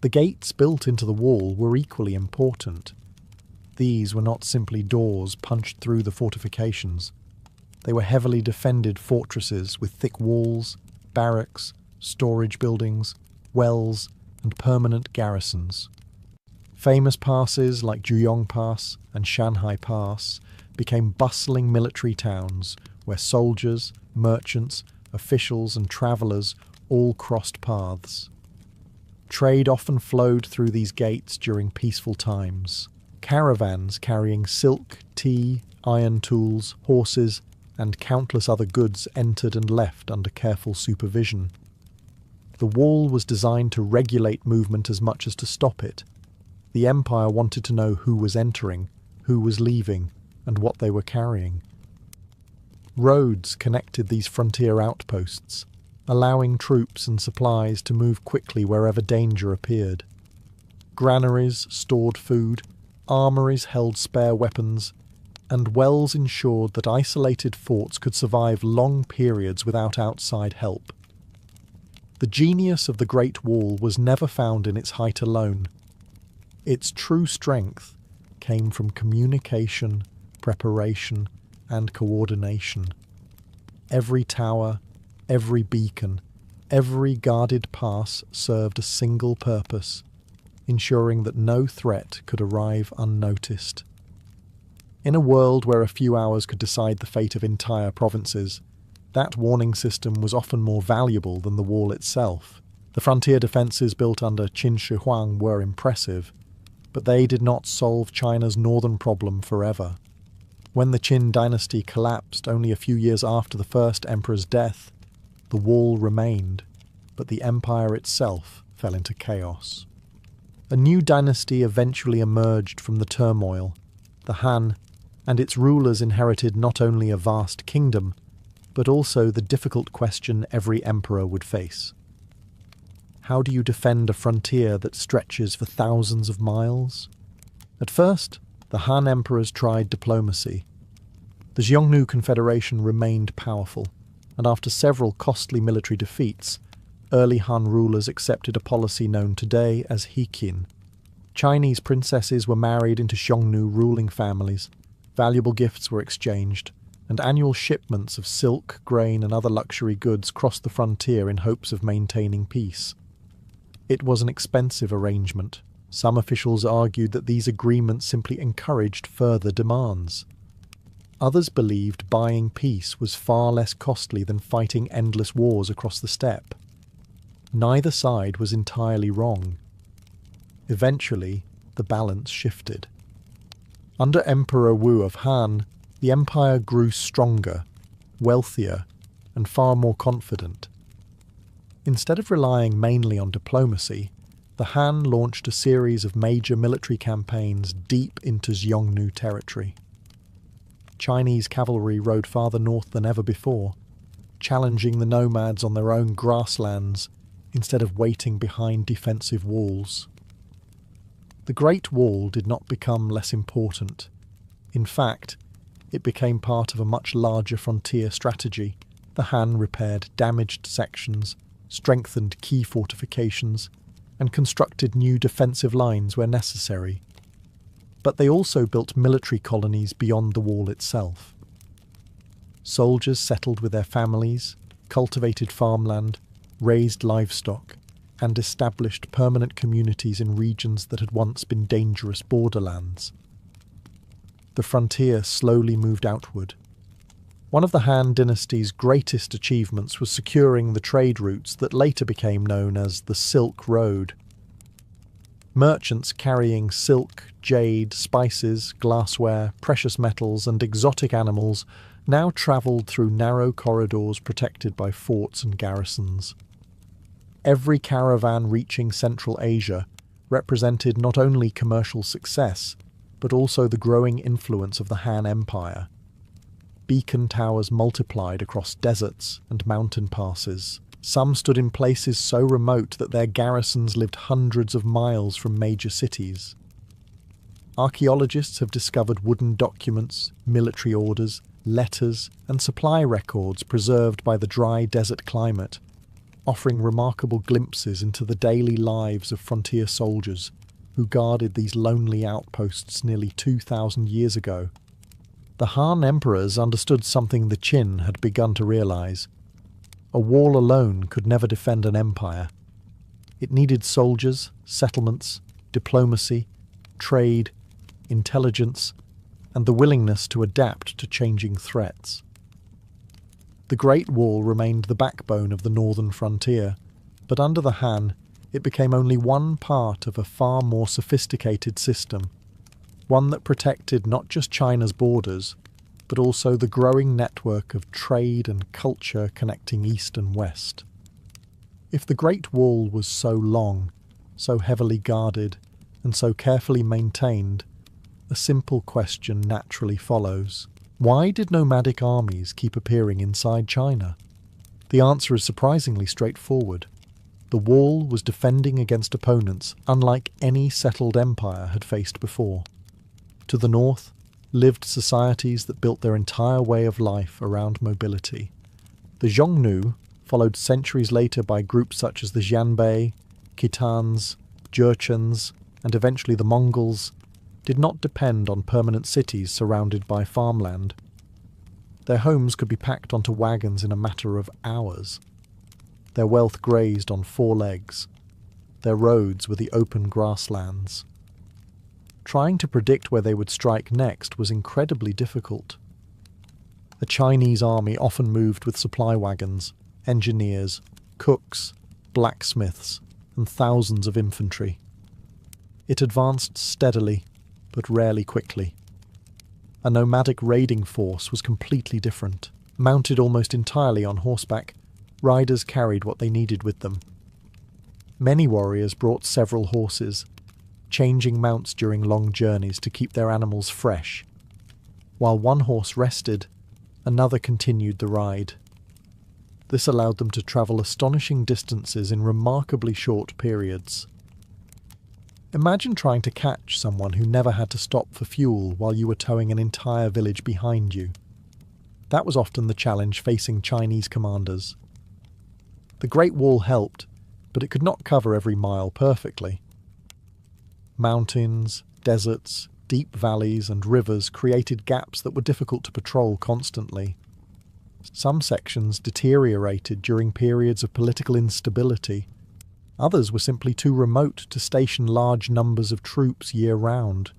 The gates built into the wall were equally important. These were not simply doors punched through the fortifications. They were heavily defended fortresses with thick walls, barracks, storage buildings, wells, and permanent garrisons. Famous passes like Juyong Pass and Shanhai Pass became bustling military towns where soldiers, merchants, officials and travellers all crossed paths. Trade often flowed through these gates during peaceful times. Caravans carrying silk, tea, iron tools, horses, and countless other goods entered and left under careful supervision. The wall was designed to regulate movement as much as to stop it. The empire wanted to know who was entering, who was leaving, and what they were carrying. Roads connected these frontier outposts, allowing troops and supplies to move quickly wherever danger appeared. Granaries stored food, armories held spare weapons, and wells ensured that isolated forts could survive long periods without outside help. The genius of the Great Wall was never found in its height alone. Its true strength came from communication, preparation, and coordination. Every tower, every beacon, every guarded pass served a single purpose, ensuring that no threat could arrive unnoticed. In a world where a few hours could decide the fate of entire provinces, that warning system was often more valuable than the wall itself. The frontier defences built under Qin Shi Huang were impressive, but they did not solve China's northern problem forever. When the Qin dynasty collapsed only a few years after the first emperor's death, the wall remained, but the empire itself fell into chaos. A new dynasty eventually emerged from the turmoil, the Han, and its rulers inherited not only a vast kingdom, but also the difficult question every emperor would face. How do you defend a frontier that stretches for thousands of miles? At first, the Han emperors tried diplomacy. The Xiongnu Confederation remained powerful, and after several costly military defeats, early Han rulers accepted a policy known today as Hiqin. Chinese princesses were married into Xiongnu ruling families, valuable gifts were exchanged, and annual shipments of silk, grain, and other luxury goods crossed the frontier in hopes of maintaining peace. It was an expensive arrangement. Some officials argued that these agreements simply encouraged further demands. Others believed buying peace was far less costly than fighting endless wars across the steppe. Neither side was entirely wrong. Eventually, the balance shifted. Under Emperor Wu of Han, the empire grew stronger, wealthier, and far more confident. Instead of relying mainly on diplomacy, the Han launched a series of major military campaigns deep into Xiongnu territory. Chinese cavalry rode farther north than ever before, challenging the nomads on their own grasslands instead of waiting behind defensive walls. The Great Wall did not become less important. In fact, it became part of a much larger frontier strategy. The Han repaired damaged sections, strengthened key fortifications, and constructed new defensive lines where necessary. But they also built military colonies beyond the wall itself. Soldiers settled with their families, cultivated farmland, raised livestock, and established permanent communities in regions that had once been dangerous borderlands. The frontier slowly moved outward. One of the Han dynasty's greatest achievements was securing the trade routes that later became known as the Silk Road. Merchants carrying silk, jade, spices, glassware, precious metals, and exotic animals now travelled through narrow corridors protected by forts and garrisons. Every caravan reaching Central Asia represented not only commercial success, but also the growing influence of the Han Empire. Beacon towers multiplied across deserts and mountain passes. Some stood in places so remote that their garrisons lived hundreds of miles from major cities. Archaeologists have discovered wooden documents, military orders, letters, and supply records preserved by the dry desert climate, offering remarkable glimpses into the daily lives of frontier soldiers who guarded these lonely outposts nearly 2,000 years ago. The Han emperors understood something the Qin had begun to realize. A wall alone could never defend an empire. It needed soldiers, settlements, diplomacy, trade, intelligence, and the willingness to adapt to changing threats. The Great Wall remained the backbone of the northern frontier, but under the Han, it became only one part of a far more sophisticated system, one that protected not just China's borders, but also the growing network of trade and culture connecting East and West. If the Great Wall was so long, so heavily guarded, and so carefully maintained, a simple question naturally follows. Why did nomadic armies keep appearing inside China? The answer is surprisingly straightforward. The wall was defending against opponents unlike any settled empire had faced before. To the north lived societies that built their entire way of life around mobility. The Xiongnu, followed centuries later by groups such as the Xianbei, Khitans, Jurchens, and eventually the Mongols, did not depend on permanent cities surrounded by farmland. Their homes could be packed onto wagons in a matter of hours. Their wealth grazed on four legs. Their roads were the open grasslands. Trying to predict where they would strike next was incredibly difficult. The Chinese army often moved with supply wagons, engineers, cooks, blacksmiths, and thousands of infantry. It advanced steadily, but rarely quickly. A nomadic raiding force was completely different. Mounted almost entirely on horseback, riders carried what they needed with them. Many warriors brought several horses, changing mounts during long journeys to keep their animals fresh. While one horse rested, another continued the ride. This allowed them to travel astonishing distances in remarkably short periods. Imagine trying to catch someone who never had to stop for fuel while you were towing an entire village behind you. That was often the challenge facing Chinese commanders. The Great Wall helped, but it could not cover every mile perfectly. Mountains, deserts, deep valleys, and rivers created gaps that were difficult to patrol constantly. Some sections deteriorated during periods of political instability. Others were simply too remote to station large numbers of troops year-round.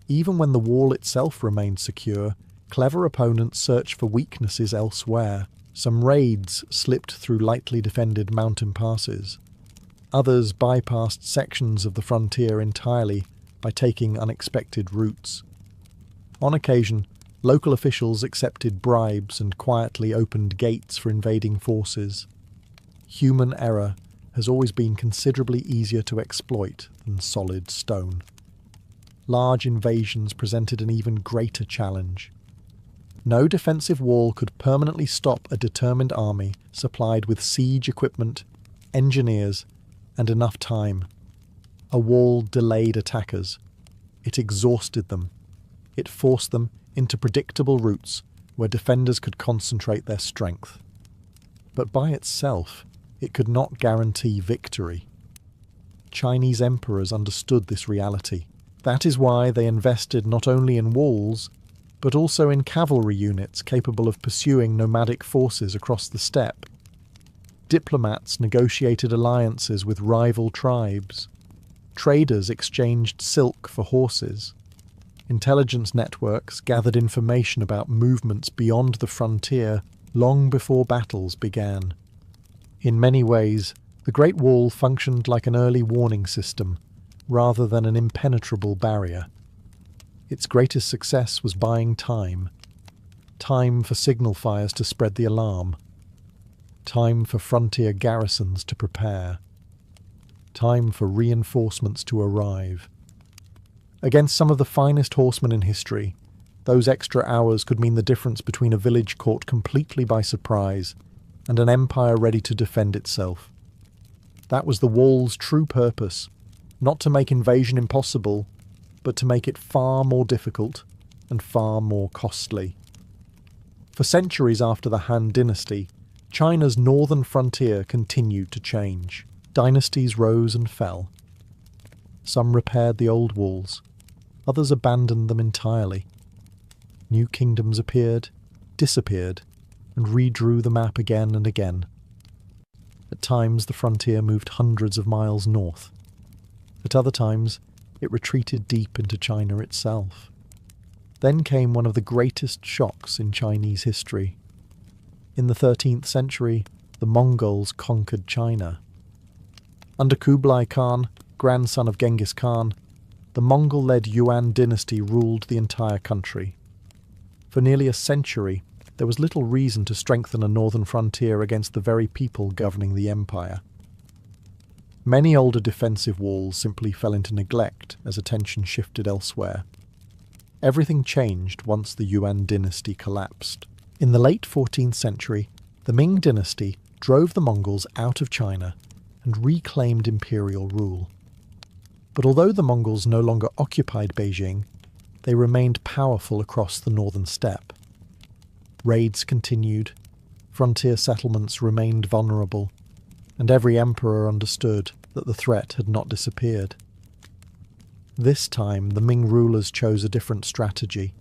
Even when the wall itself remained secure, clever opponents searched for weaknesses elsewhere. Some raids slipped through lightly defended mountain passes. Others bypassed sections of the frontier entirely, by taking unexpected routes. On occasion, local officials accepted bribes and quietly opened gates for invading forces. Human error has always been considerably easier to exploit than solid stone. Large invasions presented an even greater challenge. No defensive wall could permanently stop a determined army supplied with siege equipment, engineers, and enough time. A wall delayed attackers. It exhausted them. It forced them into predictable routes where defenders could concentrate their strength. But by itself, it could not guarantee victory. Chinese emperors understood this reality. That is why they invested not only in walls, but also in cavalry units capable of pursuing nomadic forces across the steppe. Diplomats negotiated alliances with rival tribes. Traders exchanged silk for horses. Intelligence networks gathered information about movements beyond the frontier long before battles began. In many ways, the Great Wall functioned like an early warning system, rather than an impenetrable barrier. Its greatest success was buying time. Time for signal fires to spread the alarm. Time for frontier garrisons to prepare. Time for reinforcements to arrive. Against some of the finest horsemen in history, those extra hours could mean the difference between a village caught completely by surprise and an empire ready to defend itself. That was the wall's true purpose, not to make invasion impossible, but to make it far more difficult and far more costly. For centuries after the Han Dynasty, China's northern frontier continued to change. Dynasties rose and fell. Some repaired the old walls, others abandoned them entirely. New kingdoms appeared, disappeared, and redrew the map again and again. At times the frontier moved hundreds of miles north. At other times it retreated deep into China itself. Then came one of the greatest shocks in Chinese history. In the 13th century, the Mongols conquered China. Under Kublai Khan, grandson of Genghis Khan, the Mongol-led Yuan dynasty ruled the entire country. For nearly a century, there was little reason to strengthen a northern frontier against the very people governing the empire. Many older defensive walls simply fell into neglect as attention shifted elsewhere. Everything changed once the Yuan dynasty collapsed. In the late 14th century, the Ming dynasty drove the Mongols out of China and reclaimed imperial rule. But although the Mongols no longer occupied Beijing, they remained powerful across the northern steppe. Raids continued, frontier settlements remained vulnerable, and every emperor understood that the threat had not disappeared. This time, the Ming rulers chose a different strategy.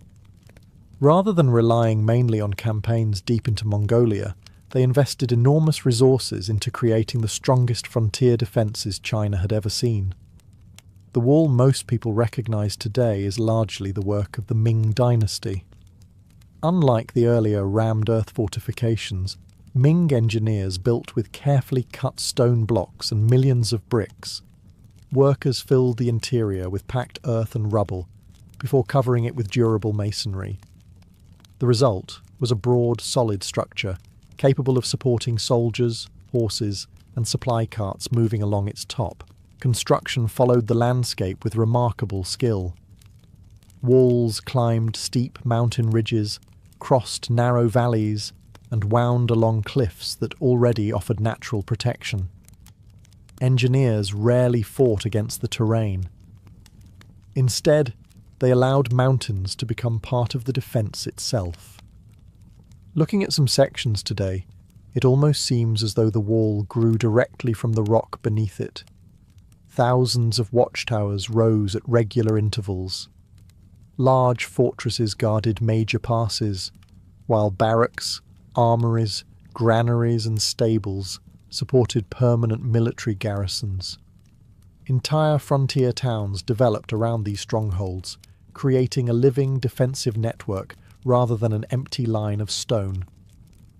Rather than relying mainly on campaigns deep into Mongolia, they invested enormous resources into creating the strongest frontier defences China had ever seen. The wall most people recognise today is largely the work of the Ming dynasty. Unlike the earlier rammed earth fortifications, Ming engineers built with carefully cut stone blocks and millions of bricks. Workers filled the interior with packed earth and rubble before covering it with durable masonry. The result was a broad, solid structure capable of supporting soldiers, horses, and supply carts moving along its top. Construction followed the landscape with remarkable skill. Walls climbed steep mountain ridges, crossed narrow valleys, and wound along cliffs that already offered natural protection. Engineers rarely fought against the terrain. Instead, they allowed mountains to become part of the defence itself. Looking at some sections today, it almost seems as though the wall grew directly from the rock beneath it. Thousands of watchtowers rose at regular intervals. Large fortresses guarded major passes, while barracks, armories, granaries and stables supported permanent military garrisons. Entire frontier towns developed around these strongholds, creating a living defensive network rather than an empty line of stone.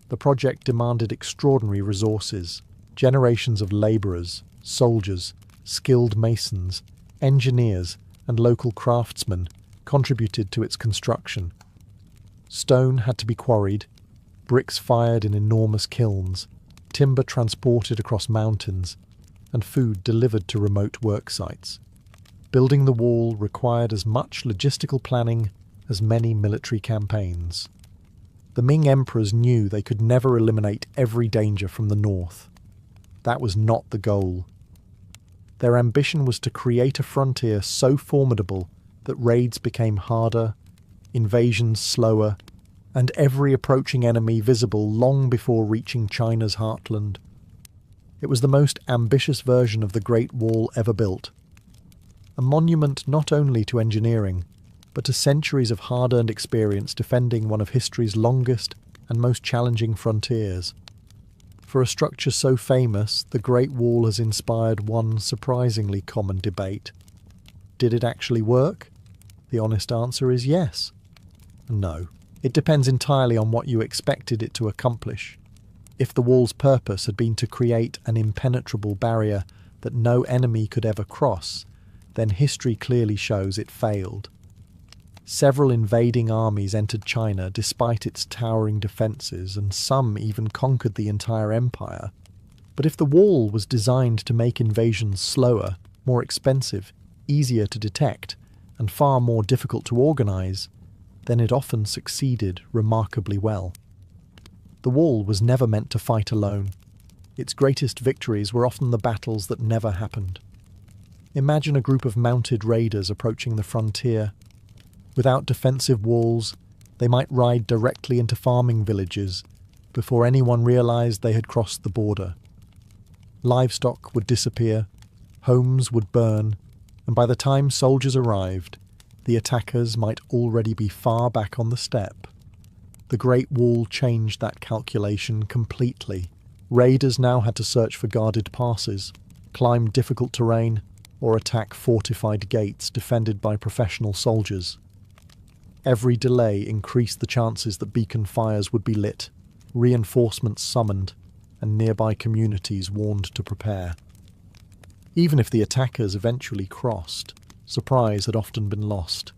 The project demanded extraordinary resources. Generations of labourers, soldiers, skilled masons, engineers, and local craftsmen contributed to its construction. Stone had to be quarried, bricks fired in enormous kilns, timber transported across mountains, and food delivered to remote work sites. Building the wall required as much logistical planning as many military campaigns. The Ming emperors knew they could never eliminate every danger from the north. That was not the goal. Their ambition was to create a frontier so formidable that raids became harder, invasions slower, and every approaching enemy visible long before reaching China's heartland. It was the most ambitious version of the Great Wall ever built. A monument not only to engineering, but to centuries of hard-earned experience defending one of history's longest and most challenging frontiers. For a structure so famous, the Great Wall has inspired one surprisingly common debate. Did it actually work? The honest answer is yes. No. It depends entirely on what you expected it to accomplish. If the wall's purpose had been to create an impenetrable barrier that no enemy could ever cross, then history clearly shows it failed. Several invading armies entered China despite its towering defences, and some even conquered the entire empire. But if the wall was designed to make invasions slower, more expensive, easier to detect, and far more difficult to organise, then it often succeeded remarkably well. The wall was never meant to fight alone. Its greatest victories were often the battles that never happened. Imagine a group of mounted raiders approaching the frontier. Without defensive walls, they might ride directly into farming villages before anyone realised they had crossed the border. Livestock would disappear, homes would burn, and by the time soldiers arrived, the attackers might already be far back on the steppe. The Great Wall changed that calculation completely. Raiders now had to search for guarded passes, climb difficult terrain, or attack fortified gates defended by professional soldiers. Every delay increased the chances that beacon fires would be lit, reinforcements summoned, and nearby communities warned to prepare. Even if the attackers eventually crossed, surprise had often been lost.